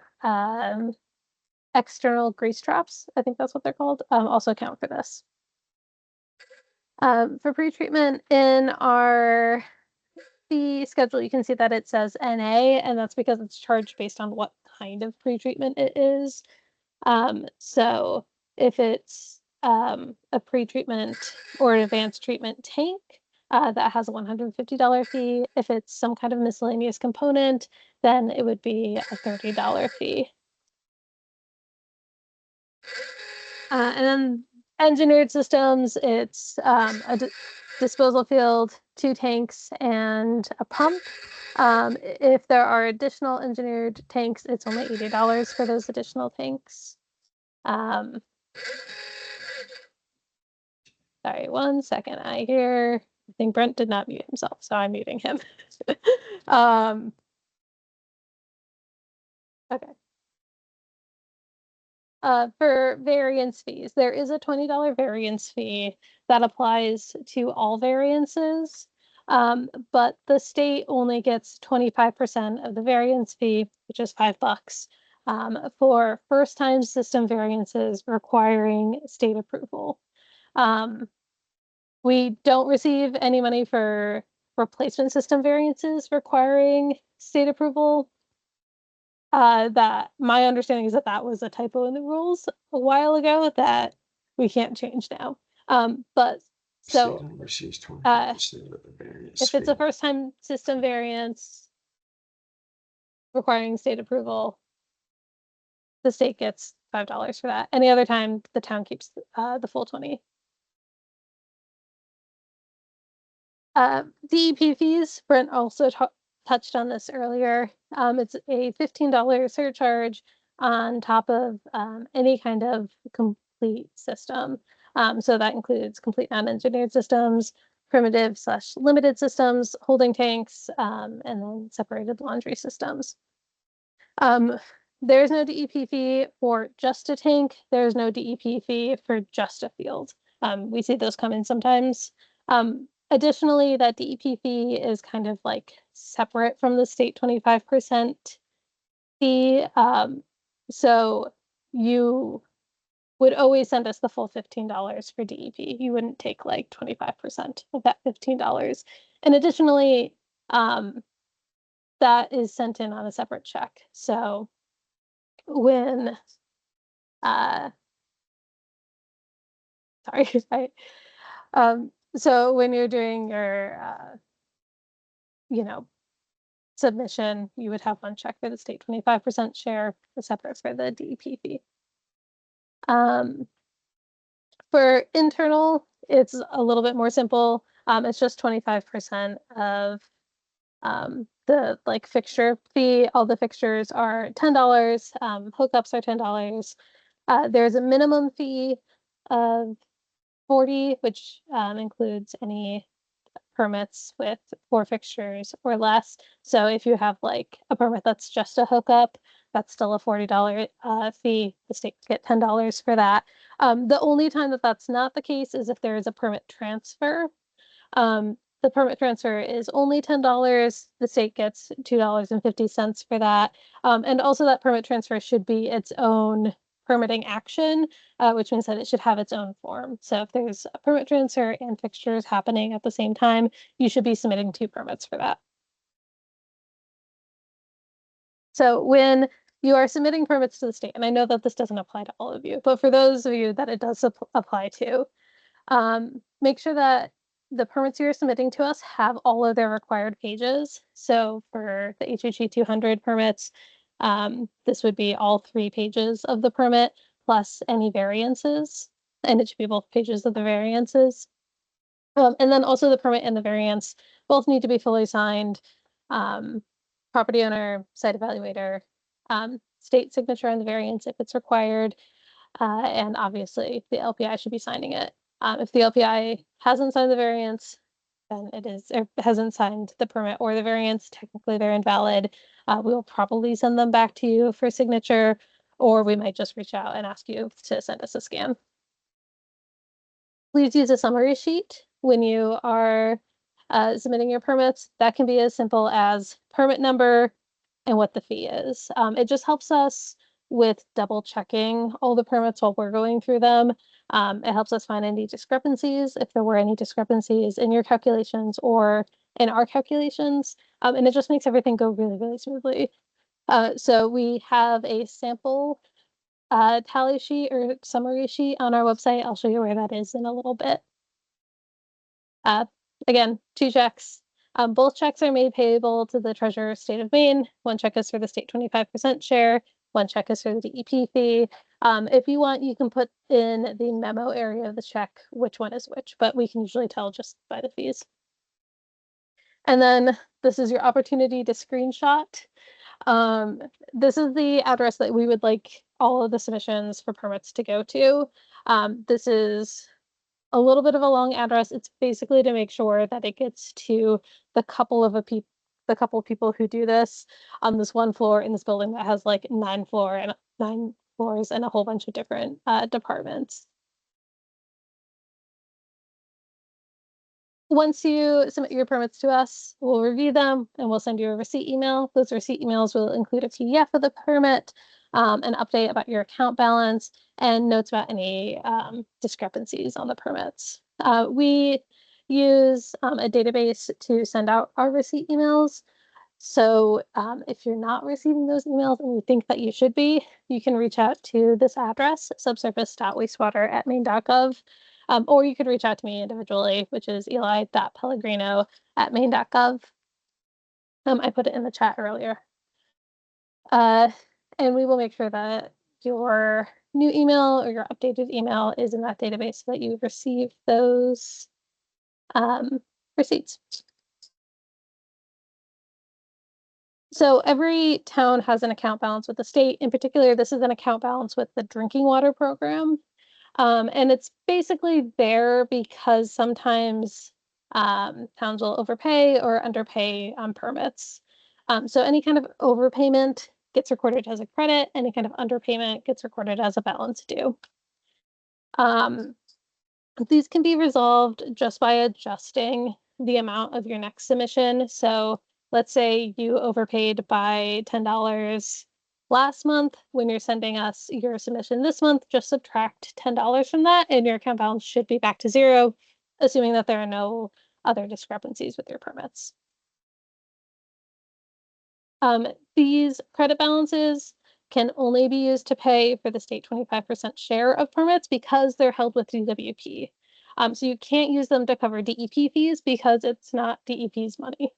Speaker 1: external grease traps, I think that's what they're called, also count for this. For pretreatment in our fee schedule, you can see that it says NA, and that's because it's charged based on what kind of pretreatment it is. So if it's a pretreatment or an advanced treatment tank, that has a $150 fee. If it's some kind of miscellaneous component, then it would be a $30 fee. And then engineered systems, it's a disposal field, 2 tanks, and a pump. If there are additional engineered tanks, it's only $80 for those additional tanks. Sorry, 1 second. I think Brent did not mute himself, so I'm muting him. Okay. For variance fees, there is a $20 variance fee that applies to all variances, but the state only gets 25% of the variance fee, which is $5, for first-time system variances requiring state approval. We don't receive any money for replacement system variances requiring state approval. That my understanding is that that was a typo in the rules a while ago that we can't change now. But so if it's a first time system variance requiring state approval, the state gets $5 for that. Any other time, the town keeps the full 20. DEP fees, Brent also touched on this earlier. It's a $15 surcharge on top of any kind of complete system. So that includes complete non-engineered systems, primitive/limited systems, holding tanks, and then separated laundry systems. there's no DEP fee for just a tank. There's no DEP fee for just a field. We see those come in sometimes. Additionally, that DEP fee is kind of like separate from the state 25% fee. So you would always send us the full $15 for DEP. You wouldn't take like 25% of that $15. And additionally, that is sent in on a separate check. So when, sorry, so when you're doing your, submission, you would have one check for the state 25% share, a separate for the DEP fee. For internal, it's a little bit more simple. It's just 25% of the like fixture fee. All the fixtures are $10. Hookups are $10. There's a minimum fee of $40, which includes any permits with 4 fixtures or less. So if you have like a permit that's just a hookup, that's still a $40 fee. The state get $10 for that. The only time that that's not the case is if there is a permit transfer. The permit transfer is only $10. The state gets $2.50 for that. And also that permit transfer should be its own permitting action, which means that it should have its own form. So if there's a permit transfer and fixtures happening at the same time, you should be submitting 2 permits for that. So when you are submitting permits to the state, and I know that this doesn't apply to all of you, but for those of you that it does apply to, make sure that the permits you're submitting to us have all of their required pages. So for the HHE 200 permits, this would be all 3 pages of the permit plus any variances, and it should be both pages of the variances. And then also the permit and the variance both need to be fully signed. Property owner, site evaluator, state signature on the variance if it's required, and obviously the LPI should be signing it. If the LPI hasn't signed the variance, then it is, or hasn't signed the permit or the variance, technically they're invalid. We will probably send them back to you for signature, or we might just reach out and ask you to send us a scan. Please use a summary sheet when you are submitting your permits. That can be as simple as permit number and what the fee is. It just helps us with double checking all the permits while we're going through them. It helps us find any discrepancies, if there were any discrepancies in your calculations or in our calculations, and it just makes everything go really, really smoothly. So we have a sample tally sheet or summary sheet on our website. I'll show you where that is in a little bit. Again, 2 checks. Both checks are made payable to the Treasurer of State of Maine. 1 check is for the state 25% share. 1 check is for the DEP fee. If you want, you can put in the memo area of the check which one is which, but we can usually tell just by the fees. And then this is your opportunity to screenshot. This is the address that we would like all of the submissions for permits to go to. This is a little bit of a long address. It's basically to make sure that it gets to the couple of people who do this on this one floor in this building that has like 9 floors and a whole bunch of different departments. Once you submit your permits to us, we'll review them and we'll send you a receipt email. Those receipt emails will include a PDF of the permit, an update about your account balance, and notes about any discrepancies on the permits. We use a database to send out our receipt emails. So if you're not receiving those emails and you think that you should be, you can reach out to this address, subsurface.wastewater@maine.gov. Or you could reach out to me individually, which is eli.pellegrino@maine.gov. I put it in the chat earlier. And we will make sure that your new email or your updated email is in that database so that you receive those receipts. So every town has an account balance with the state. In particular, this is an account balance with the drinking water program. And it's basically there because sometimes towns will overpay or underpay on permits. So any kind of overpayment gets recorded as a credit. Any kind of underpayment gets recorded as a balance due. These can be resolved just by adjusting the amount of your next submission. So let's say you overpaid by $10 last month. When you're sending us your submission this month, just subtract $10 from that and your account balance should be back to zero, assuming that there are no other discrepancies with your permits. These credit balances can only be used to pay for the state 25% share of permits because they're held with DWP. So you can't use them to cover DEP fees because it's not DEP's money.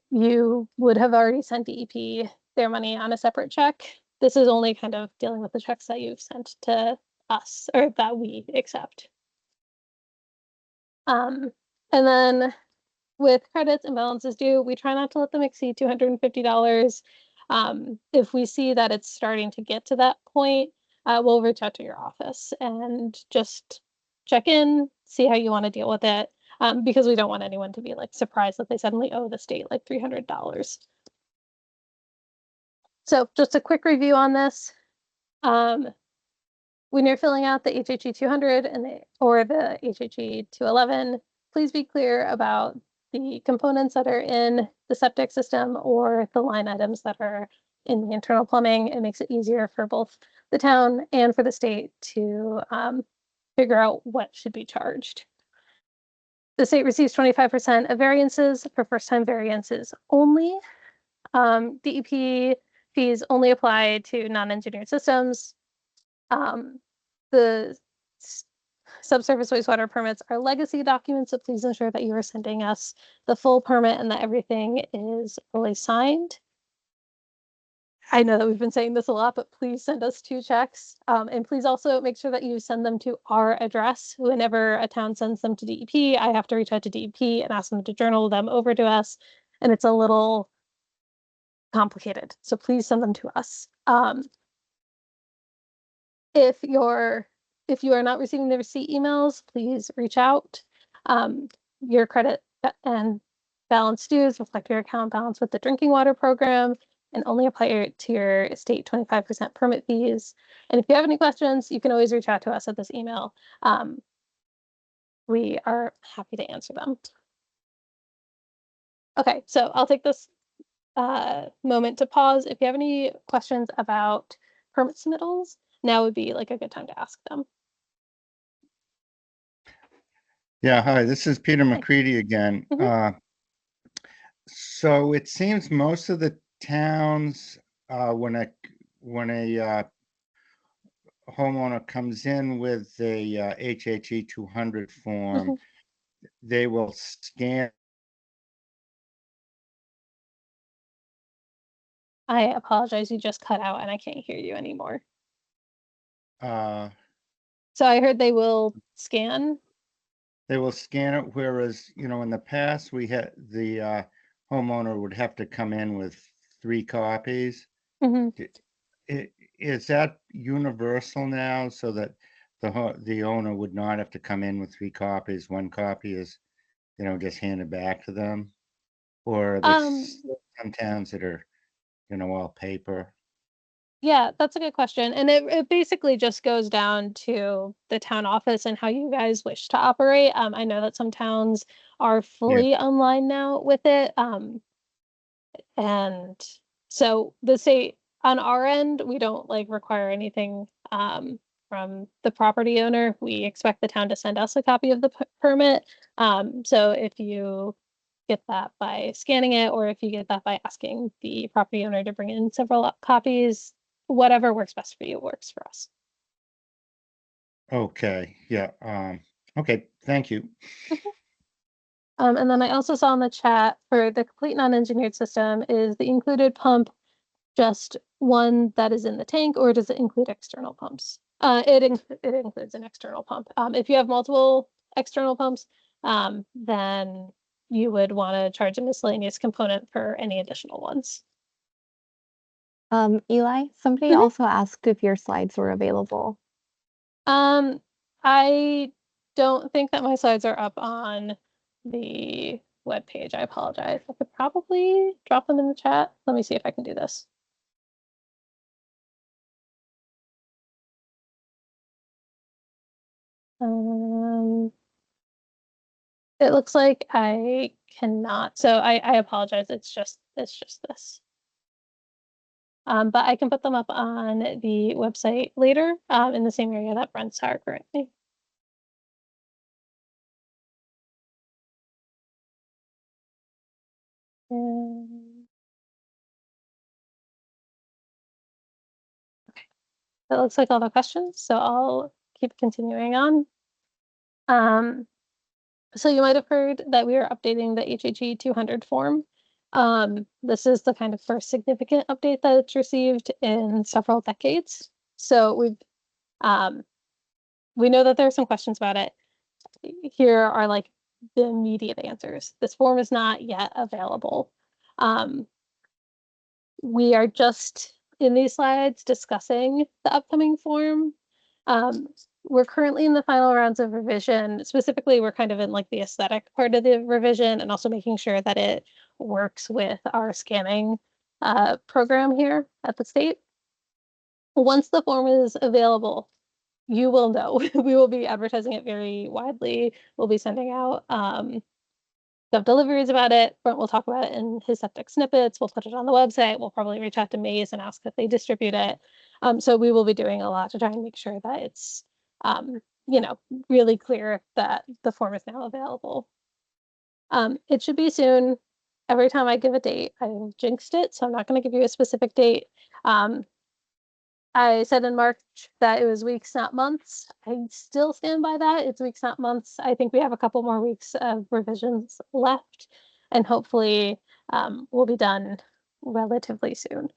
Speaker 1: You would have already sent DEP their money on a separate check. This is only kind of dealing with the checks that you've sent to us or that we accept. And then with credits and balances due, we try not to let them exceed $250. If we see that it's starting to get to that point, we'll reach out to your office and just check in, see how you want to deal with it, because we don't want anyone to be like surprised that they suddenly owe the state like $300. So just a quick review on this. When you're filling out the HHE 200 and or the HHE 211, please be clear about the components that are in the septic system or the line items that are in the internal plumbing. It makes it easier for both the town and for the state to figure out what should be charged. The state receives 25% of variances for first-time variances only. DEP fees only apply to non-engineered systems. The subsurface wastewater permits are legacy documents, so please ensure that you are sending us the full permit and that everything is fully signed. I know that we've been saying this a lot, but please send us 2 checks. And please also make sure that you send them to our address. Whenever a town sends them to DEP, I have to reach out to DEP and ask them to journal them over to us. And it's a little complicated, so please send them to us. If you are not receiving the receipt emails, please reach out. Your credit and balance dues reflect your account balance with the drinking water program and only apply to your state 25% permit fees. And if you have any questions, you can always reach out to us at this email. We are happy to answer them. Okay, so I'll take this moment to pause. If you have any questions about permit submittals, now would be like a good time to ask them.
Speaker 20: Yeah, hi, this is Peter McCready again. So it seems most of the towns, when a homeowner comes in with a HHE 200 form, they will scan.
Speaker 1: I apologize, you just cut out and I can't hear you anymore. So I heard they will scan.
Speaker 20: They will scan it, whereas, you know, in the past, we had the homeowner would have to come in with 3 copies. Is that universal now, so that the owner would not have to come in with 3 copies? 1 copy is, you know, just handed back to them? Or are there some towns that are, you know, all paper?
Speaker 1: Yeah, that's a good question. And it basically just goes down to the town office and how you guys wish to operate. I know that some towns are fully online now with it. And so the state, on our end, we don't like require anything from the property owner. We expect the town to send us a copy of the permit. So if you get that by scanning it, or if you get that by asking the property owner to bring in several copies, whatever works best for you works for us.
Speaker 20: Okay, yeah. Okay, thank you.
Speaker 1: And then I also saw in the chat for the complete non-engineered system, is the included pump just one that is in the tank, or does it include external pumps? It includes an external pump. If you have multiple external pumps, then you would want to charge a miscellaneous component for any additional ones.
Speaker 11: Eli, somebody also asked if your slides were available.
Speaker 1: I don't think that my slides are up on the webpage. I apologize. I could probably drop them in the chat. Let me see if I can do this. It looks like I cannot, so I apologize. It's just this. But I can put them up on the website later, in the same area that Brent's are currently. That looks like all the questions, so I'll keep continuing on. So you might have heard that we are updating the HHE 200 form. This is the kind of first significant update that it's received in several decades. So we know that there are some questions about it. Here are like the immediate answers. This form is not yet available. We are just in these slides discussing the upcoming form. We're currently in the final rounds of revision. Specifically, we're kind of in like the aesthetic part of the revision and also making sure that it works with our scanning program here at the state. Once the form is available, you will know. We will be advertising it very widely. We'll be sending out deliveries about it. Brent will talk about it in his septic snippets. We'll put it on the website. We'll probably reach out to Maze and ask that they distribute it. So we will be doing a lot to try and make sure that it's, you know, really clear that the form is now available. It should be soon. Every time I give a date, I jinxed it, so I'm not going to give you a specific date. I said in March that it was weeks, not months. I still stand by that. It's weeks, not months. I think we have a couple more weeks of revisions left, and hopefully we'll be done relatively soon.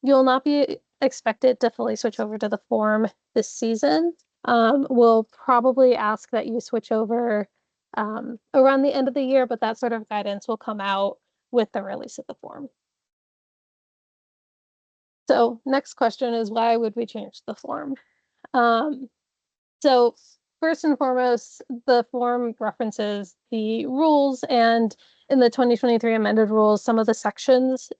Speaker 1: You'll not be expected to fully switch over to the form this season. We'll probably ask that you switch over around the end of the year, but that sort of guidance will come out with the release of the form. So next question is, why would we change the form? So first and foremost, the form references the rules, and in the 2023 amended rules, some of the sections,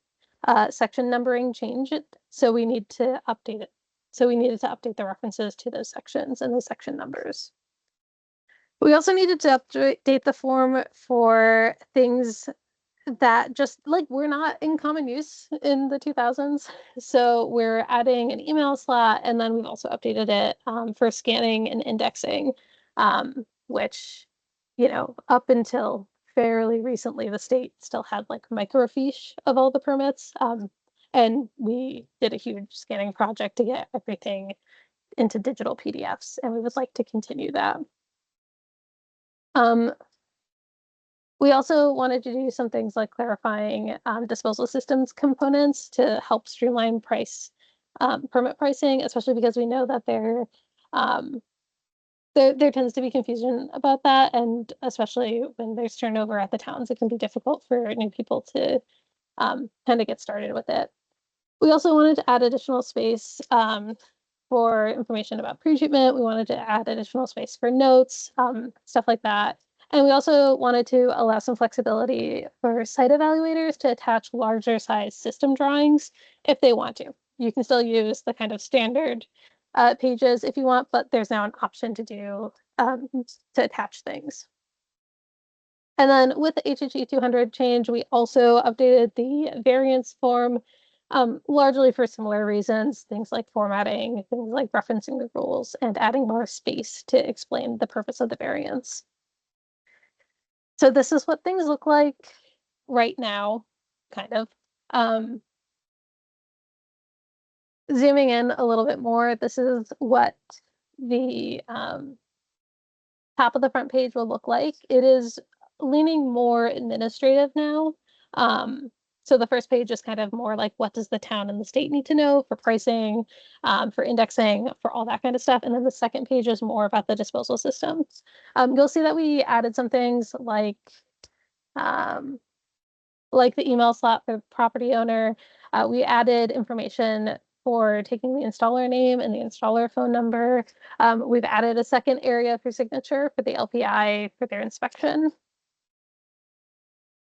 Speaker 1: section numbering changed, so we need to update it. So we needed to update the references to those sections and the section numbers. We also needed to update the form for things that just like were not in common use in the 2000s. So we're adding an email slot, and then we've also updated it for scanning and indexing, which, you know, up until fairly recently, the state still had like microfiche of all the permits. And we did a huge scanning project to get everything into digital PDFs, and we would like to continue that. We also wanted to do some things like clarifying disposal systems components to help streamline permit pricing, especially because we know that there tends to be confusion about that, and especially when there's turnover at the towns, it can be difficult for new people to kind of get started with it. We also wanted to add additional space for information about pre-treatment. We wanted to add additional space for notes, stuff like that. And we also wanted to allow some flexibility for site evaluators to attach larger size system drawings if they want to. You can still use the kind of standard pages if you want, but there's now an option to do to attach things. And then with the HHE 200 change, we also updated the variance form, largely for similar reasons, things like formatting, things like referencing the rules, and adding more space to explain the purpose of the variance. So this is what things look like right now, kind of. Zooming in a little bit more, this is what the top of the front page will look like. It is leaning more administrative now. So the first page is kind of more like, what does the town and the state need to know for pricing, for indexing, for all that kind of stuff. And then the second page is more about the disposal systems. You'll see that we added some things like the email slot for the property owner. We added information for taking the installer name and the installer phone number. We've added a second area for signature for the LPI for their inspection.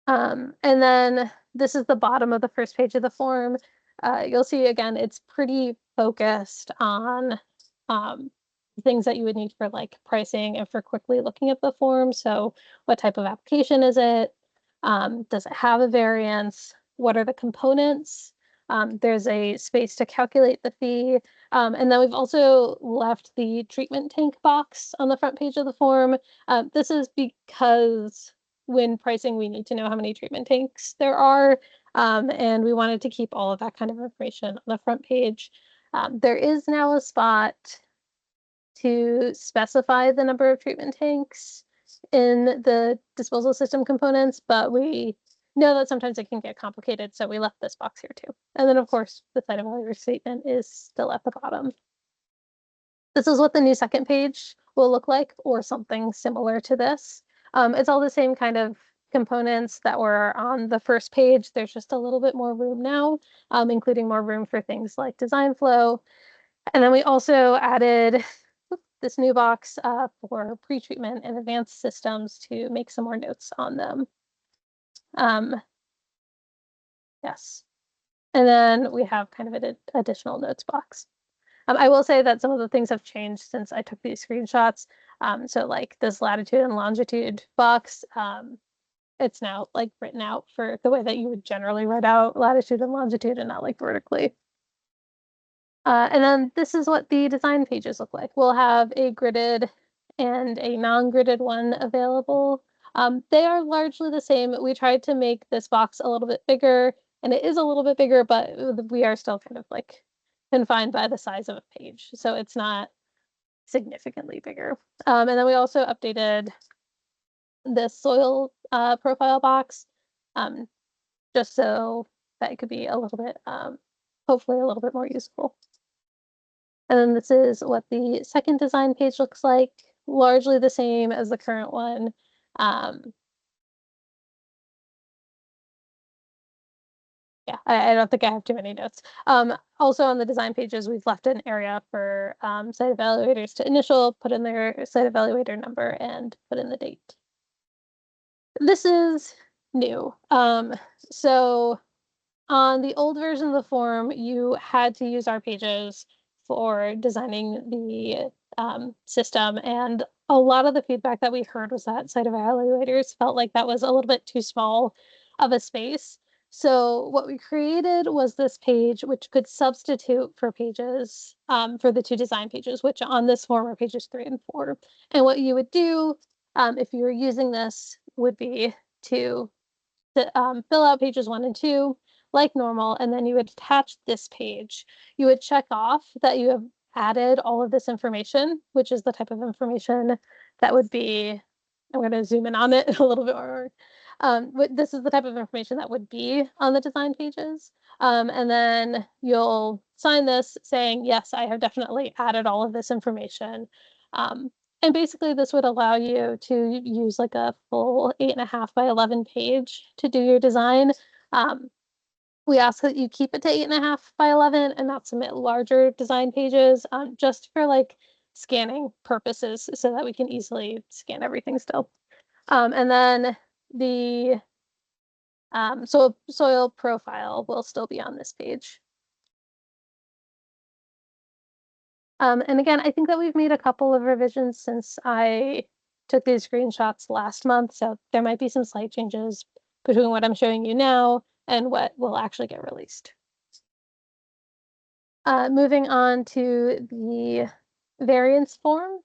Speaker 1: And then this is the bottom of the first page of the form. You'll see again, it's pretty focused on things that you would need for like pricing and for quickly looking at the form. So what type of application is it? Does it have a variance? What are the components? There's a space to calculate the fee. And then we've also left the treatment tank box on the front page of the form. This is because when pricing, we need to know how many treatment tanks there are. And we wanted to keep all of that kind of information on the front page. There is now a spot to specify the number of treatment tanks in the disposal system components, but we know that sometimes it can get complicated, so we left this box here too. And then of course, the site evaluator statement is still at the bottom. This is what the new second page will look like, or something similar to this. It's all the same kind of components that were on the first page. There's just a little bit more room now, including more room for things like design flow. And then we also added this new box for pre-treatment and advanced systems to make some more notes on them. Yes. And then we have kind of an additional notes box. I will say that some of the things have changed since I took these screenshots. So like this latitude and longitude box, it's now like written out for the way that you would generally write out latitude and longitude and not like vertically. And then this is what the design pages look like. We'll have a gridded and a non-gridded one available. They are largely the same. We tried to make this box a little bit bigger, and it is a little bit bigger, but we are still kind of like confined by the size of a page. So it's not significantly bigger. And then we also updated this soil profile box, just so that it could be a little bit, hopefully a little bit more useful. And then this is what the second design page looks like, largely the same as the current one. Yeah, I don't think I have too many notes. Also on the design pages, we've left an area for site evaluators to initial, put in their site evaluator number, and put in the date. This is new. So on the old version of the form, you had to use our pages for designing the system, and a lot of the feedback that we heard was that site evaluators felt like that was a little bit too small of a space. So what we created was this page, which could substitute for pages for the two design pages, which on this form are pages 3 and 4. And what you would do if you were using this would be to fill out pages 1 and 2 like normal, and then you would attach this page. You would check off that you have added all of this information, which is the type of information that would be, I'm going to zoom in on it a little bit more. This is the type of information that would be on the design pages. And then you'll sign this saying, yes, I have definitely added all of this information. And basically this would allow you to use like a full 8.5 by 11 page to do your design. We ask that you keep it to 8.5 by 11 and not submit larger design pages, just for like scanning purposes so that we can easily scan everything still. And then the soil profile will still be on this page. And again, I think that we've made a couple of revisions since I took these screenshots last month, so there might be some slight changes between what I'm showing you now and what will actually get released. Moving on to the variance form.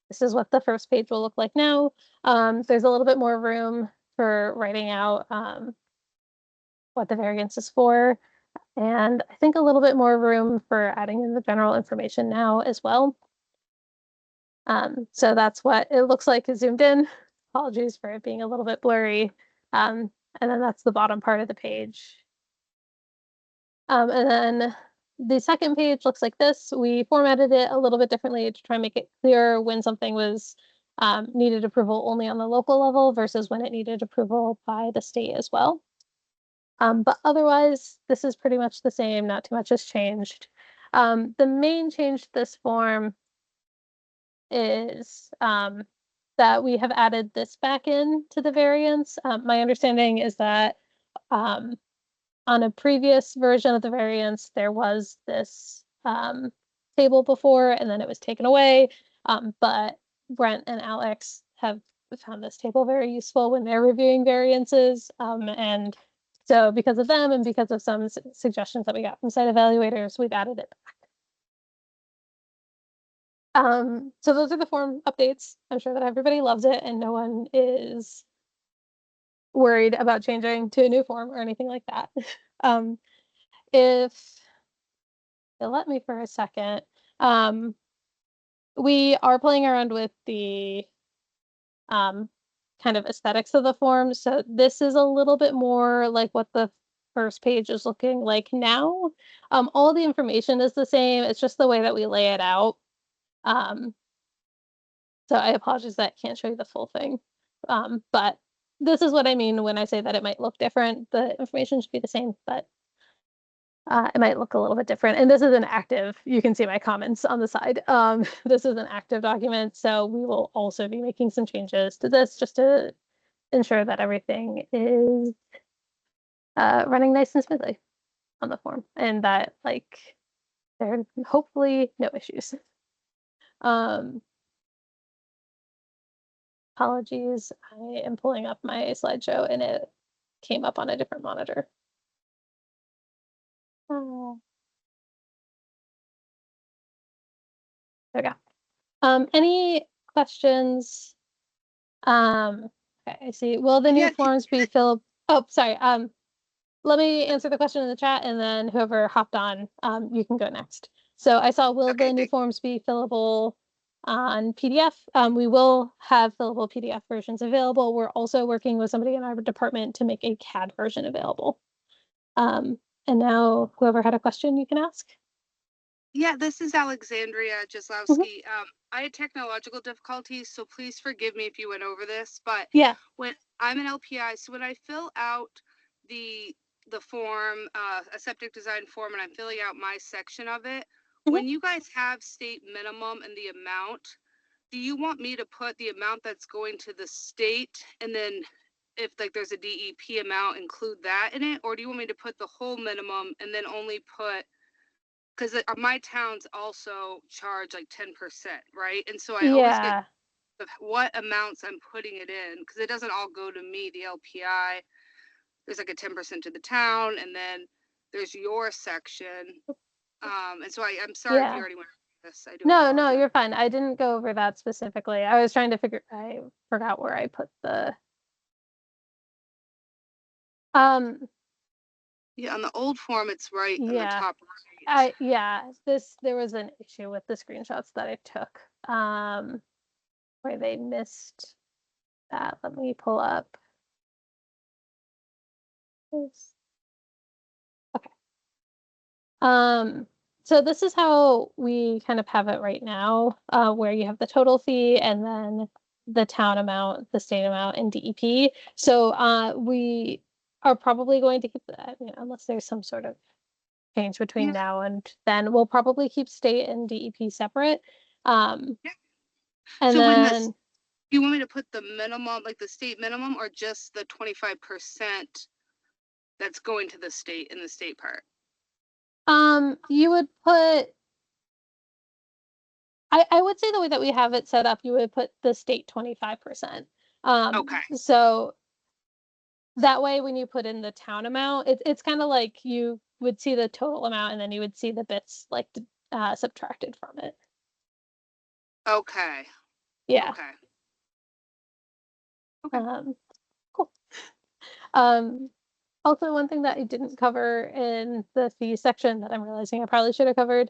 Speaker 1: This is what the first page will look like now. There's a little bit more room for writing out what the variance is for, and I think a little bit more room for adding in the general information now as well. So that's what it looks like zoomed in. Apologies for it being a little bit blurry. And then that's the bottom part of the page. And then the second page looks like this. We formatted it a little bit differently to try and make it clear when something was needed approval only on the local level versus when it needed approval by the state as well. But otherwise, this is pretty much the same. Not too much has changed. The main change to this form is that we have added this back in to the variance. My understanding is that on a previous version of the variance, there was this table before, and then it was taken away. But Brent and Alex have found this table very useful when they're reviewing variances. And so because of them and because of some suggestions that we got from site evaluators, we've added it back. So those are the form updates. I'm sure that everybody loves it and no one is worried about changing to a new form or anything like that. If you'll let me for a second, we are playing around with the kind of aesthetics of the form. So this is a little bit more like what the first page is looking like now. All the information is the same. It's just the way that we lay it out. So I apologize that I can't show you the full thing. But this is what I mean when I say that it might look different. The information should be the same, but it might look a little bit different. And this is an active, you can see my comments on the side. This is an active document. So we will also be making some changes to this just to ensure that everything is running nice and smoothly on the form and that like there are hopefully no issues. Apologies, I am pulling up my slideshow and it came up on a different monitor. There we go. Any questions? Okay, I see. Will the new forms be filled? Oh, sorry. Let me answer the question in the chat and then whoever hopped on, you can go next. So I saw, will the new forms be fillable on PDF? We will have fillable PDF versions available. We're also working with somebody in our department to make a CAD version available. And now whoever had a question, you can ask.
Speaker 9: Yeah, this is Alexandria Jaslowski. I had technological difficulties, so please forgive me if you went over this, but
Speaker 1: yeah,
Speaker 9: when I'm an LPI, so when I fill out the form, a septic design form, and I'm filling out my section of it, when you guys have state minimum and the amount, do you want me to put the amount that's going to the state and then if like there's a DEP amount, include that in it? Or do you want me to put the whole minimum and then only put, because my towns also charge like 10%, right? And so I always get what amounts I'm putting it in, because it doesn't all go to me, the LPI. There's like a 10% to the town, and then there's your section. And so I'm sorry if you already went over this. I do
Speaker 1: no, you're fine. I didn't go over that specifically. I was trying to figure, I forgot where I put the
Speaker 9: yeah, on the old form it's right in the top
Speaker 1: right. There was an issue with the screenshots that I took where they missed that. Let me pull up this. Okay. So this is how we kind of have it right now, where you have the total fee and then the town amount, the state amount, and DEP. So we are probably going to keep that, unless there's some sort of change between now and then. We'll probably keep state and DEP separate. And
Speaker 9: so
Speaker 1: then
Speaker 9: you want me to put the minimum, like the state minimum, or just the 25% that's going to the state in the state part?
Speaker 1: You would put, I would say the way that we have it set up, you would put the state 25%.
Speaker 9: Okay.
Speaker 1: So that way, when you put in the town amount, it's kind of like you would see the total amount and then you would see the bits like subtracted from it.
Speaker 9: Okay.
Speaker 1: Yeah.
Speaker 9: Okay.
Speaker 1: Cool. Also, one thing that I didn't cover in the fee section that I'm realizing I probably should have covered,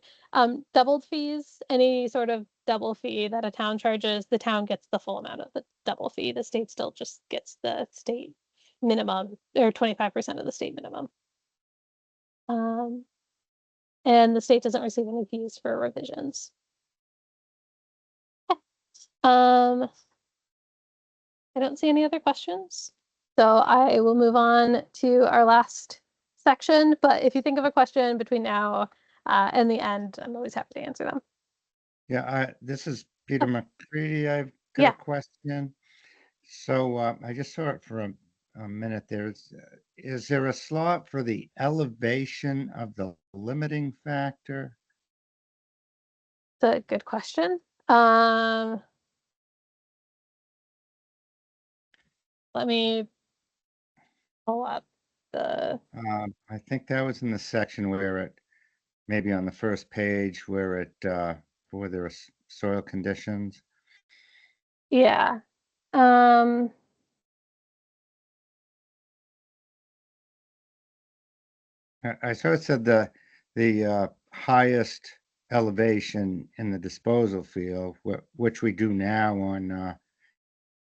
Speaker 1: doubled fees, any sort of double fee that a town charges, the town gets the full amount of the double fee. The state still just gets the state minimum or 25% of the state minimum. And the state doesn't receive any fees for revisions. I don't see any other questions. So I will move on to our last section, but if you think of a question between now and the end, I'm always happy to answer them.
Speaker 20: Yeah, this is Peter McCready. I have got
Speaker 1: Yeah.
Speaker 20: a question. So I just saw it for a minute there. Is there a slot for the elevation of the limiting factor?
Speaker 1: It's a good question. Let me pull up the.
Speaker 20: I think that was in the section where it, maybe on the first page where it, where there are soil conditions.
Speaker 1: Yeah.
Speaker 20: I saw it said the highest elevation in the disposal field, which we do now on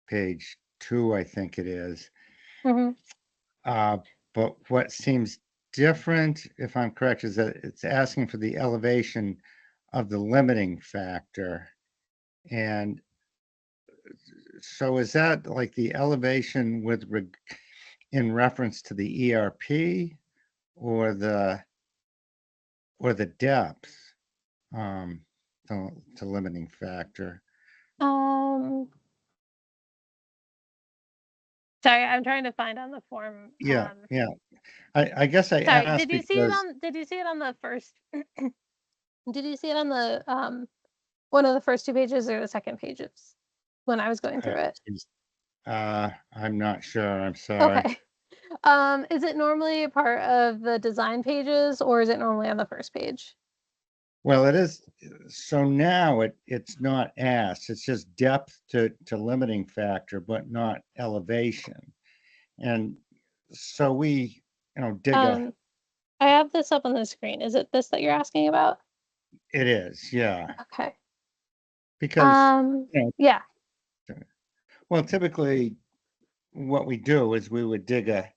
Speaker 20: page 2, I think it is.
Speaker 1: Mhm.
Speaker 20: But what seems different, if I'm correct, is that it's asking for the elevation of the limiting factor. And so is that like the elevation in reference to the ERP or the depth to limiting factor?
Speaker 1: Sorry, I'm trying to find on the form.
Speaker 20: Yeah, yeah. I guess I
Speaker 1: Sorry,
Speaker 20: asked
Speaker 1: did you see it
Speaker 20: because
Speaker 1: on? Did you see it on the first? Did you see it on the one of the first 2 pages or the second pages when I was going through it?
Speaker 20: I'm not sure. I'm sorry.
Speaker 1: Okay. Is it normally a part of the design pages or is it normally on the first page?
Speaker 20: Well, it is. So now it's not asked. It's just depth to limiting factor, but not elevation. And so we, dig
Speaker 1: I have this up on the screen. Is it this that you're asking about?
Speaker 20: It is, yeah.
Speaker 1: Okay.
Speaker 20: Because,
Speaker 1: yeah.
Speaker 20: well, typically what we do is we would dig a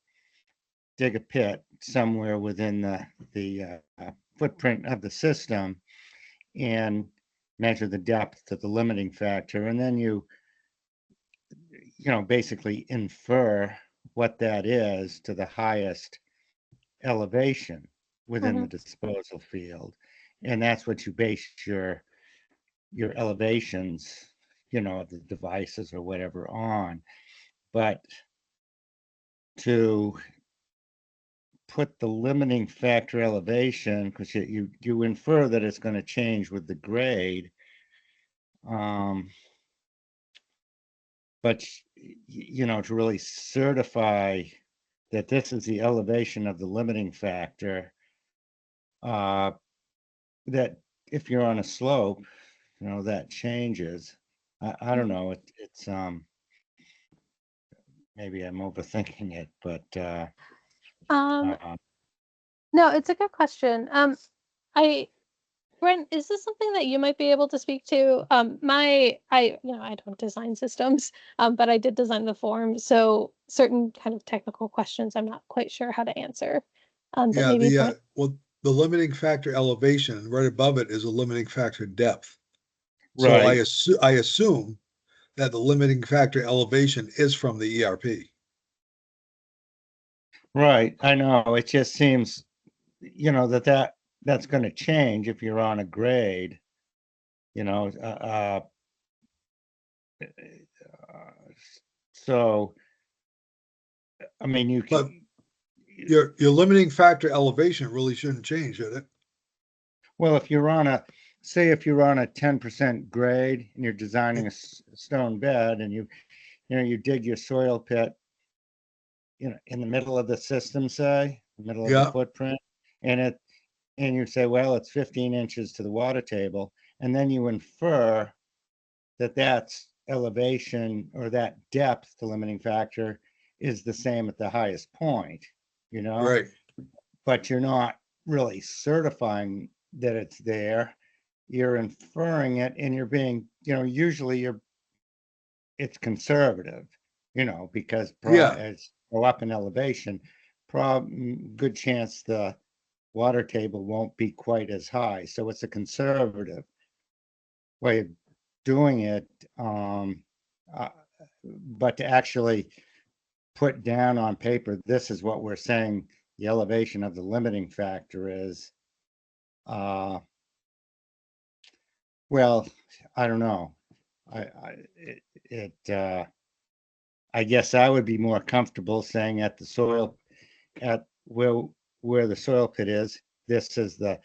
Speaker 20: pit somewhere within the footprint of the system and measure the depth to the limiting factor, and then you basically infer what that is to the highest elevation within the disposal field, and that's what you base your elevations, of the devices or whatever on. But to put the limiting factor elevation, because you infer that it's going to change with the grade, but to really certify that this is the elevation of the limiting factor, that if you're on a slope, that changes. I don't know. It's maybe I'm overthinking it, but
Speaker 1: No, it's a good question. Brent, is this something that you might be able to speak to? I don't design systems, but I did design the form, so certain kind of technical questions I'm not quite sure how to answer. But
Speaker 4: Yeah,
Speaker 1: maybe
Speaker 4: the limiting factor elevation, right above it is a limiting factor depth. So
Speaker 20: right.
Speaker 4: I assume that the limiting factor elevation is from the ERP.
Speaker 20: Right. I know. It just seems, that's going to change if you're on a grade, so, I mean, you
Speaker 4: But
Speaker 20: can,
Speaker 4: your limiting factor elevation really shouldn't change, should it?
Speaker 20: well, if you're on say if you're on a 10% grade and you're designing a stone bed and you dig your soil pit, in the middle of the system, say, middle of the
Speaker 4: Yeah.
Speaker 20: footprint, and you say, well, it's 15 inches to the water table, and then you infer that that's elevation or that depth to limiting factor is the same at the highest point,
Speaker 4: Right.
Speaker 20: but you're not really certifying that it's there. You're inferring it, and you're being, usually it's conservative, because as go up in elevation, good chance the water table won't be quite as high. So it's a conservative way of doing it. But to actually put down on paper, this is what we're saying the elevation of the limiting factor is. Well, I don't know. I guess I would be more comfortable saying at the soil, at where the soil pit is, this is the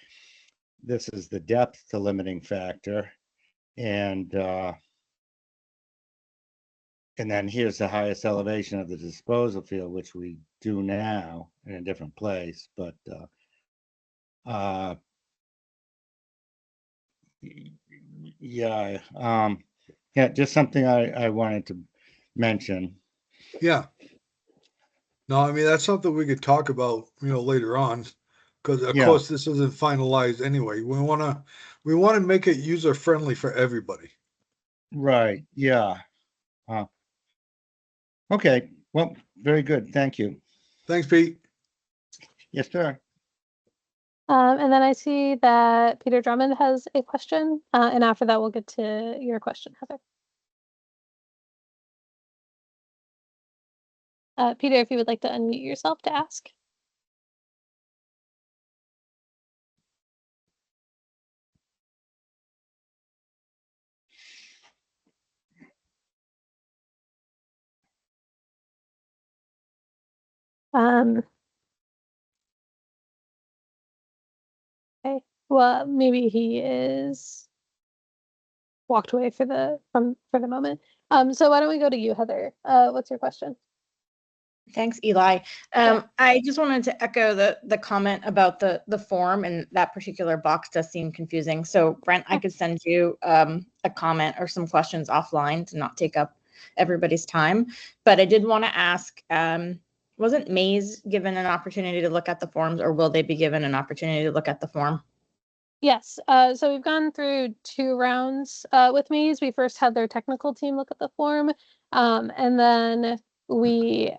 Speaker 20: depth to limiting factor. And then here's the highest elevation of the disposal field, which we do now in a different place. But yeah, yeah, just something I wanted to mention.
Speaker 4: Yeah. No, I mean, that's something we could talk about, later on, because of
Speaker 20: Yeah.
Speaker 4: course this isn't finalized anyway. We want to make it user friendly for everybody.
Speaker 20: Right. Yeah. Okay. Well, very good. Thank you.
Speaker 4: Thanks, Pete.
Speaker 20: Yes, sir.
Speaker 1: And then I see that Peter Drummond has a question, and after that, we'll get to your question, Heather. Peter, if you would like to unmute yourself to ask. Okay, well, maybe he is walked away for the moment. So why don't we go to you, Heather? What's your question?
Speaker 17: Thanks, Eli. I just wanted to echo the comment about the form, and that particular box does seem confusing. So Brent, I could send you a comment or some questions offline to not take up everybody's time. But I did want to ask, wasn't Maze given an opportunity to look at the forms, or will they be given an opportunity to look at the form?
Speaker 1: Yes, so we've gone through 2 rounds with Maze. We first had their technical team look at the form, and then we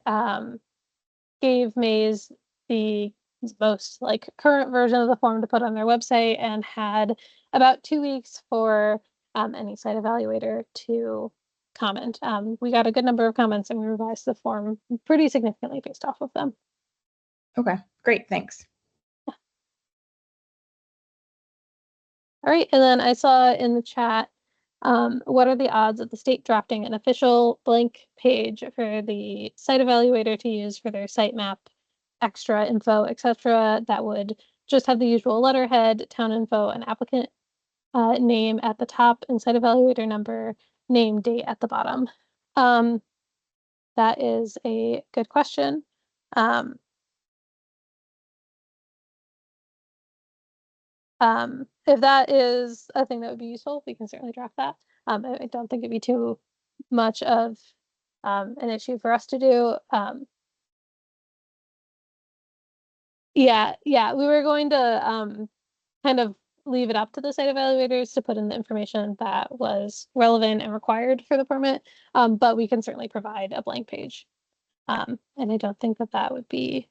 Speaker 1: gave Maze the most current version of the form to put on their website, and had about 2 weeks for any site evaluator to comment. We got a good number of comments, and we revised the form pretty significantly based off of them.
Speaker 17: Okay, great, thanks.
Speaker 1: All right, and then I saw in the chat, what are the odds of the state drafting an official blank page for the site evaluator to use for their site map, extra info, etc., that would just have the usual letterhead, town info, and applicant name at the top, and site evaluator number, name, date at the bottom? That is a good question. If that is a thing that would be useful, we can certainly draft that. I don't think it'd be too much of an issue for us to do. Yeah, we were going to kind of leave it up to the site evaluators to put in the information that was relevant and required for the permit, but we can certainly provide a blank page. And I don't think that would be,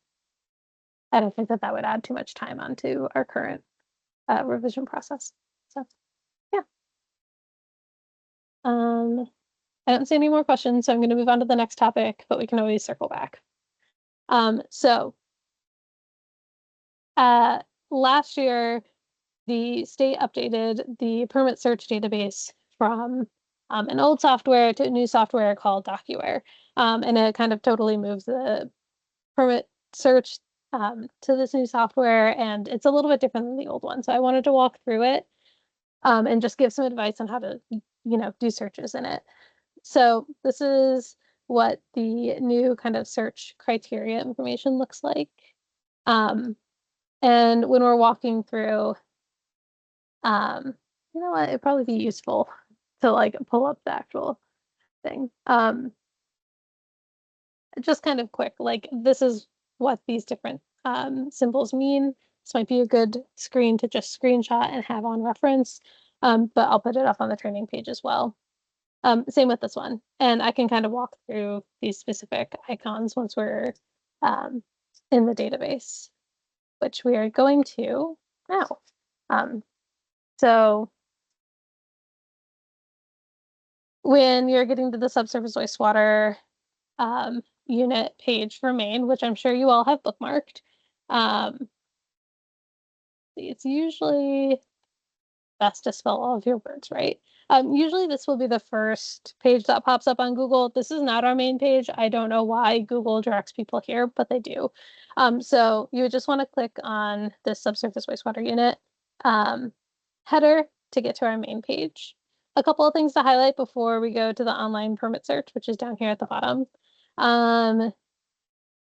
Speaker 1: I don't think that would add too much time onto our current revision process. So, yeah. I don't see any more questions, so I'm going to move on to the next topic, but we can always circle back. Last year, the state updated the permit search database from an old software to a new software called DocuWare, and it kind of totally moves the permit search to this new software, and it's a little bit different than the old one. So I wanted to walk through it and just give some advice on how to, do searches in it. So this is what the new kind of search criteria information looks like. And when we're walking through, you know what, it'd probably be useful to pull up the actual thing. Just kind of quick, this is what these different symbols mean. This might be a good screen to just screenshot and have on reference, but I'll put it up on the training page as well. Same with this one. And I can kind of walk through these specific icons once we're in the database, which we are going to now. So when you're getting to the subsurface wastewater unit page for Maine, which I'm sure you all have bookmarked, it's usually best to spell all of your words right. Usually this will be the first page that pops up on Google. This is not our main page. I don't know why Google directs people here, but they do. So you would just want to click on the subsurface wastewater unit header to get to our main page. A couple of things to highlight before we go to the online permit search, which is down here at the bottom.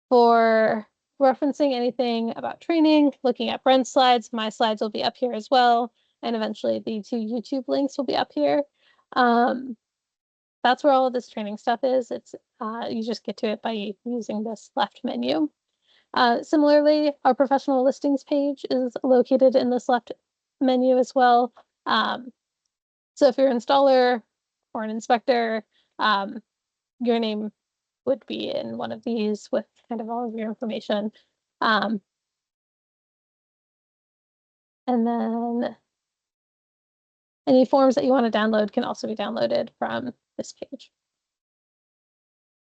Speaker 1: For referencing anything about training, looking at Brent's slides, my slides will be up here as well. And eventually the 2 YouTube links will be up here. That's where all of this training stuff is. It's you just get to it by using this left menu. Similarly, our professional listings page is located in this left menu as well. So if you're an installer or an inspector, your name would be in one of these with kind of all of your information. And then any forms that you want to download can also be downloaded from this page.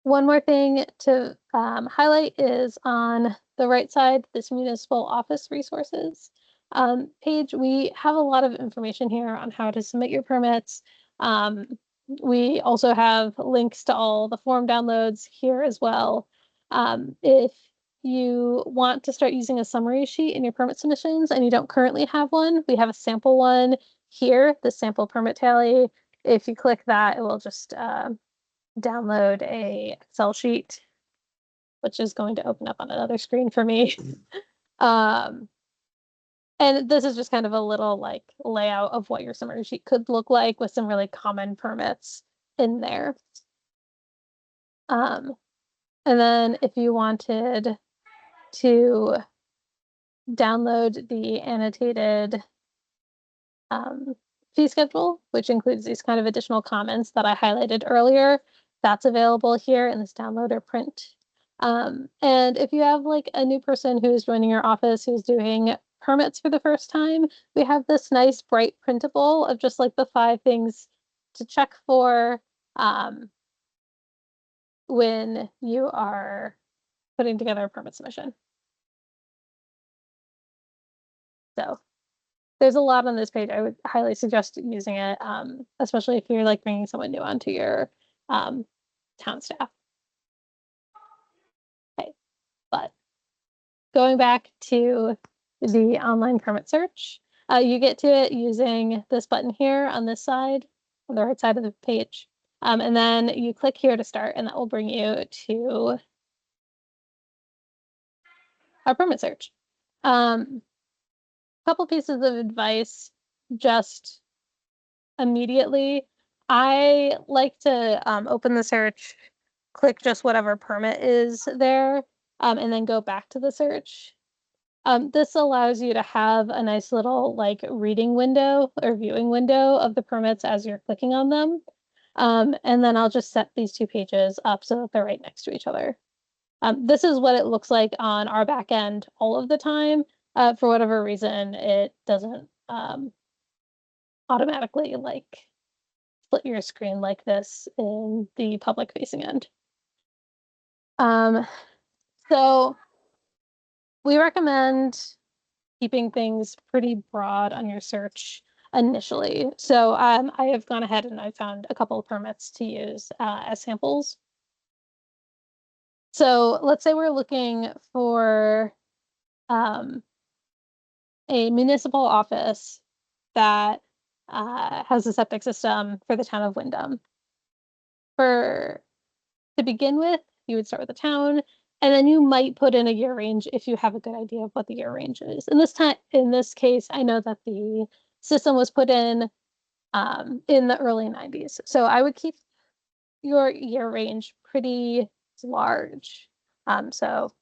Speaker 1: One more thing to highlight is on the right side, this municipal office resources page. We have a lot of information here on how to submit your permits. We also have links to all the form downloads here as well. If you want to start using a summary sheet in your permit submissions and you don't currently have one, we have a sample one here, the sample permit tally. If you click that, it will just download a Excel sheet, which is going to open up on another screen for me. And this is just kind of a little like layout of what your summary sheet could look like with some really common permits in there. And then if you wanted to download the annotated fee schedule, which includes these kind of additional comments that I highlighted earlier, that's available here in this download or print. And if you have like a new person who's joining your office who's doing permits for the first time, we have this nice bright printable of just like the 5 things to check for when you are putting together a permit submission. So there's a lot on this page. I would highly suggest using it, especially if you're like bringing someone new onto your town staff. Okay, but going back to the online permit search, you get to it using this button here on this side, on the right side of the page. And then you click here to start, and that will bring you to our permit search. Couple pieces of advice just immediately. I like to open the search, click just whatever permit is there, and then go back to the search. This allows you to have a nice little like reading window or viewing window of the permits as you're clicking on them. And then I'll just set these 2 pages up so that they're right next to each other. This is what it looks like on our back end all of the time. For whatever reason, it doesn't automatically like split your screen like this in the public facing end. So we recommend keeping things pretty broad on your search initially. So I have gone ahead and I found a couple of permits to use as samples. So let's say we're looking for a municipal office that has a septic system for the town of Wyndham. To begin with, you would start with the town, and then you might put in a year range if you have a good idea of what the year range is. In this case, I know that the system was put in the early 90s. So I would keep your year range pretty large. So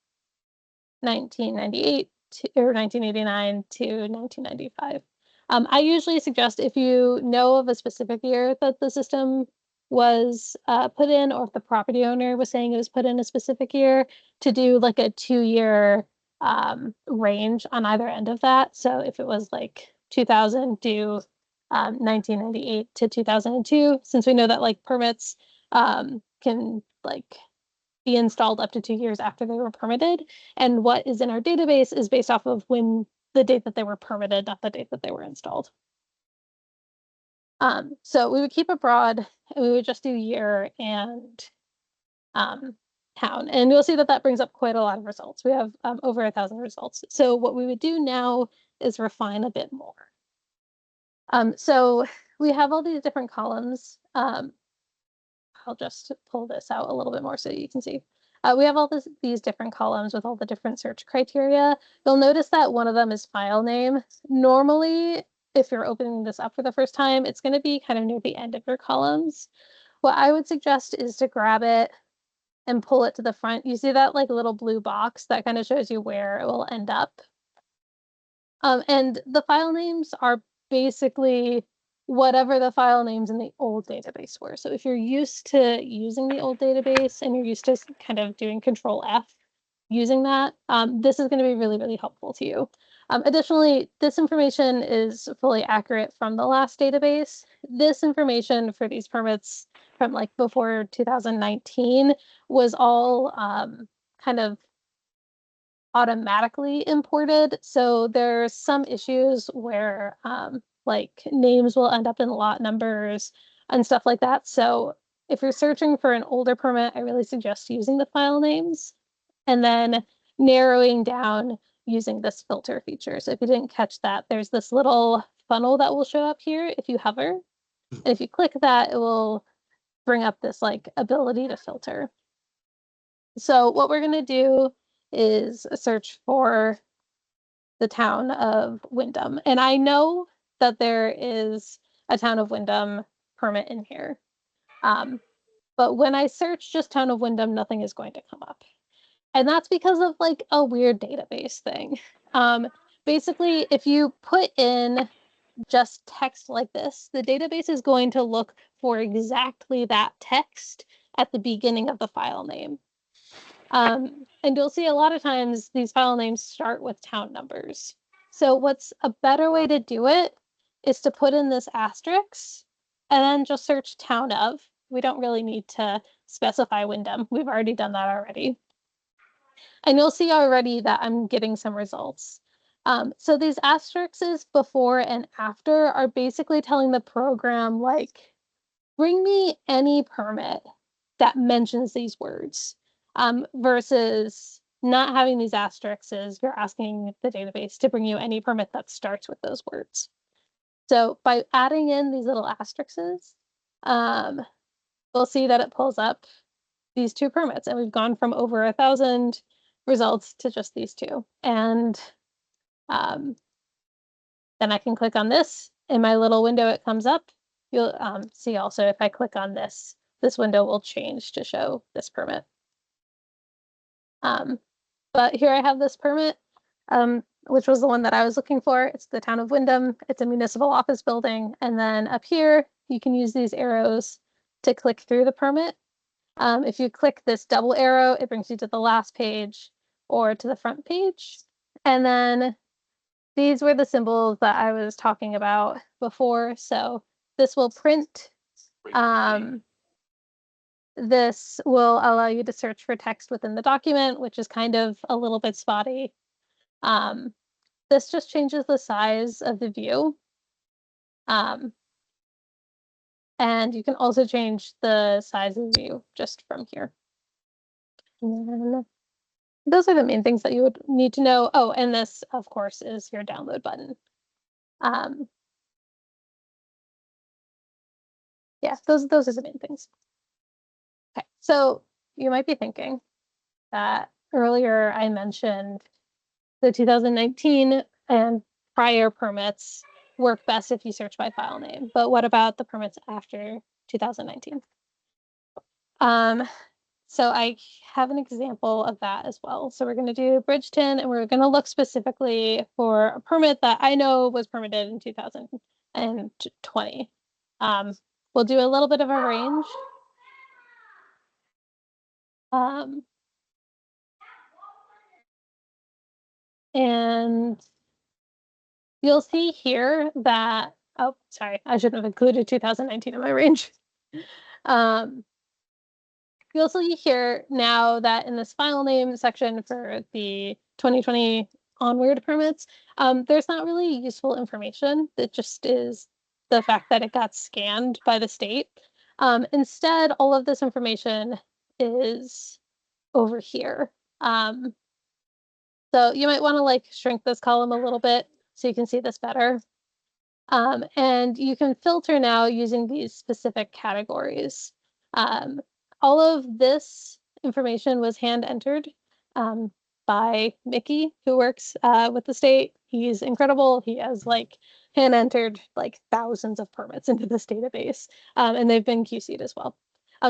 Speaker 1: 1998 or 1989 to 1995. I usually suggest if you know of a specific year that the system was put in, or if the property owner was saying it was put in a specific year, to do like a 2-year range on either end of that. So if it was like 2000 to 1998 to 2002, since we know that like permits can like be installed up to 2 years after they were permitted, and what is in our database is based off of when the date that they were permitted, not the date that they were installed. So we would keep it broad and we would just do year and town. And you'll see that that brings up quite a lot of results. We have over 1,000 results. So what we would do now is refine a bit more. So we have all these different columns. I'll just pull this out a little bit more so you can see. We have all these different columns with all the different search criteria. You'll notice that one of them is file name. Normally, if you're opening this up for the first time, it's going to be kind of near the end of your columns. What I would suggest is to grab it and pull it to the front. You see that like little blue box that kind of shows you where it will end up. And the file names are basically whatever the file names in the old database were. So if you're used to using the old database and you're used to kind of doing Control F using that, this is going to be really, really helpful to you. Additionally, this information is fully accurate from the last database. This information for these permits from like before 2019 was all kind of automatically imported. So there's some issues where like names will end up in lot numbers and stuff like that. So if you're searching for an older permit, I really suggest using the file names and then narrowing down using this filter feature. So if you didn't catch that, there's this little funnel that will show up here if you hover. And if you click that, it will bring up this like ability to filter. So what we're going to do is search for the town of Wyndham. And I know that there is a town of Wyndham permit in here. But when I search just town of Wyndham, nothing is going to come up. And that's because of like a weird database thing. Basically, if you put in just text like this, the database is going to look for exactly that text at the beginning of the file name. And you'll see a lot of times these file names start with town numbers. So what's a better way to do it is to put in this asterisk and then just search town of. We don't really need to specify Wyndham. We've already done that already. And you'll see already that I'm getting some results. So these asterisks before and after are basically telling the program, like, bring me any permit that mentions these words, versus not having these asterisks. You're asking the database to bring you any permit that starts with those words. So by adding in these little asterisks, we'll see that it pulls up these two permits, and we've gone from over 1,000 results to just these two. And then I can click on this. In my little window, it comes up. You'll see also if I click on this, this window will change to show this permit. But here I have this permit, which was the one that I was looking for. It's the town of Wyndham. It's a municipal office building. And then up here, you can use these arrows to click through the permit. If you click this double arrow, it brings you to the last page or to the front page. And then these were the symbols that I was talking about before. So this will print. This will allow you to search for text within the document, which is kind of a little bit spotty. This just changes the size of the view. And you can also change the size of the view just from here. And then those are the main things that you would need to know. Oh, and this, of course, is your download button. Yeah, those are the main things. Okay, so you might be thinking that earlier I mentioned the 2019 and prior permits work best if you search by file name, but what about the permits after 2019? So I have an example of that as well. So we're going to do Bridgeton, and we're going to look specifically for a permit that I know was permitted in 2020. We'll do a little bit of a range. And you'll see here that, oh, sorry, I shouldn't have included 2019 in my range. You'll see here now that in this file name section for the 2020 onward permits, there's not really useful information. It just is the fact that it got scanned by the state. Instead, all of this information is over here. So you might want to like shrink this column a little bit so you can see this better. And you can filter now using these specific categories. All of this information was hand entered by Mickey, who works with the state. He's incredible. He has like hand entered like thousands of permits into this database, and they've been QC'd as well.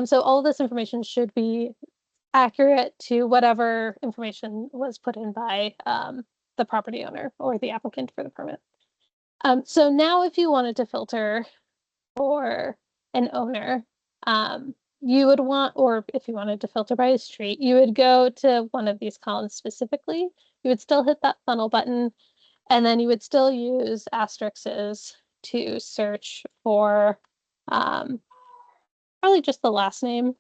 Speaker 1: So all of this information should be accurate to whatever information was put in by the property owner or the applicant for the permit. So now if you wanted to filter for an owner, you would want, or if you wanted to filter by a street, you would go to one of these columns specifically. You would still hit that funnel button, and then you would still use asterisks to search for probably just the last name,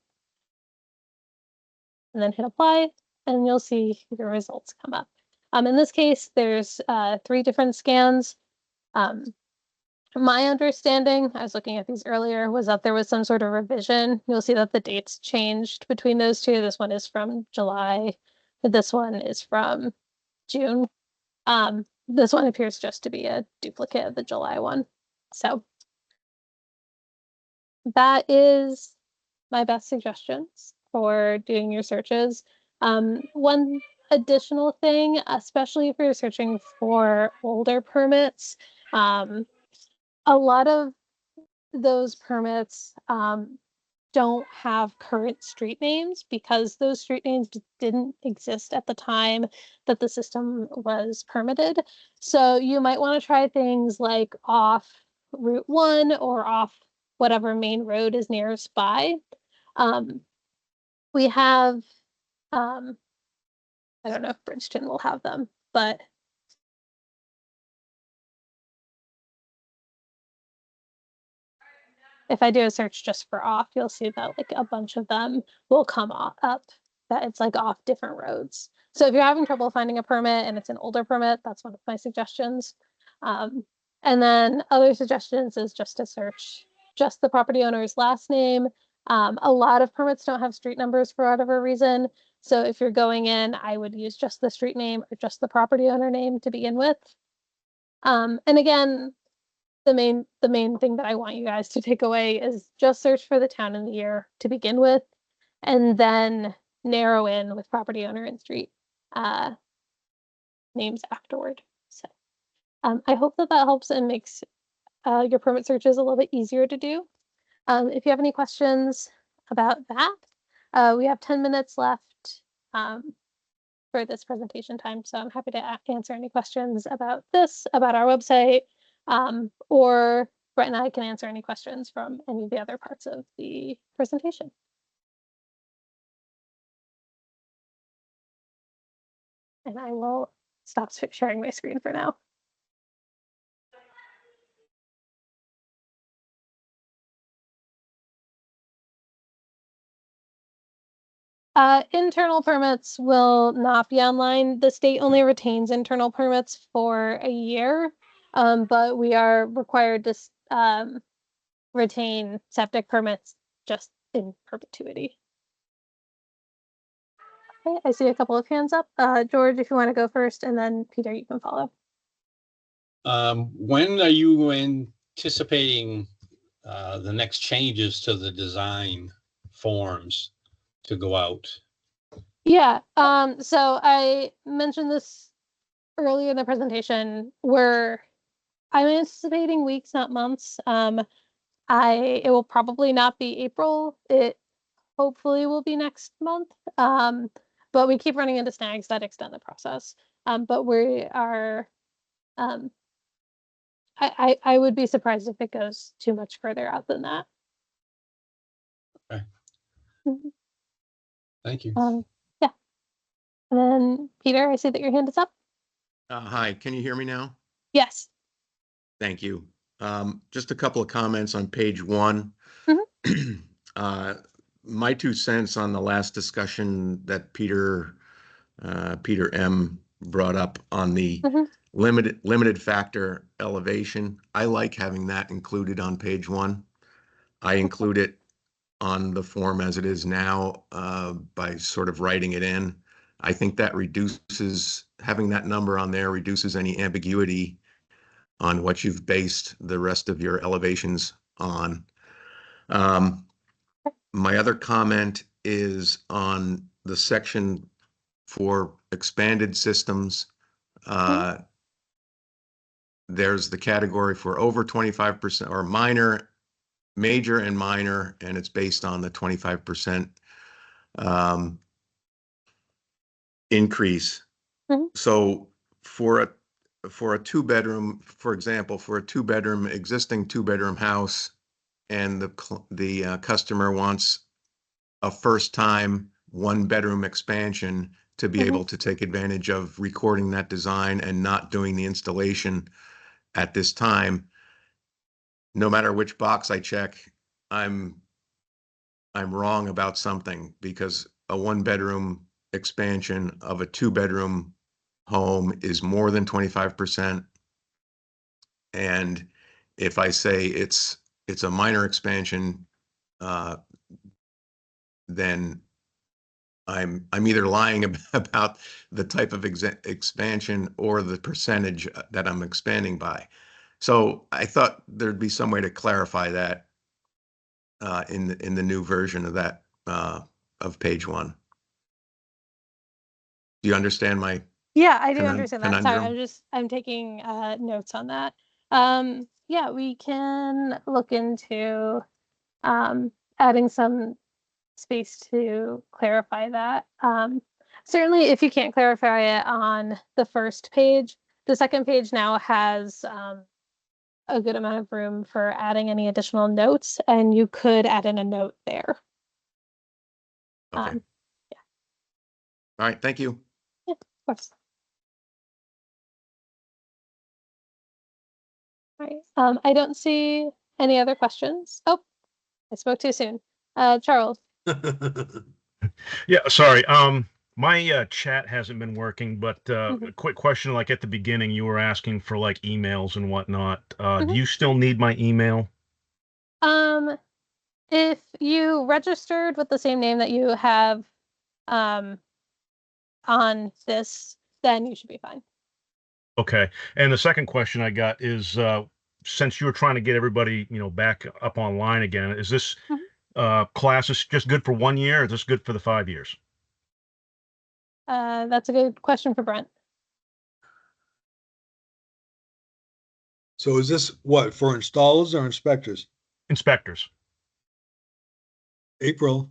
Speaker 1: and then hit apply, and you'll see your results come up. In this case, there's 3 different scans. My understanding, I was looking at these earlier, was that there was some sort of revision. You'll see that the dates changed between those 2. This one is from July. This one is from June. This one appears just to be a duplicate of the July one. So that is my best suggestions for doing your searches. One additional thing, especially if you're searching for older permits, a lot of those permits don't have current street names because those street names didn't exist at the time that the system was permitted. So you might want to try things like off Route 1 or off whatever main road is nearest by. We have, I don't know if Bridgeton will have them, but if I do a search just for off, you'll see that like a bunch of them will come up that it's like off different roads. So if you're having trouble finding a permit and it's an older permit, that's one of my suggestions. And then other suggestions is just to search just the property owner's last name. A lot of permits don't have street numbers for whatever reason. So if you're going in, I would use just the street name or just the property owner name to begin with. And again, the main thing that I want you guys to take away is just search for the town and the year to begin with, and then narrow in with property owner and street names afterward. So I hope that helps and makes your permit searches a little bit easier to do. If you have any questions about that, we have 10 minutes left for this presentation time, so I'm happy to answer any questions about this, about our website, or Brent and I can answer any questions from any of the other parts of the presentation. And I will stop sharing my screen for now. Internal permits will not be online. The state only retains internal permits for a year, but we are required to retain septic permits just in perpetuity. Okay, I see a couple of hands up. George, if you want to go first, and then Peter, you can follow.
Speaker 15: When are you anticipating the next changes to the design forms to go out?
Speaker 1: Yeah, so I mentioned this earlier in the presentation, where I'm anticipating weeks, not months. It will probably not be April. It hopefully will be next month. But we keep running into snags that extend the process. But we are, I would be surprised if it goes too much further out than that.
Speaker 15: Okay. Thank you.
Speaker 1: Yeah. And then Peter, I see that your hand is up.
Speaker 21: Hi, can you hear me now?
Speaker 1: Yes.
Speaker 21: Thank you. Just a couple of comments on page 1. My 2 cents on the last discussion that Peter M. brought up on the
Speaker 1: Mhm.
Speaker 21: limited factor elevation. I like having that included on page 1. I include it on the form as it is now by sort of writing it in. I think that having that number on there reduces any ambiguity on what you've based the rest of your elevations on. My other comment is on the section for expanded systems. There's the category for over 25% or minor, major and minor, and it's based on the 25% increase. So for a 2-bedroom, for example, for a 2-bedroom, existing 2-bedroom house, and the customer wants a first-time 1-bedroom expansion to be able to take advantage of recording that design and not doing the installation at this time, no matter which box I check, I'm wrong about something, because a 1-bedroom expansion of a 2-bedroom home is more than 25%. And if I say it's a minor expansion, then I'm either lying about the type of expansion or the percentage that I'm expanding by. So I thought there'd be some way to clarify that in the new version of that of page 1. Do you understand my?
Speaker 1: Yeah, I do understand that. Sorry,
Speaker 21: conundrum?
Speaker 1: I'm taking notes on that. Yeah, we can look into adding some space to clarify that. Certainly, if you can't clarify it on the first page, the second page now has a good amount of room for adding any additional notes, and you could add in a note there.
Speaker 21: Okay. All right, thank you.
Speaker 1: Yeah, of course. All right. I don't see any other questions. Oh, I spoke too soon. Charles.
Speaker 5: Yeah, sorry. My chat hasn't been working, but a quick question, like at the beginning, you were asking for like emails and whatnot. Do you still need my email?
Speaker 1: If you registered with the same name that you have on this, then you should be fine.
Speaker 5: Okay. And the second question I got is, since you were trying to get everybody, back up online again, is this class is just good for 1 year, or is this good for the 5 years?
Speaker 1: That's a good question for Brent.
Speaker 4: So is this what, for installers or inspectors?
Speaker 5: Inspectors.
Speaker 4: April.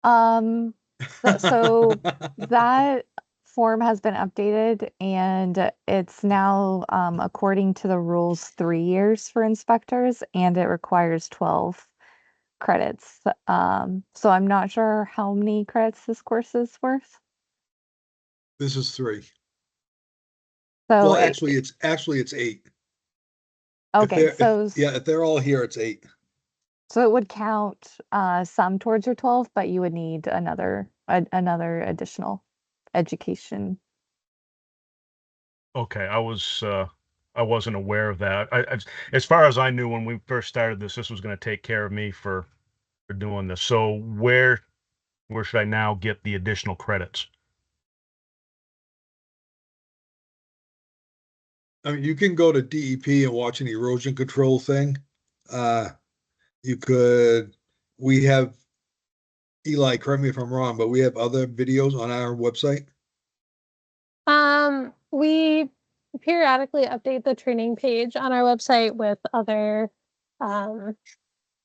Speaker 11: So that form has been updated, and it's now according to the rules 3 years for inspectors, and it requires 12 credits. So I'm not sure how many credits this course is worth.
Speaker 4: This is 3.
Speaker 11: So
Speaker 4: Well, actually, it's 8.
Speaker 11: okay,
Speaker 4: If they're all here, it's 8.
Speaker 11: So it would count some towards your 12, but you would need another additional education.
Speaker 5: Okay, I wasn't aware of that. As far as I knew when we first started this was going to take care of me for doing this. So where should I now get the additional credits?
Speaker 4: I mean, you can go to DEP and watch an erosion control thing. We have, Eli, correct me if I'm wrong, but we have other videos on our website.
Speaker 1: We periodically update the training page on our website with other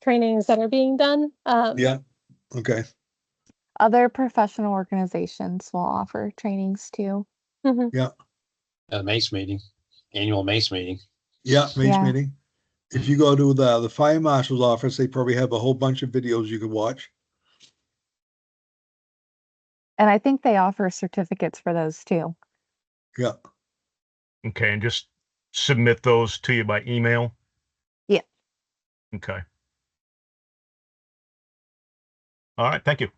Speaker 1: trainings that are being done.
Speaker 4: Yeah. Okay.
Speaker 11: Other professional organizations will offer trainings too.
Speaker 4: Yeah.
Speaker 15: MACE meeting, annual MACE meeting.
Speaker 4: Yeah, MACE
Speaker 11: Yeah.
Speaker 4: meeting. If you go to the fire marshal's office, they probably have a whole bunch of videos you can watch.
Speaker 11: And I think they offer certificates for those too.
Speaker 4: Yeah.
Speaker 5: Okay, and just submit those to you by email?
Speaker 11: Yeah.
Speaker 5: Okay. All right, thank you.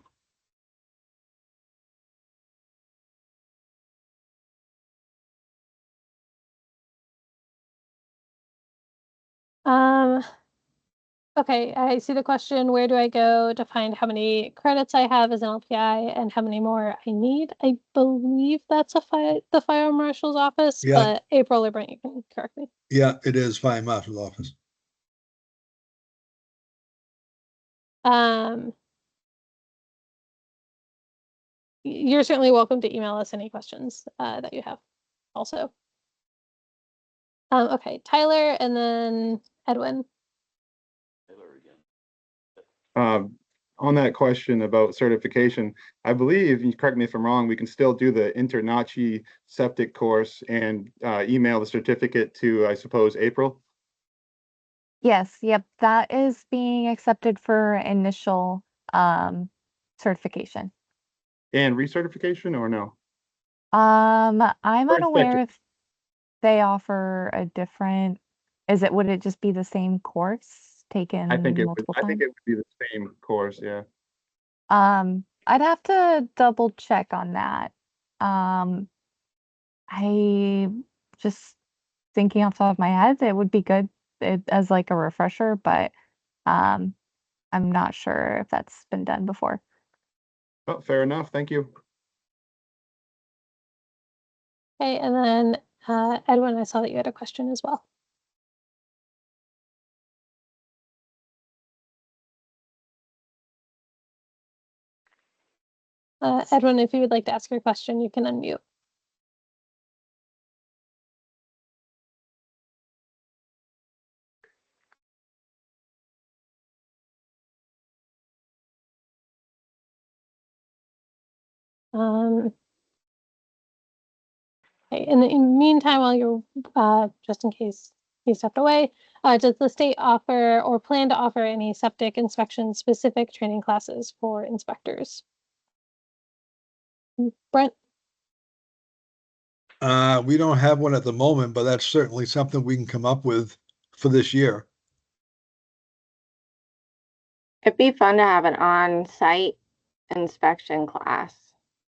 Speaker 1: Okay, I see the question, where do I go to find how many credits I have as an LPI and how many more I need? I believe that's the fire marshal's office,
Speaker 4: Yeah.
Speaker 1: but April or Brent, you can correct me.
Speaker 4: Yeah, it is fire marshal's office.
Speaker 1: You're certainly welcome to email us any questions that you have also. Okay, Tyler and then Edwin.
Speaker 10: On that question about certification, I believe, you correct me if I'm wrong, we can still do the InterNACHI septic course and email the certificate to, I suppose, April.
Speaker 11: Yes, yep, that is being accepted for initial certification.
Speaker 10: And recertification or no?
Speaker 11: I'm
Speaker 10: Or
Speaker 11: unaware
Speaker 10: inspector.
Speaker 11: if they offer a different, would it just be the same course taken
Speaker 10: I think it would.
Speaker 11: multiple
Speaker 10: I think
Speaker 11: times?
Speaker 10: it would be the same course. Yeah.
Speaker 11: I'd have to double check on that. I just thinking off the top of my head, it would be good as like a refresher, but I'm not sure if that's been done before.
Speaker 10: Oh, fair enough. Thank you.
Speaker 1: Okay, and then Edwin, I saw that you had a question as well. Edwin, if you would like to ask your question, you can unmute. Okay, in the meantime, while you're, just in case he stepped away, does the state offer or plan to offer any septic inspection specific training classes for inspectors? Brent?
Speaker 4: We don't have one at the moment, but that's certainly something we can come up with for this year.
Speaker 14: It'd be fun to have an on-site inspection class.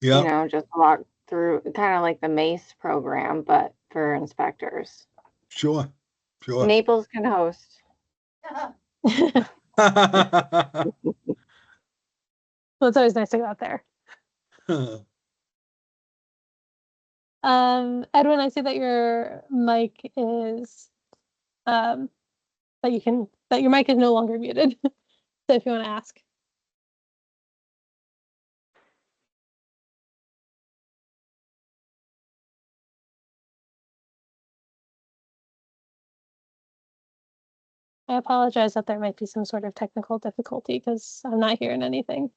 Speaker 4: Yeah.
Speaker 14: You know, just walk through, kind of like the MACE program, but for inspectors.
Speaker 4: Sure. Sure.
Speaker 14: Naples can host.
Speaker 1: Well, it's always nice to go out there. Edwin, I see that your mic is, that your mic is no longer muted. So if you want to ask. I apologize that there might be some sort of technical difficulty because I'm not hearing anything.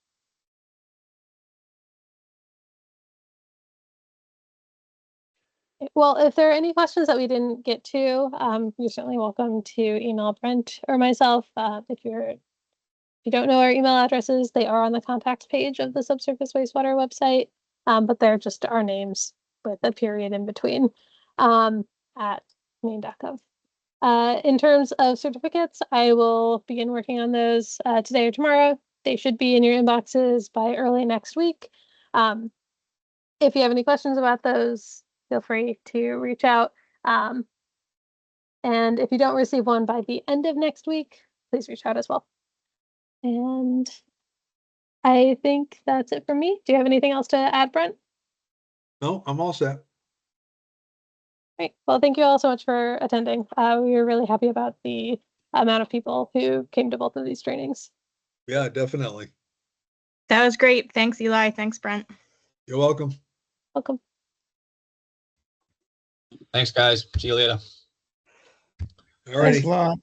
Speaker 1: Well, if there are any questions that we didn't get to, you're certainly welcome to email Brent or myself. If you don't know our email addresses, they are on the contact page of the Subsurface Wastewater website, but they're just our names with a period in between at maine.gov. In terms of certificates, I will begin working on those today or tomorrow. They should be in your inboxes by early next week. If you have any questions about those, feel free to reach out. And if you don't receive one by the end of next week, please reach out as well. And I think that's it for me. Do you have anything else to add, Brent?
Speaker 4: No, I'm all set.
Speaker 1: Great. Well, thank you all so much for attending. We were really happy about the amount of people who came to both of these trainings.
Speaker 4: Yeah, definitely.
Speaker 17: That was great. Thanks, Eli. Thanks, Brent.
Speaker 4: You're welcome.
Speaker 1: Welcome.
Speaker 15: Thanks, guys. See you later.
Speaker 4: All righty.
Speaker 20: Thanks a lot.